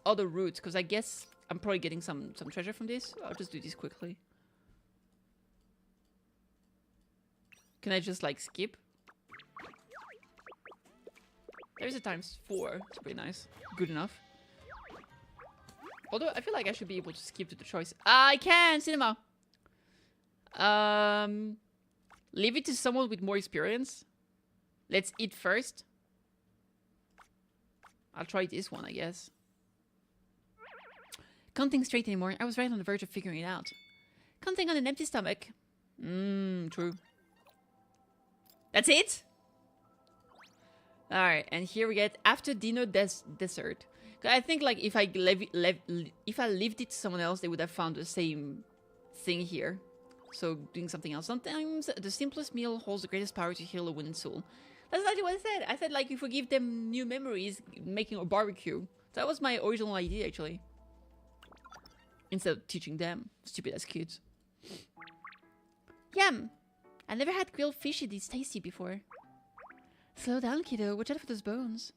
other routes, because I guess I'm probably getting some treasure from this. I'll just do this quickly. Can I just, like, skip? There's a ×4. It's pretty nice. Good enough. Although, I feel like I should be able to skip to the choice. I can! Cinema! Leave it to someone with more experience. Let's eat first. I'll try this one, I guess. Can't think straight anymore. I was right on the verge of figuring it out. Can't think on an empty stomach. True. That's it? Alright, and here we get after dinner dessert. I think like if I left it to someone else, they would have found the same thing here. So doing something else. Sometimes the simplest meal holds the greatest power to heal a wounded soul. That's exactly what I said. I said like if we give them new memories, making a barbecue. That was my original idea actually. Instead of teaching them. Stupid as kids. Yum! I never had grilled fish this tasty before. Slow down, kiddo. Watch out for those bones.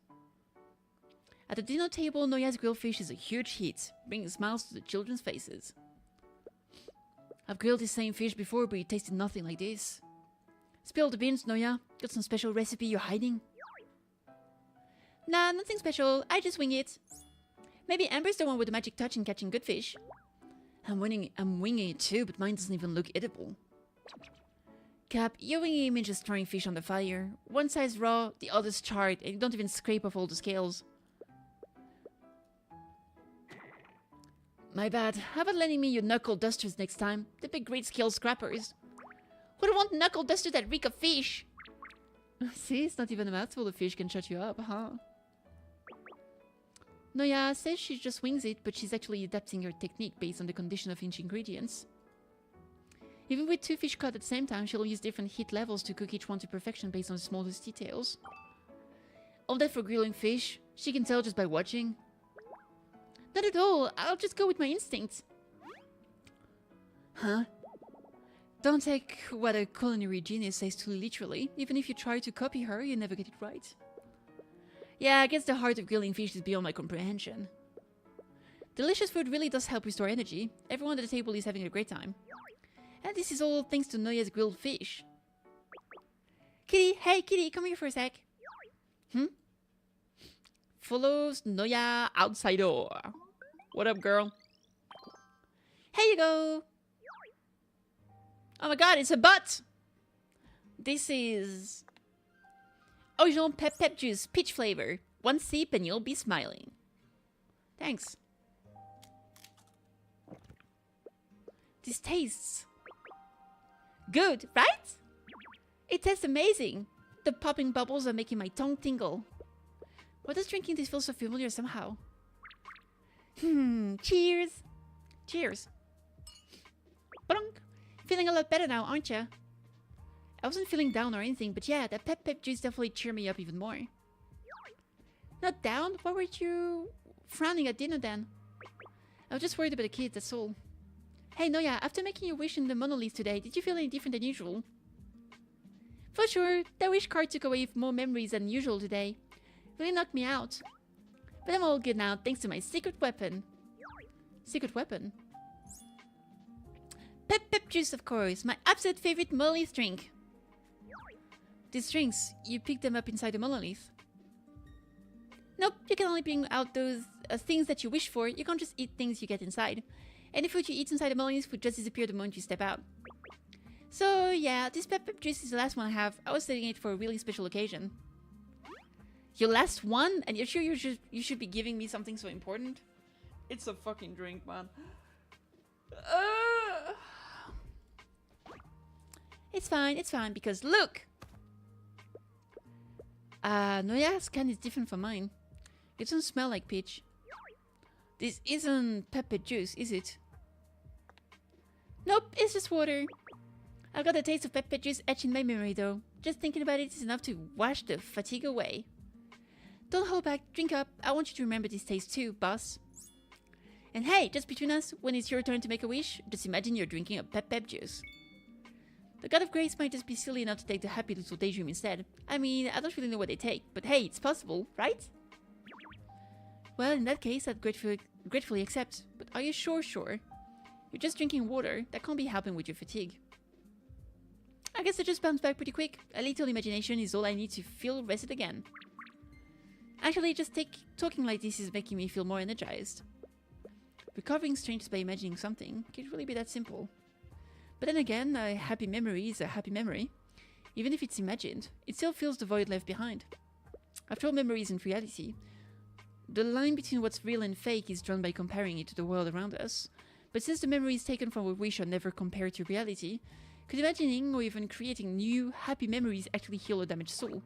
At the dinner table, Noya's grilled fish is a huge hit, bringing smiles to the children's faces. I've grilled this same fish before, but it tasted nothing like this. Spill the beans, Noya. Got some special recipe you're hiding? Nah, nothing special. I just wing it. Maybe Amber's the one with the magic touch in catching good fish. I'm winging it too, but mine doesn't even look edible. Cap, your winging image is throwing fish on the fire. One side's raw, the other's charred, and you don't even scrape off all the scales. My bad. How about lending me your knuckle dusters next time? They'd be great scale scrappers. Who would want knuckle dusters that reek of fish? See, it's not even a mouthful of fish can shut you up, huh? Noya says she just wings it, but she's actually adapting her technique based on the condition of each ingredients. Even with 2 fish caught at the same time, she'll use different heat levels to cook each one to perfection based on the smallest details. All that for grilling fish? She can tell just by watching. Not at all. I'll just go with my instincts. Huh? Don't take what a culinary genius says too literally. Even if you try to copy her, you never get it right. Yeah, I guess the heart of grilling fish is beyond my comprehension. Delicious food really does help restore energy. Everyone at the table is having a great time. And this is all thanks to Noya's grilled fish. Kitty, hey Kitty, come here for a sec. Follows Noya outside door. What up, girl? Here you go. Oh my god, it's a butt. This is original pep juice, peach flavor. 1 sip and you'll be smiling. Thanks. This tastes good, right? It tastes amazing. The popping bubbles are making my tongue tingle. Why does drinking this feel so familiar somehow? Cheers. Cheers. Bonk. Feeling a lot better now, aren't ya? I wasn't feeling down or anything, but yeah, that pep juice definitely cheered me up even more. Not down? Why were you frowning at dinner then? I was just worried about the kids, that's all. Hey Noya, after making your wish in the monolith today, did you feel any different than usual? For sure, that wish card took away more memories than usual today. Really knocked me out. But I'm all good now, thanks to my secret weapon. Secret weapon? Pep juice, of course, my absolute favorite monolith drink. These drinks, you pick them up inside the monolith. Nope, you can only bring out those things that you wish for. You can't just eat things you get inside. Any food you eat inside the monolith would just disappear the moment you step out. So yeah, this pep juice is the last one I have. I was saving it for a really special occasion. Your last one? And you're sure you should be giving me something so important? It's a fucking drink, man. It's fine, because look! Noya's can is different from mine. It doesn't smell like peach. This isn't pepper juice, is it? Nope, it's just water. I've got the taste of pepper juice etched in my memory though. Just thinking about it is enough to wash the fatigue away. Don't hold back, drink up. I want you to remember this taste too, boss. And hey, just between us, when it's your turn to make a wish, just imagine you're drinking a pep juice. The God of Grace might just be silly enough to take the happy little daydream instead. I mean, I don't really know what they take, but hey, it's possible, right? Well, in that case, I'd gratefully accept. But are you sure? You're just drinking water. That can't be helping with your fatigue. I guess I just bounce back pretty quick. A little imagination is all I need to feel rested again. Actually, just talking like this is making me feel more energized. Recovering strength by imagining something can really be that simple. But then again, a happy memory is a happy memory. Even if it's imagined, it still fills the void left behind. After all, memory isn't reality. The line between what's real and fake is drawn by comparing it to the world around us. But since the memories taken from a wish are never compared to reality, could imagining or even creating new, happy memories actually heal a damaged soul?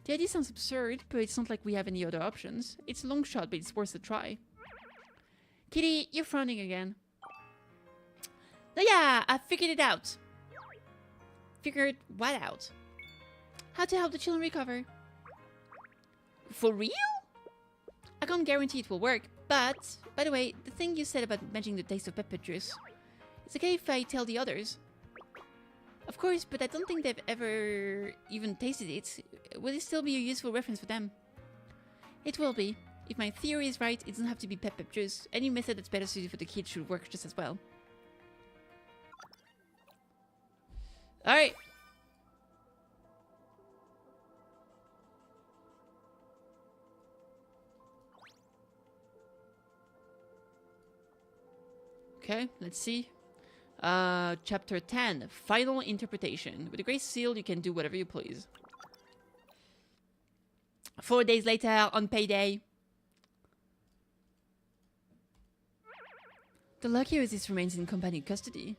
The idea sounds absurd, but it's not like we have any other options. It's a long shot, but it's worth a try. Kitty, you're frowning again. Oh yeah, I figured it out. Figured what out? How to help the children recover. For real? I can't guarantee it will work, but, by the way, the thing you said about imagining the taste of pepper juice, it's okay if I tell the others. Of course, but I don't think they've ever even tasted it. Will it still be a useful reference for them? It will be. If my theory is right, it doesn't have to be pepper juice. Any method that's better suited for the kids should work just as well. Alright. Okay, let's see. Chapter 10, Final Interpretation. With the Great Seal, you can do whatever you please. 4 days later, on payday. The lucky Oasis remains in company custody.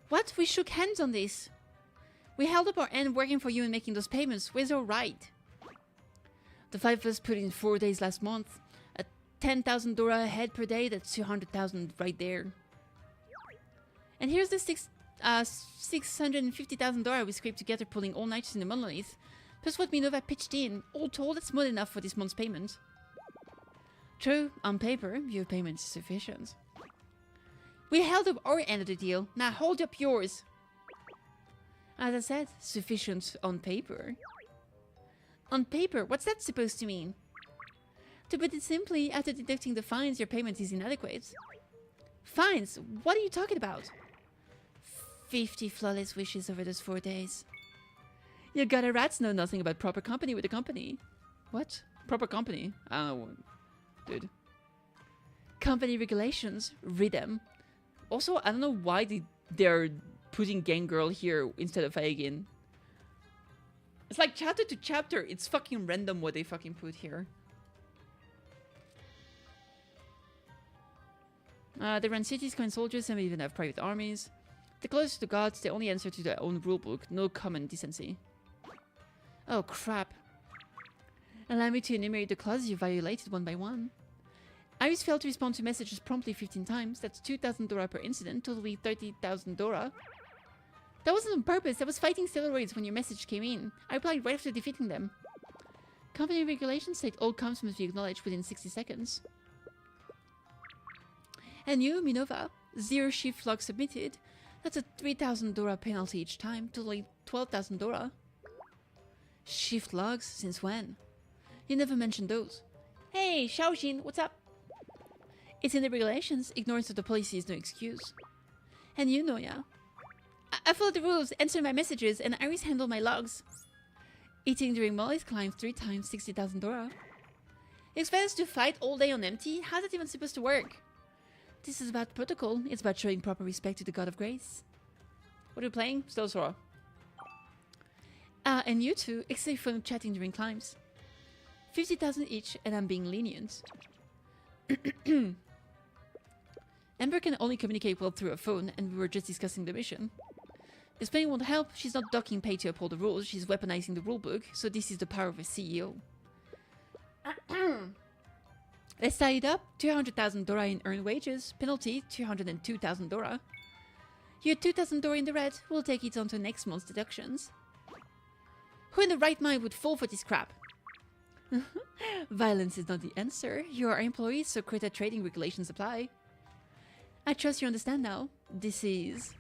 What? We shook hands on this. We held up our end working for you and making those payments. Where's our right? The 5 of us put in 4 days last month. At $10,000 a head per day, that's 200,000 right there. And here's the $650,000 we scraped together pulling all nighters in the monolith. Plus what Minova pitched in. All told, that's more than enough for this month's payment. True, on paper, your payment is sufficient. We held up our end of the deal. Now hold up yours. As I said, sufficient on paper. On paper? What's that supposed to mean? To put it simply, after deducting the fines, your payment is inadequate. Fines? What are you talking about? 50 flawless wishes over those 4 days. You gotta rats know nothing about proper company with the company. What? Proper company? Dude. Company regulations. Read them. Also, I don't know why they're putting Gang Girl here instead of Aegin. It's like chapter to chapter. It's fucking random what they fucking put here. They run cities, coin soldiers, and even have private armies. The closest to gods, they only answer to their own rulebook. No common decency. Oh, crap. Allow me to enumerate the clauses you violated one by one. Iris failed to respond to messages promptly 15 times. That's $2,000 per incident, totally $30,000. That wasn't on purpose. I was fighting steroids when your message came in. I replied right after defeating them. Company regulations state all comms must be acknowledged within 60 seconds. And you, Minova, 0 shift log submitted. That's a $3,000 penalty each time, totally $12,000. Shift logs? Since when? You never mentioned those. Hey, Shaojin, what's up? It's in the regulations. Ignorance of the policy is no excuse. And you, Noya. I follow the rules, answer my messages, and Iris handle my logs. Eating during Molly's climb 3 times, $60,000. Expect us to fight all day on empty? How's that even supposed to work? This is about protocol. It's about showing proper respect to the God of Grace. What are you playing? Still Sora. And you two, except for chatting during climbs. 50,000 each, and I'm being lenient. Amber can only communicate well through her phone, and we were just discussing the mission. Explaining won't help. She's not docking pay to uphold the rules. She's weaponizing the rulebook, so this is the power of a CEO. Let's tie it up. $200,000 in earned wages. Penalty, $202,000. You're $2,000 in the red. We'll take it on to next month's deductions. Who in the right mind would fall for this crap? Violence is not the answer. You are employees, so credit trading regulations apply. I trust you understand now. This is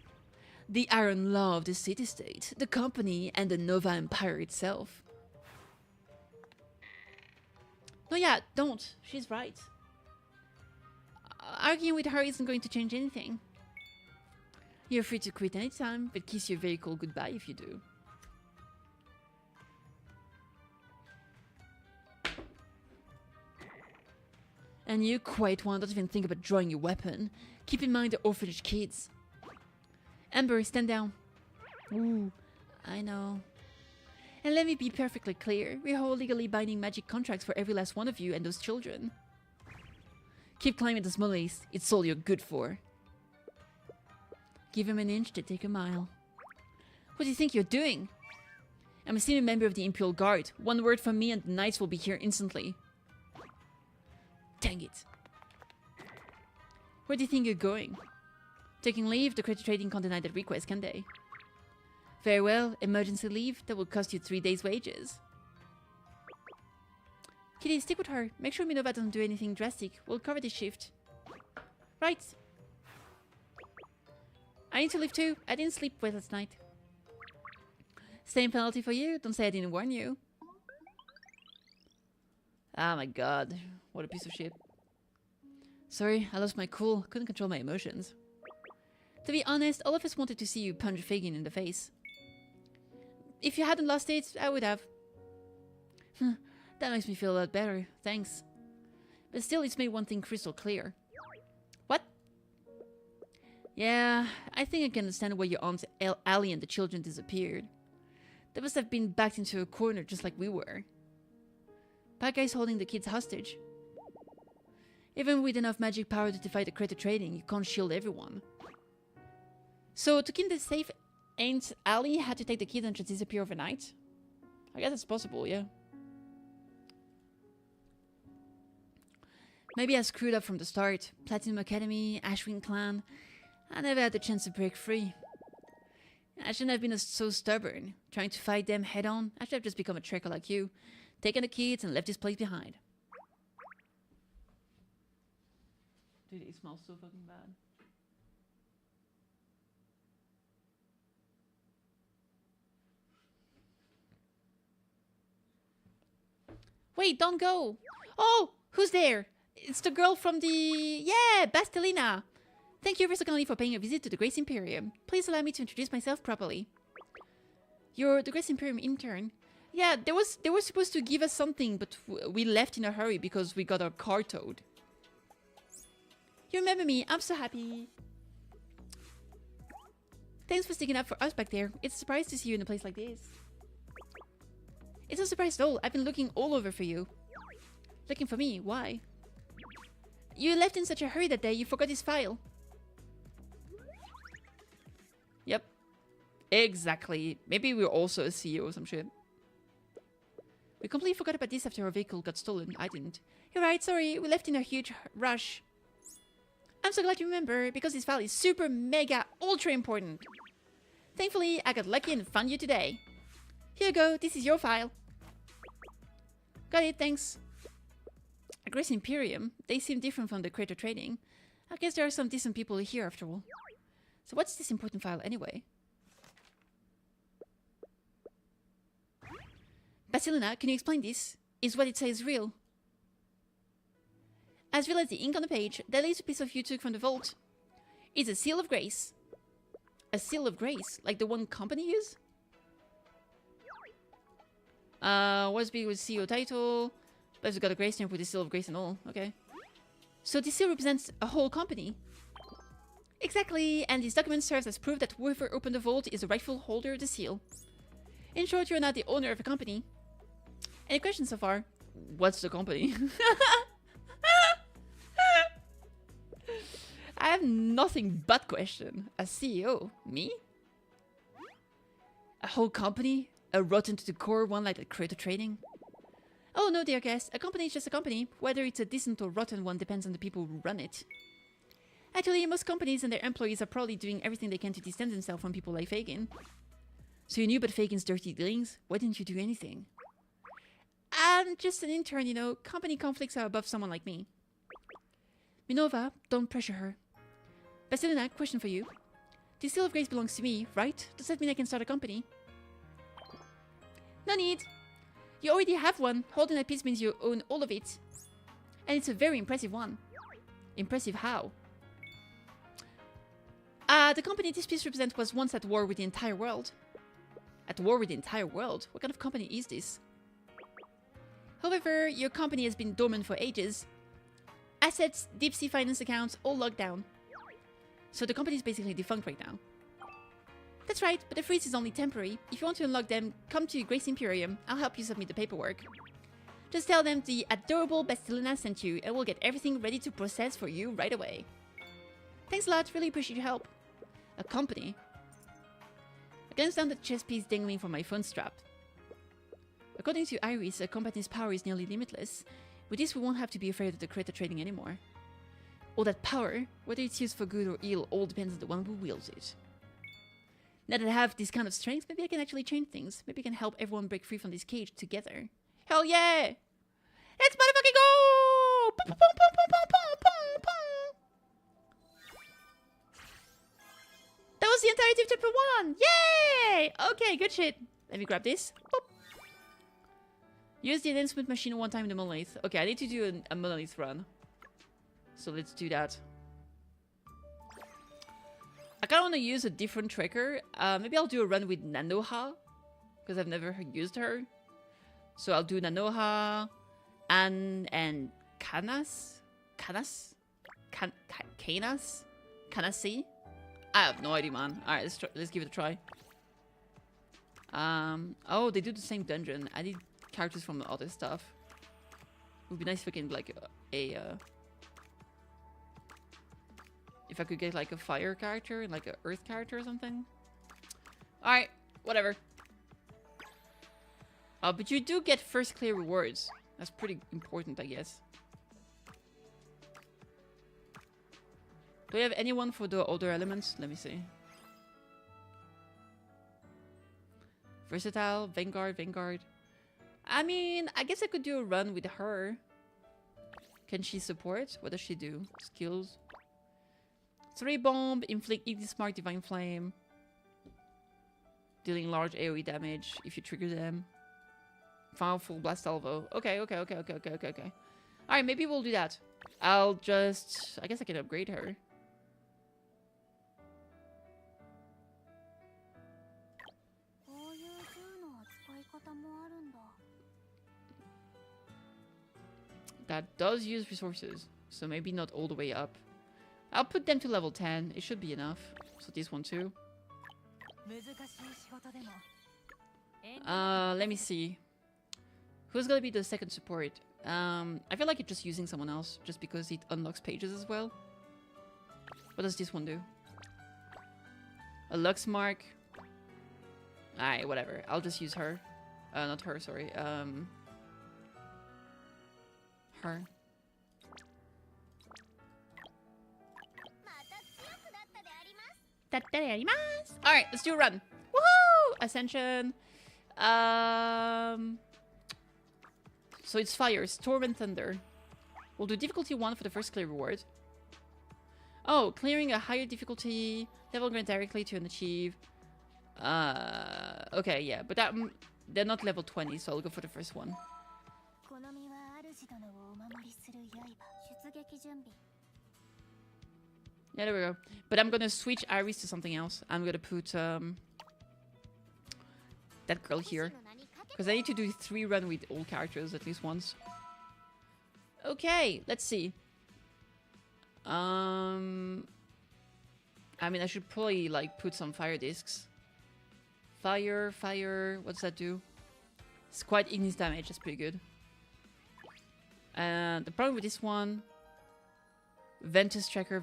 the iron law of the city-state, the company, and the Nova Empire itself. No, yeah, don't. She's right. Arguing with her isn't going to change anything. You're free to quit anytime, but kiss you a very cool goodbye if you do. And you, quiet one, don't even think about drawing your weapon. Keep in mind the orphanage kids. Amber, stand down. Ooh, I know. And let me be perfectly clear. We hold legally binding magic contracts for every last one of you and those children. Keep climbing those monoliths. It's all you're good for. Give him an inch to take a mile. What do you think you're doing? I'm a senior member of the Imperial Guard. One word from me and the knights will be here instantly. Dang it. Where do you think you're going? Taking leave? The credit trading can't deny that request, can they? Very well. Emergency leave? That will cost you 3 days' wages. Kitty, stick with her. Make sure Minova doesn't do anything drastic. We'll cover this shift. Right. I need to leave too. I didn't sleep well last night. Same penalty for you. Don't say I didn't warn you. Oh my god. What a piece of shit. Sorry, I lost my cool. Couldn't control my emotions. To be honest, all of us wanted to see you punch Fagin in the face. If you hadn't lost it, I would have. That makes me feel a lot better, thanks. But still, it's made one thing crystal clear. What? Yeah, I think I can understand why your aunt Ali and the children disappeared. They must have been backed into a corner just like we were. Bad guys holding the kids hostage. Even with enough magic power to defy the creator trading, you can't shield everyone. So to keep them safe, Aunt Ali had to take the kids and just disappear overnight? I guess it's possible, yeah. Maybe I screwed up from the start. Platinum Academy, Ashwin Clan. I never had the chance to break free. I shouldn't have been so stubborn. Trying to fight them head on. I should have just become a trekker like you. Taken the kids and left this place behind. Dude, it smells so fucking bad. Wait, don't go! Oh! Who's there? It's the girl from the... Yeah! Bastelina! Thank you so kindly for paying a visit to the Grace Imperium. Please allow me to introduce myself properly. You're the Grace Imperium intern. Yeah, they were supposed to give us something, but we left in a hurry because we got our car towed. You remember me. I'm so happy. Thanks for sticking up for us back there. It's a surprise to see you in a place like this. It's no surprise at all. I've been looking all over for you. Looking for me? Why? You left in such a hurry that day, you forgot his file. Yep. Exactly. Maybe we're also a CEO or some shit. We completely forgot about this after our vehicle got stolen. I didn't. You're right, sorry. We left in a huge rush. I'm so glad you remember, because this file is super, mega, ultra important. Thankfully, I got lucky and found you today. Here you go. This is your file. Got it, thanks. Grace Imperium. They seem different from the creator trading. I guess there are some decent people here after all. So what's this important file anyway? Basilina, can you explain this? Is what it says real? As real as the ink on the page, that laser piece of you took from the vault. It's a seal of grace. A seal of grace? Like the one company use? What's big with CEO title? But we got a grace stamp with the seal of grace and all. Okay. So this seal represents a whole company. Exactly, and this document serves as proof that whoever opened the vault is the rightful holder of the seal. In short, you're not the owner of a company. Any questions so far? What's the company? I have nothing but question. A CEO? Me? A whole company? A rotten to the core one like the creator trading? Oh no, dear guest. A company is just a company. Whether it's a decent or rotten one depends on the people who run it. Actually, most companies and their employees are probably doing everything they can to distance themselves from people like Fagin. So you knew about Fagin's dirty dealings? Why didn't you do anything? I'm just an intern, you know. Company conflicts are above someone like me. Minova, don't pressure her. Basilina, question for you. The Seal of Grace belongs to me, right? Does that mean I can start a company? No need. You already have one. Holding that piece means you own all of it. And it's a very impressive one. Impressive how? The company this piece represents was once at war with the entire world. At war with the entire world? What kind of company is this? However, your company has been dormant for ages. Assets, deep sea finance accounts, all locked down. So the company is basically defunct right now. That's right, but the freeze is only temporary. If you want to unlock them, come to Grace Imperium. I'll help you submit the paperwork. Just tell them the adorable Bastilina sent you, and we'll get everything ready to process for you right away. Thanks a lot, really appreciate your help. A company? I glance down the chess piece dangling from my phone strap. According to Iris, a company's power is nearly limitless. With this, we won't have to be afraid of the creator trading anymore. All that power, whether it's used for good or ill, all depends on the one who wields it. Now that I have this kind of strength, maybe I can actually change things. Maybe I can help everyone break free from this cage together. Hell yeah! Let's motherfucking go! Pum, pum, pum, pum, pum, pum, pum, pum. That was the entirety of chapter 1! Yay! Okay, good shit. Let me grab this. Boop. Use the enhancement machine one time in the monolith. Okay, I need to do a monolith run. So let's do that. I kind of want to use a different tracker. Maybe I'll do a run with Nanoha. Because I've never used her. So I'll do Nanoha. And Kanas? Kanas? Kanas? Kanasi? I have no idea, man. Alright, let's give it a try. Oh, they do the same dungeon. I need characters from the other stuff. It would be nice if I can like if I could get like a fire character and like a earth character or something. Alright, whatever. But you do get first clear rewards. That's pretty important, I guess. Do we have anyone for the other elements? Let me see. Versatile, Vanguard. I mean, I guess I could do a run with her. Can she support? What does she do? Skills. 3 bomb, inflict easy smart divine flame. Dealing large AoE damage if you trigger them. Powerful blast salvo. Okay. Alright, maybe we'll do that. I guess I can upgrade her. That does use resources, so maybe not all the way up. I'll put them to level 10. It should be enough. So this one too. Let me see. Who's gonna be the second support? I feel like it's just using someone else, just because it unlocks pages as well. What does this one do? A Lux Mark. Alright, whatever. I'll just use her. Not her, sorry. Her. Alright, let's do a run. Woohoo! Ascension. So it's fire, storm, and thunder. We'll do difficulty 1 for the first clear reward. Oh, clearing a higher difficulty level grant directly to an achieve. Okay, yeah, but that they're not level 20, so I'll go for the first one. Yeah, there we go. But I'm gonna switch Iris to something else. I'm gonna put that girl here. Because I need to do 3 run with all characters at least once. Okay, let's see. I mean, I should probably like put some fire discs. Fire. What does that do? It's quite ignis damage. That's pretty good. And the problem with this one, Ventus Tracker.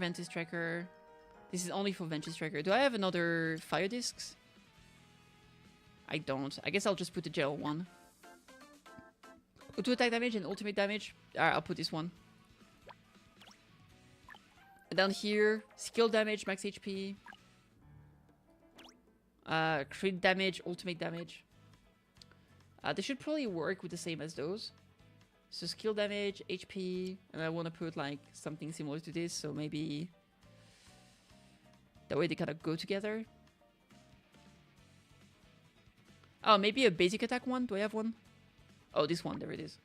This is only for Ventus Tracker. Do I have another fire discs? I don't. I guess I'll just put the gel one. Auto attack damage and ultimate damage. Alright, I'll put this one. And down here, skill damage, max HP. Crit damage, ultimate damage. They should probably work with the same as those. So skill damage, HP, and I want to put like something similar to this, so maybe that way they kind of go together. Oh, maybe a basic attack one? Do I have one? Oh, this one, there it is.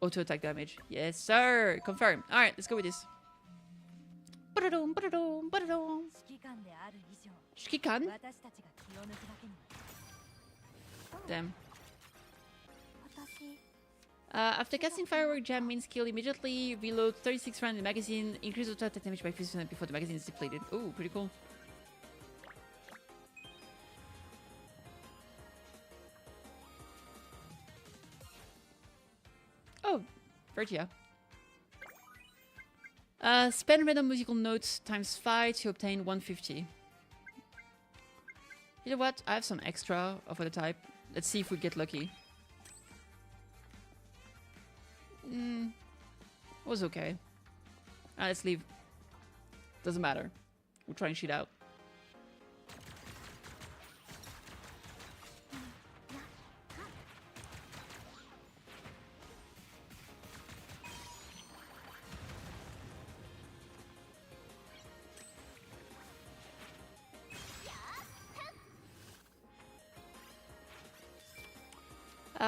Auto attack damage. Yes, sir! Confirm. Alright, let's go with this. Shikikan? Damn. After casting Firework Jam main skill, immediately reload 36 rounds in the magazine, increase auto attack damage by 50% before the magazine is depleted. Oh, pretty cool. Oh, Vertia. Spend random musical notes times 5 to obtain 150. You know what? I have some extra of other type. Let's see if we get lucky. Was okay. Let's leave. Doesn't matter. We'll try and shoot out.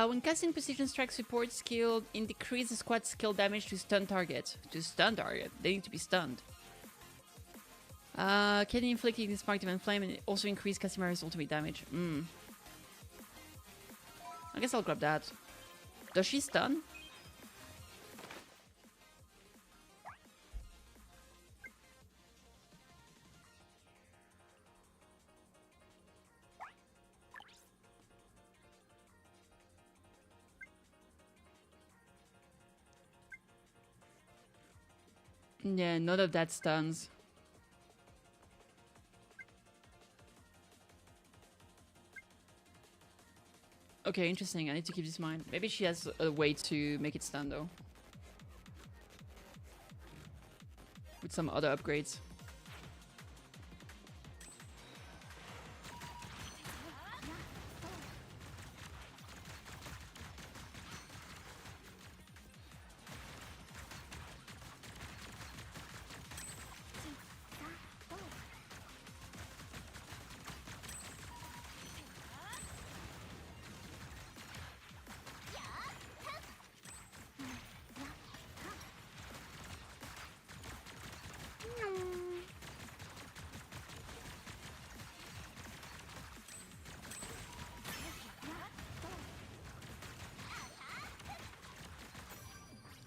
When casting Precision Strike support skill, it decreases squad skill damage to stun target. To stun target? They need to be stunned. Can inflict ignis spark divine flame and also increase Casimar's ultimate damage. I guess I'll grab that. Does she stun? Yeah, none of that stuns. Okay, interesting. I need to keep this in mind. Maybe she has a way to make it stun though. With some other upgrades.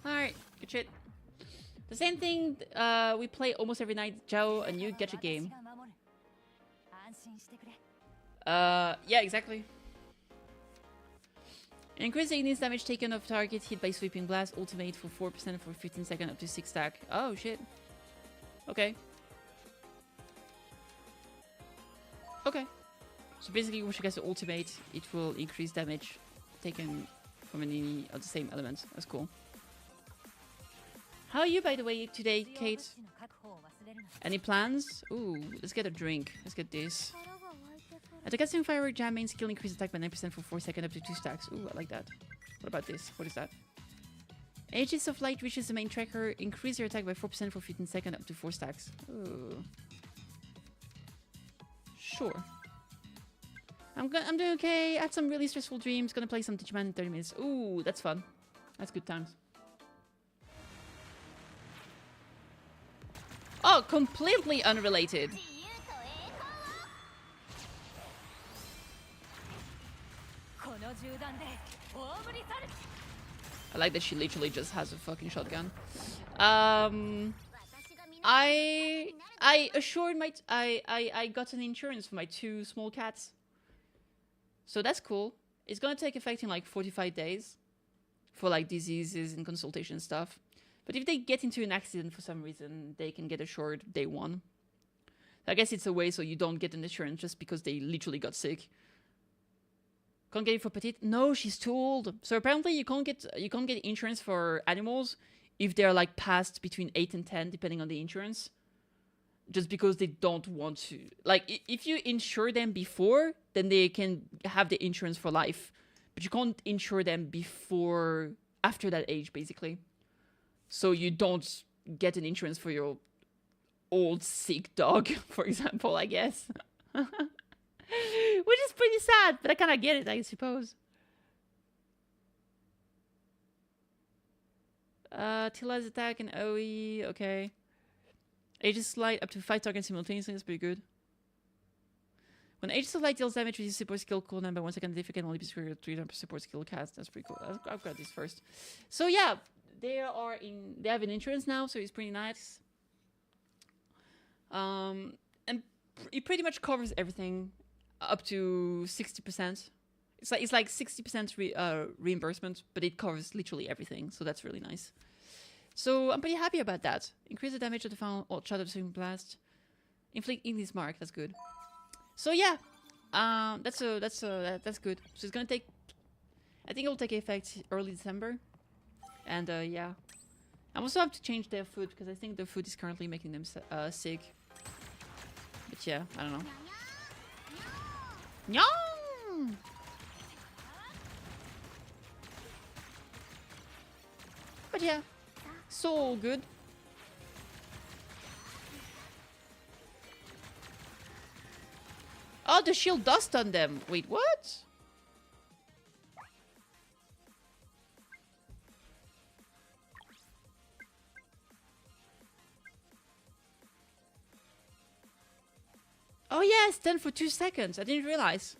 Alright, good shit. The same thing we play almost every night, Jao, a new Gacha game. Yeah, exactly. Increase the ignis damage taken of target hit by sweeping blast, ultimate for 4% for 15 seconds up to 6 stack. Oh shit. Okay. Okay. So basically when she gets the ultimate, it will increase damage taken from any of the same elements. That's cool. How are you, by the way, today, Kate? Any plans? Ooh, let's get a drink. Let's get this. At the casting firework jam, main skill increase attack by 9% for 4 seconds up to 2 stacks. Ooh, I like that. What about this? What is that? Aegis of Light reaches the main tracker. Increase your attack by 4% for 15 seconds up to 4 stacks. Ooh. Sure. I'm doing okay. I had some really stressful dreams. Gonna play some Digimon in 30 minutes. Ooh, that's fun. That's good times. Oh, completely unrelated. I like that she literally just has a fucking shotgun. I assured my I got an insurance for my 2 small cats. So that's cool. It's gonna take effect in like 45 days for like diseases and consultation stuff. But if they get into an accident for some reason, they can get assured day 1. I guess it's a way so you don't get an insurance just because they literally got sick. Can't get it for Petite? No, she's too old. So apparently you can't get insurance for animals if they're like past between 8 and 10, depending on the insurance. Just because they don't want to. Like, if you insure them before, then they can have the insurance for life. But you can't insure them after that age, basically. So you don't get an insurance for your old sick dog, for example, I guess. Which is pretty sad, but I kind of get it, I suppose. Tila's attack and OE, okay. Aegis of Light up to 5 targets simultaneously, that's pretty good. When Aegis of Light deals damage with your support skill cooldown by 1 second, if it can only be superior to 3 support skill cast, that's pretty cool. I've got this first. So yeah, they have an insurance now, so it's pretty nice. And it pretty much covers everything up to 60%. It's like 60% reimbursement, but it covers literally everything, so that's really nice. So I'm pretty happy about that. Increase the damage of the final shot of the swing blast. Inflict Ignis mark. That's good. So yeah, that's good. So it's gonna take. I think it will take effect early December, and yeah, I also have to change their food because I think the food is currently making them sick. But yeah, I don't know. Nyong! But yeah, so good. Oh, the shield does stun them. Wait, what? Oh yeah, stun for 2 seconds. I didn't realize.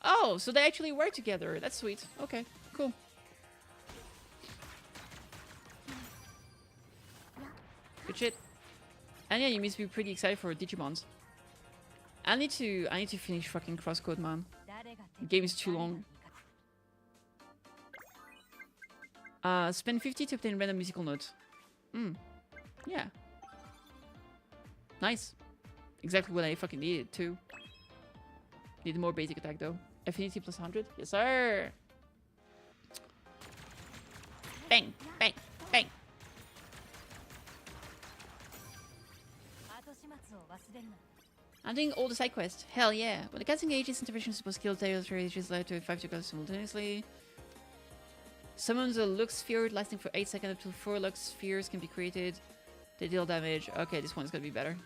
Oh, so they actually work together. That's sweet. Okay, cool. Good shit. And yeah, you must be pretty excited for Digimons. I need to finish fucking Crosscode, man. The game is too long. Spend 50 to obtain random musical notes. Yeah. Nice. Exactly what I fucking needed too. Need more basic attack though. Affinity plus 100? Yes sir! Bang! Bang! Bang! I'm doing all the side quests. Hell yeah. When the cats engage, its intervention support skill is allowed to 5 to simultaneously. Summons a Lux Sphere lasting for 8 seconds. Up to 4 Lux Spheres can be created. They deal damage. Okay, this one's gonna be better.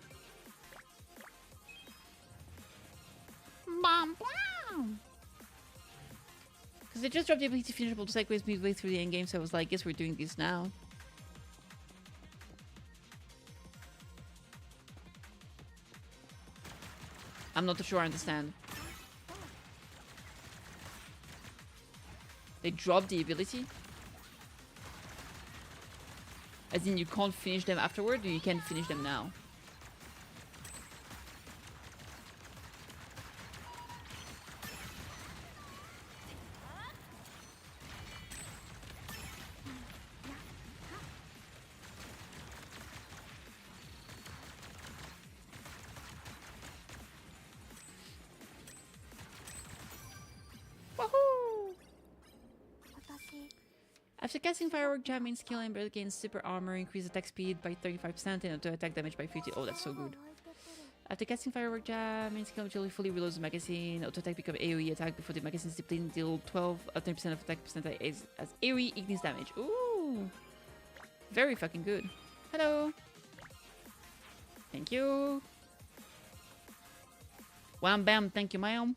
Because they just dropped the ability to finish all the side quests midway through the endgame, so I was like, guess we're doing this now. I'm not sure I understand. They dropped the ability? As in you can't finish them afterward, or you can finish them now? After casting Firework Jam, main skill Ember gains super armor, increase attack speed by 35% and auto attack damage by 50%. Oh, that's so good. After casting Firework Jam, main skill usually fully reloads the magazine. Auto attack become AoE attack before the magazine is depleted. Deal 12 or 10% of attack percent as AoE ignis damage. Ooh, very fucking good. Hello. Thank you. Wham bam, thank you, ma'am.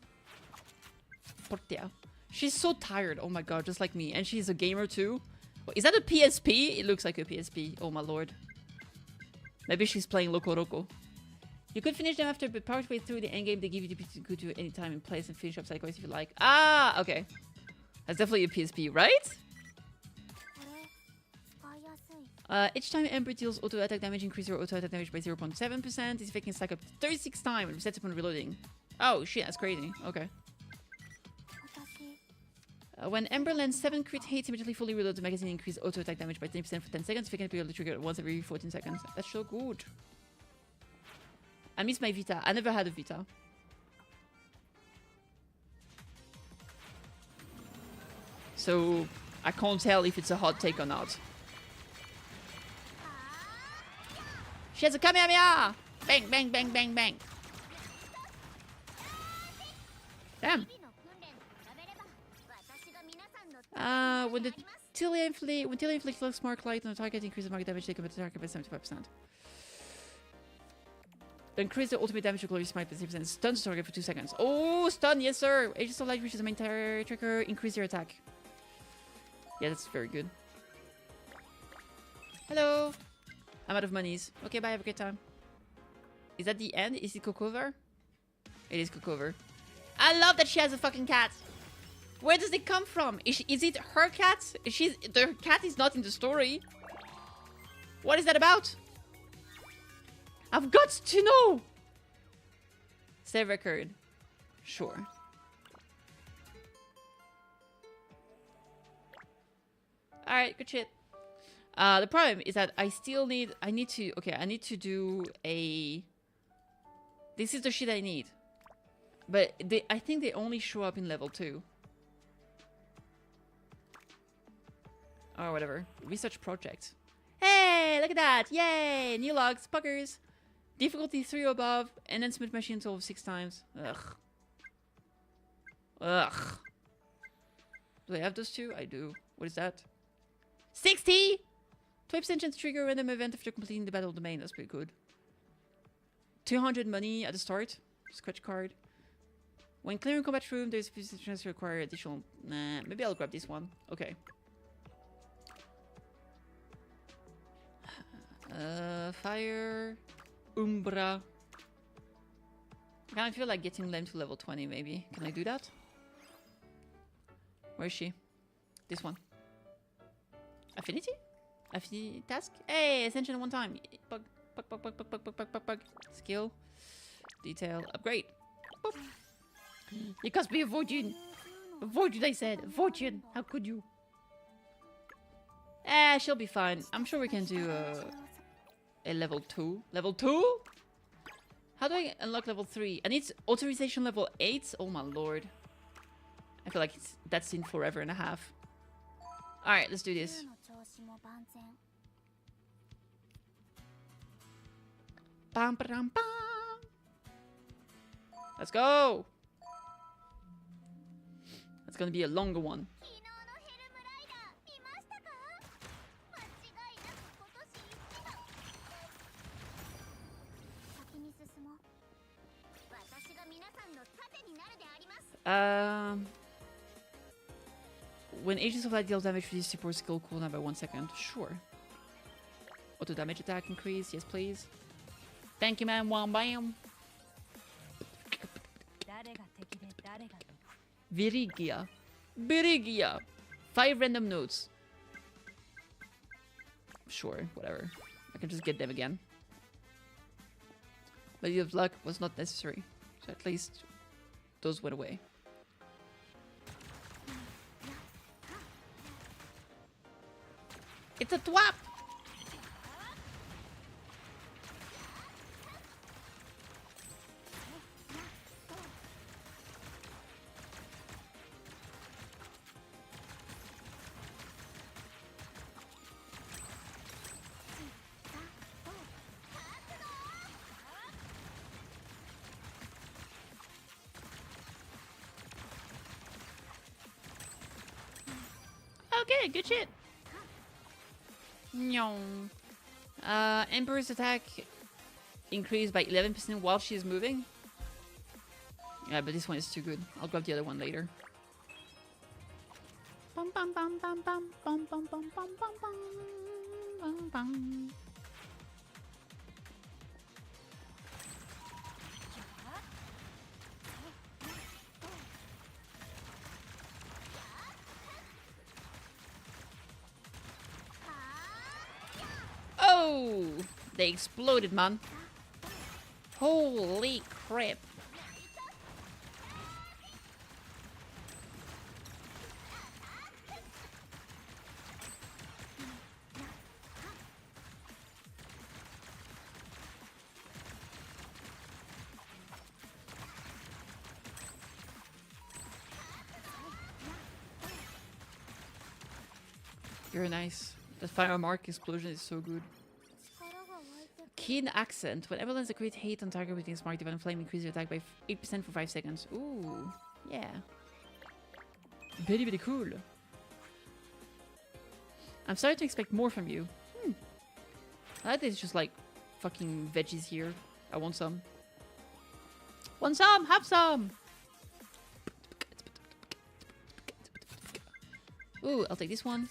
Portia. She's so tired, oh my god, just like me. And she's a gamer too. Is that a PSP? It looks like a PSP, oh my lord. Maybe she's playing Loco Roco. You could finish them after, but partway through the endgame, they give you the ability to go to any time and place and finish up side quests if you like. Ah, okay. That's definitely a PSP, right? Each time Ember deals auto attack damage, increase your auto attack damage by 0.7%. This effect can stack up to 36 times and resets upon reloading. Oh shit, that's crazy. Okay. When Ember lands 7 crit hits, immediately fully reload the magazine, increase auto attack damage by 10% for 10 seconds. If you can be triggered once every 14 seconds. That's so good. I miss my Vita. I never had a Vita. So I can't tell if it's a hot take or not. She has a Kamehameha! Bang, bang, bang, bang, bang. Damn. When the Tilia inflicts Lux Mark Light on the target, increase the mark damage taken by the target by 75%. Increase the ultimate damage to Glory Smite by 60%. Stun the target for 2 seconds. Oh, stun, yes sir! Aegis of Light reaches the main tracker, increase your attack. Yeah, that's very good. Hello! I'm out of monies. Okay, bye, have a great time. Is that the end? Is it Cocover? It is Cocover. I love that she has a fucking cat! Where does it come from? Is it her cat? The cat is not in the story. What is that about? I've got to know! Save record. Sure. Alright, good shit. The problem is that I need to do a... This is the shit I need. But I think they only show up in level 2. Or whatever. Research project. Hey, look at that! Yay! New logs, puckers. Difficulty 3 or above. Enhancement machine total 6 times. Ugh. Ugh. Do I have those two? I do. What is that? 60! 20% chance to trigger a random event after completing the battle domain. That's pretty good. 200 money at the start. Scratch card. When clearing combat room, there's a chance to require additional... Nah, maybe I'll grab this one. Okay. Fire. Umbra. I kind of feel like getting them to level 20, maybe. Can I do that? Where is she? This one. Affinity? Affinity task? Hey, ascension one time. Bug, bug, bug, bug, bug, bug, bug, bug, bug, bug. Skill. Detail. Upgrade. Boop. You cost me a fortune. A fortune, I said. A fortune. How could you? She'll be fine. I'm sure we can do a level 2. Level 2? How do I unlock level 3? I need authorization level 8? Oh my lord. I feel like that's in forever and a half. Alright, let's do this. Bam, bam, bam. Let's go! It's gonna be a longer one. When Agents of Light deals damage, reduce support skill cooldown by 1 second. Sure. Auto damage attack increase. Yes, please. Thank you, man. Wham bam. Virigia. Virigia. 5 random notes. Sure, whatever. I can just get them again. But the luck was not necessary. So at least those went away. It's a twap! Okay, good shit. No. Emperor's attack increased by 11% while she's moving. Yeah, but this one is too good. I'll grab the other one later. Bum, bum, bum, bum, bum, bum, bum, bum, bum, bum, bum, bum. Oh! They exploded, man. Holy crap. Very nice. The fire mark explosion is so good. Keen accent. Whenever there's a great hate on target with this mark, divine flame increases your attack by 8% for 5 seconds. Ooh, yeah. Very, very cool. I'm starting to expect more from you. I like there's just like fucking veggies here. I want some. Want some? Have some! Ooh, I'll take this one.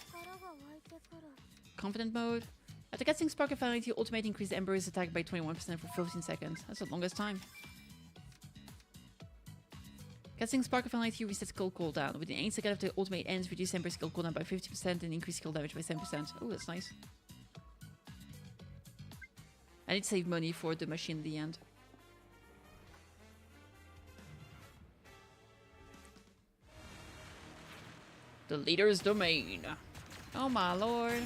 Confident mode. After casting Spark of Finality, ultimate increase the Ember's attack by 21% for 15 seconds. That's the longest time. Casting Spark of Finality resets skill cooldown. Within 8 seconds after the ultimate ends, reduce Ember's skill cooldown by 50% and increase skill damage by 7%. Oh, that's nice. I need to save money for the machine at the end. The leader's domain. Oh my lord.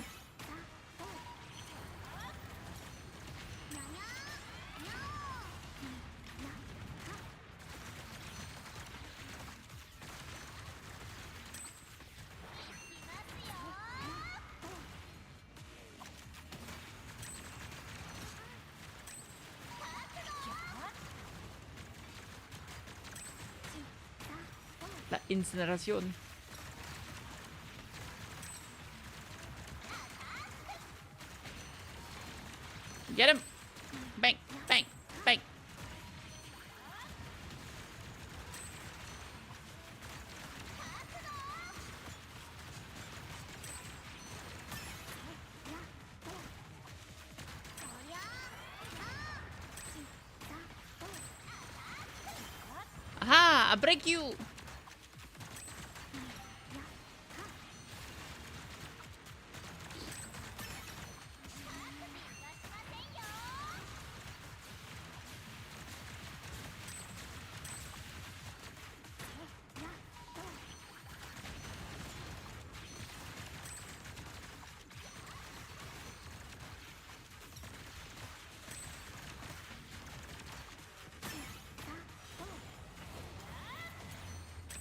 La incineración. Get him! Bang! Bang! Bang! Aha! I break you!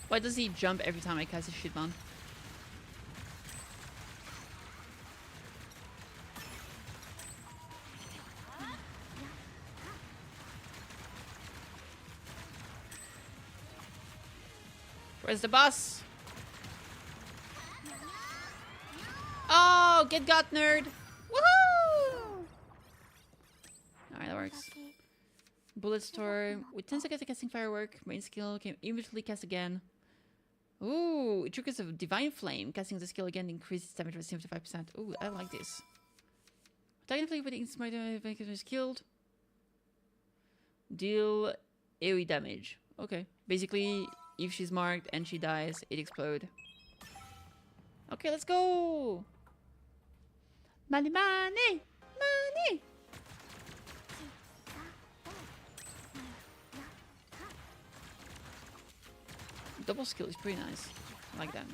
Why does he jump every time I cast a shitman? Where's the boss? Oh, get got, nerd! Woohoo! Alright, that works. Bullet storm. With 10 seconds of casting firework, main skill can immediately cast again. Ooh, it triggers a divine flame. Casting the skill again increases damage by 75%. Ooh, I like this. Technically, with the instant is killed, deal AoE damage. Okay. Basically, if she's marked and she dies, it explodes. Okay, let's go! Money, money! Money! Double skill is pretty nice. I like that.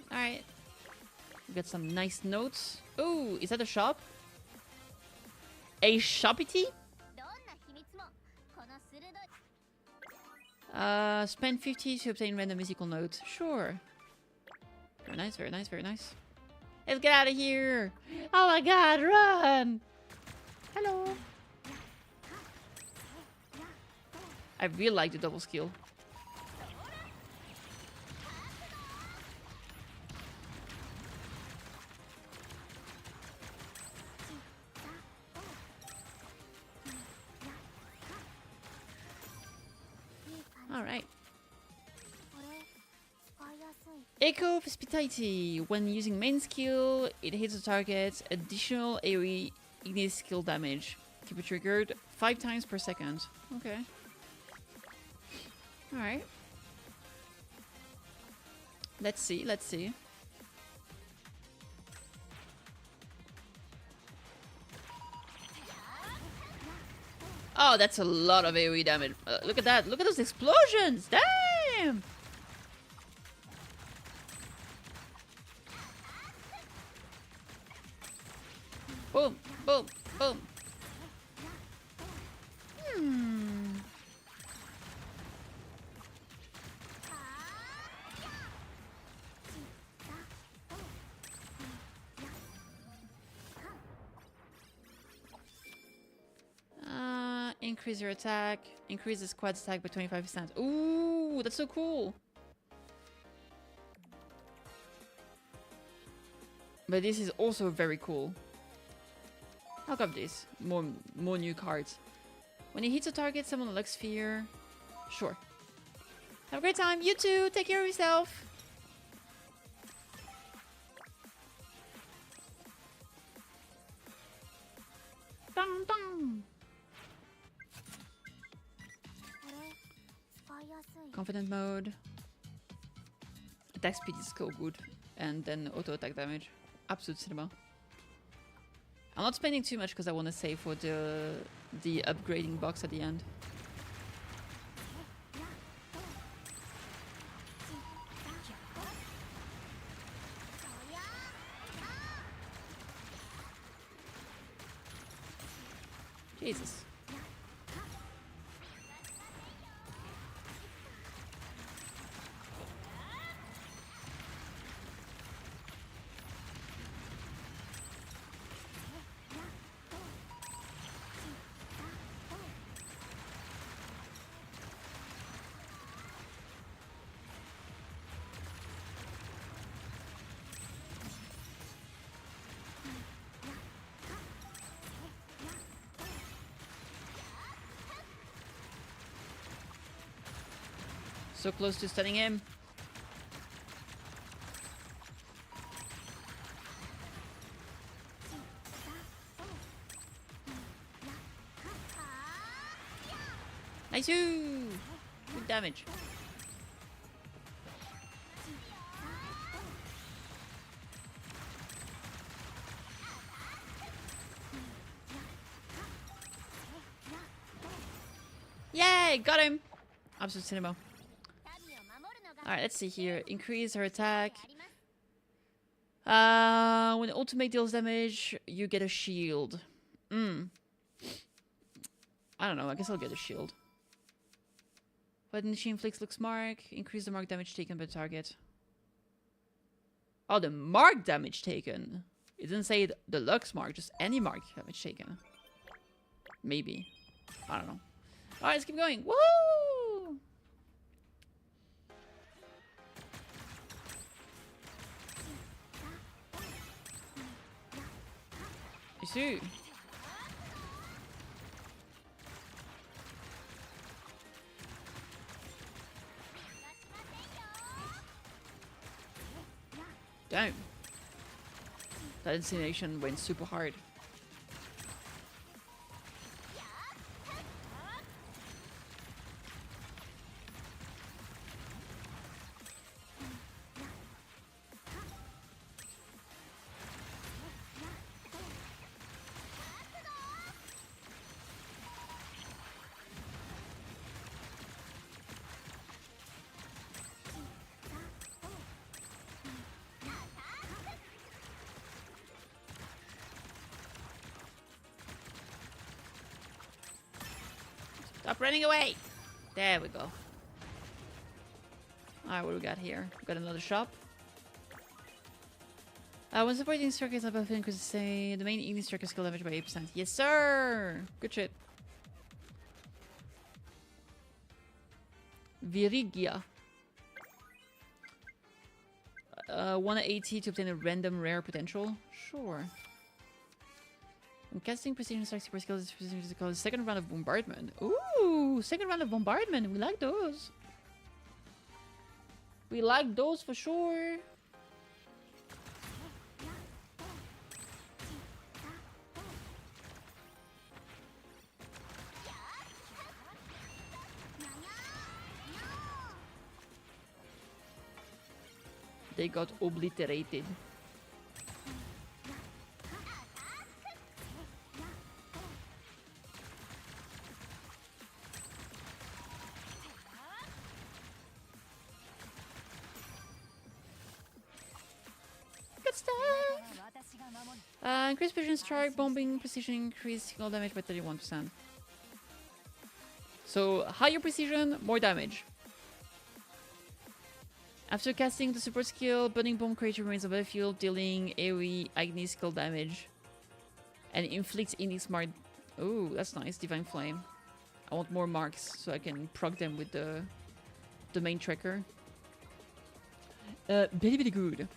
Alright. We got some nice notes. Oh, is that a shop? A shoppity? Spend 50 to obtain random musical notes. Sure. Very nice, very nice, very nice. Let's get out of here! Oh my god, run! Hello! I really like the double skill. Alright. Echo of Hospitality. When using main skill, it hits the target. Additional AoE ignis skill damage. Keep it triggered 5 times per second. Okay. Alright. Let's see, let's see. Oh, that's a lot of AoE damage. Look at that. Look at those explosions. Damn! Boom, boom, boom. Increase your attack. Increase the squad's attack by 25%. Ooh, that's so cool. But this is also very cool. I'll grab this. More new cards. When it hits a target, someone unlocks fear. Sure. Have a great time. You too. Take care of yourself. Dong, dong. Confident mode. Attack speed is so good. And then auto attack damage. Absolute cinema. I'm not spending too much because I want to save for the upgrading box at the end. Jesus. So close to stunning him. Nice! Good damage. Yay, got him! Absolute cinema. Alright, let's see here. Increase her attack. When ultimate deals damage, you get a shield. I don't know, I guess I'll get a shield. When she inflicts Lux mark, increase the mark damage taken by the target. Oh, the mark damage taken. It didn't say the Lux mark, just any mark damage taken. Maybe. I don't know. Alright, let's keep going. Woo! You see? Damn. That incineration went super hard. Stop running away! There we go. Alright, what do we got here? We got another shop. When supporting circuits above increase say the main ignis circuit skill damage by 8%. Yes, sir! Good shit. Virigia. 180 to obtain a random rare potential. Sure. When casting precision strike super skills, this precision is called second round of bombardment. Ooh, second round of bombardment. We like those. We like those for sure. They got obliterated. Increase precision strike, bombing, precision increase single damage by 31%. So, higher precision, more damage. After casting the support skill, Burning Bomb creature remains on the battlefield, dealing AoE Agni skill damage. And inflicts any smart... Ooh, that's nice, Divine Flame. I want more marks so I can proc them with the main tracker. Very, very good.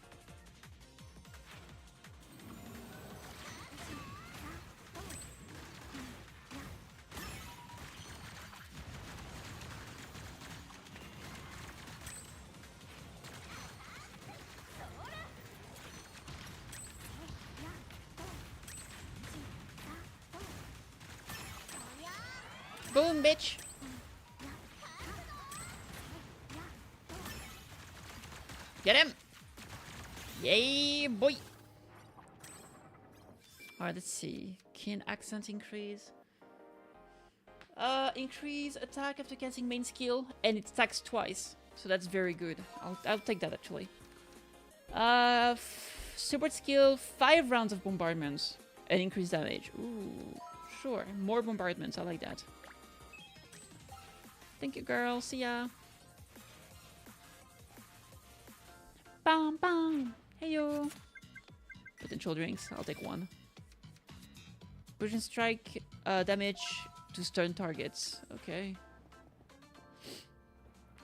Boom, bitch! Get him! Yay, boy! Alright, let's see. Kin accent increase. Increase attack after casting main skill, and it attacks twice. So that's very good. I'll take that actually. Support skill, 5 rounds of bombardments and increased damage. Ooh, sure. More bombardments, I like that. Thank you, girl. See ya. Bam, bam. Hey, yo. Potential drinks. I'll take one. Precision strike damage to stun targets. Okay.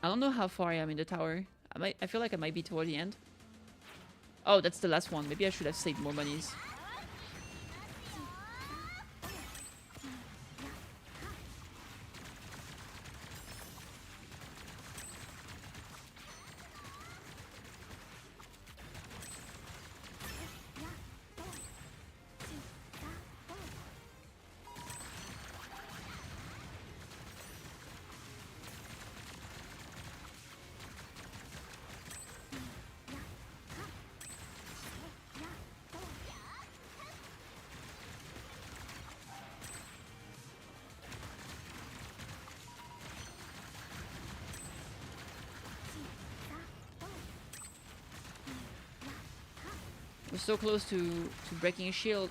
I don't know how far I am in the tower. I feel like I might be toward the end. Oh, that's the last one. Maybe I should have saved more monies. We're so close to breaking a shield.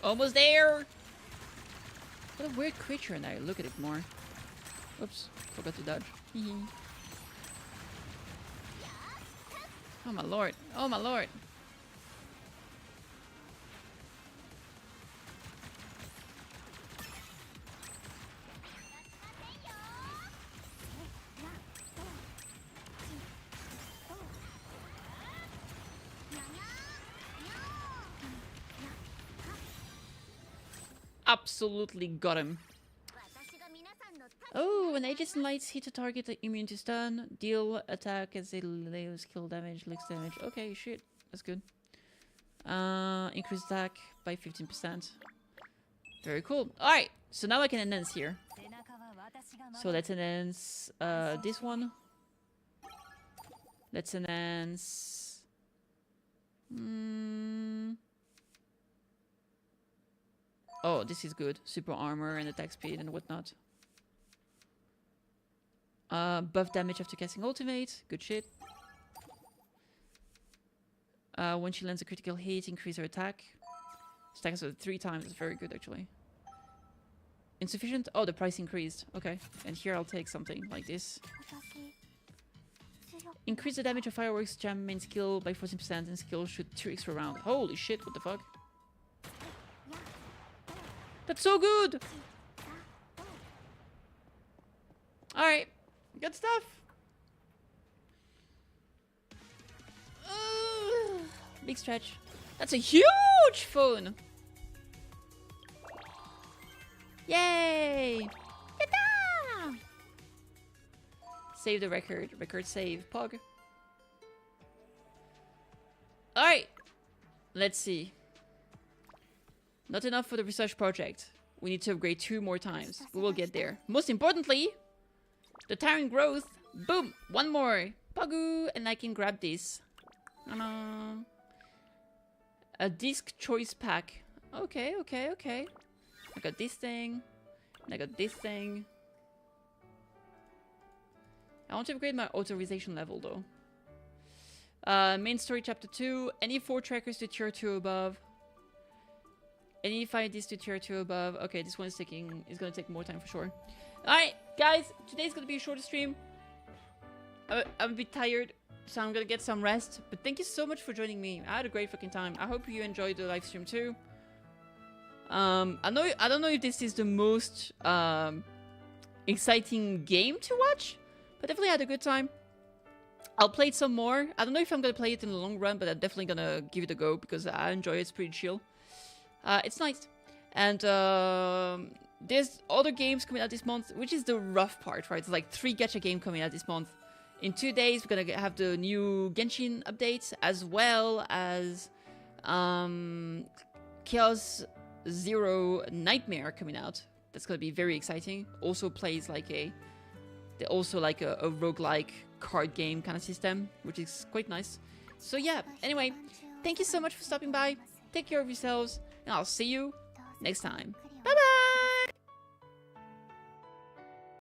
Almost there! What a weird creature now. Look at it more. Oops. Forgot to dodge. Oh my lord. Oh my lord. Absolutely got him. Oh, when Aegis and Lights hit a target immune to stun, deal attack as they lay skill damage, looks damage. Okay, shit. That's good. Increase attack by 15%. Very cool. Alright, so now I can enhance here. So let's enhance this one. Let's enhance... Oh, this is good. Super armor and attack speed and whatnot. Buff damage after casting ultimate. Good shit. When she lands a critical hit, increase her attack. Stacks her 3 times. It's very good, actually. Insufficient? Oh, the price increased. Okay. And here I'll take something like this. Increase the damage of fireworks jam main skill by 14% and skill shoot 2 extra round. Holy shit, what the fuck? That's so good! Alright. Good stuff. Big stretch. That's a huge phone! Yay! Yada! Save the record. Record save. Pog. Alright. Let's see. Not enough for the research project. We need to upgrade 2 more times. We will get there. Most importantly, the Tyrant growth. Boom! 1 more. Pogoo! And I can grab this. A disc choice pack. Okay, okay, okay. I got this thing. And I got this thing. I want to upgrade my authorization level though. Main story chapter 2. Any 4 trackers to tier 2 above. Any 5 this to tier 2 above. Okay, this one is gonna take more time for sure. Alright, guys, today's gonna be a shorter stream. I'm a bit tired, so I'm gonna get some rest. But thank you so much for joining me. I had a great fucking time. I hope you enjoyed the live stream too. I don't know if this is the most exciting game to watch, but definitely had a good time. I'll play it some more. I don't know if I'm gonna play it in the long run, but I'm definitely gonna give it a go because I enjoy it. It's pretty chill. It's nice. And there's other games coming out this month, which is the rough part, right? It's like 3 gacha games coming out this month. In 2 days, we're gonna have the new Genshin updates, as well as Chaos Zero Nightmare coming out. That's gonna be very exciting. Also plays like a roguelike card game kind of system, which is quite nice. So yeah, anyway, thank you so much for stopping by. Take care of yourselves, and I'll see you next time.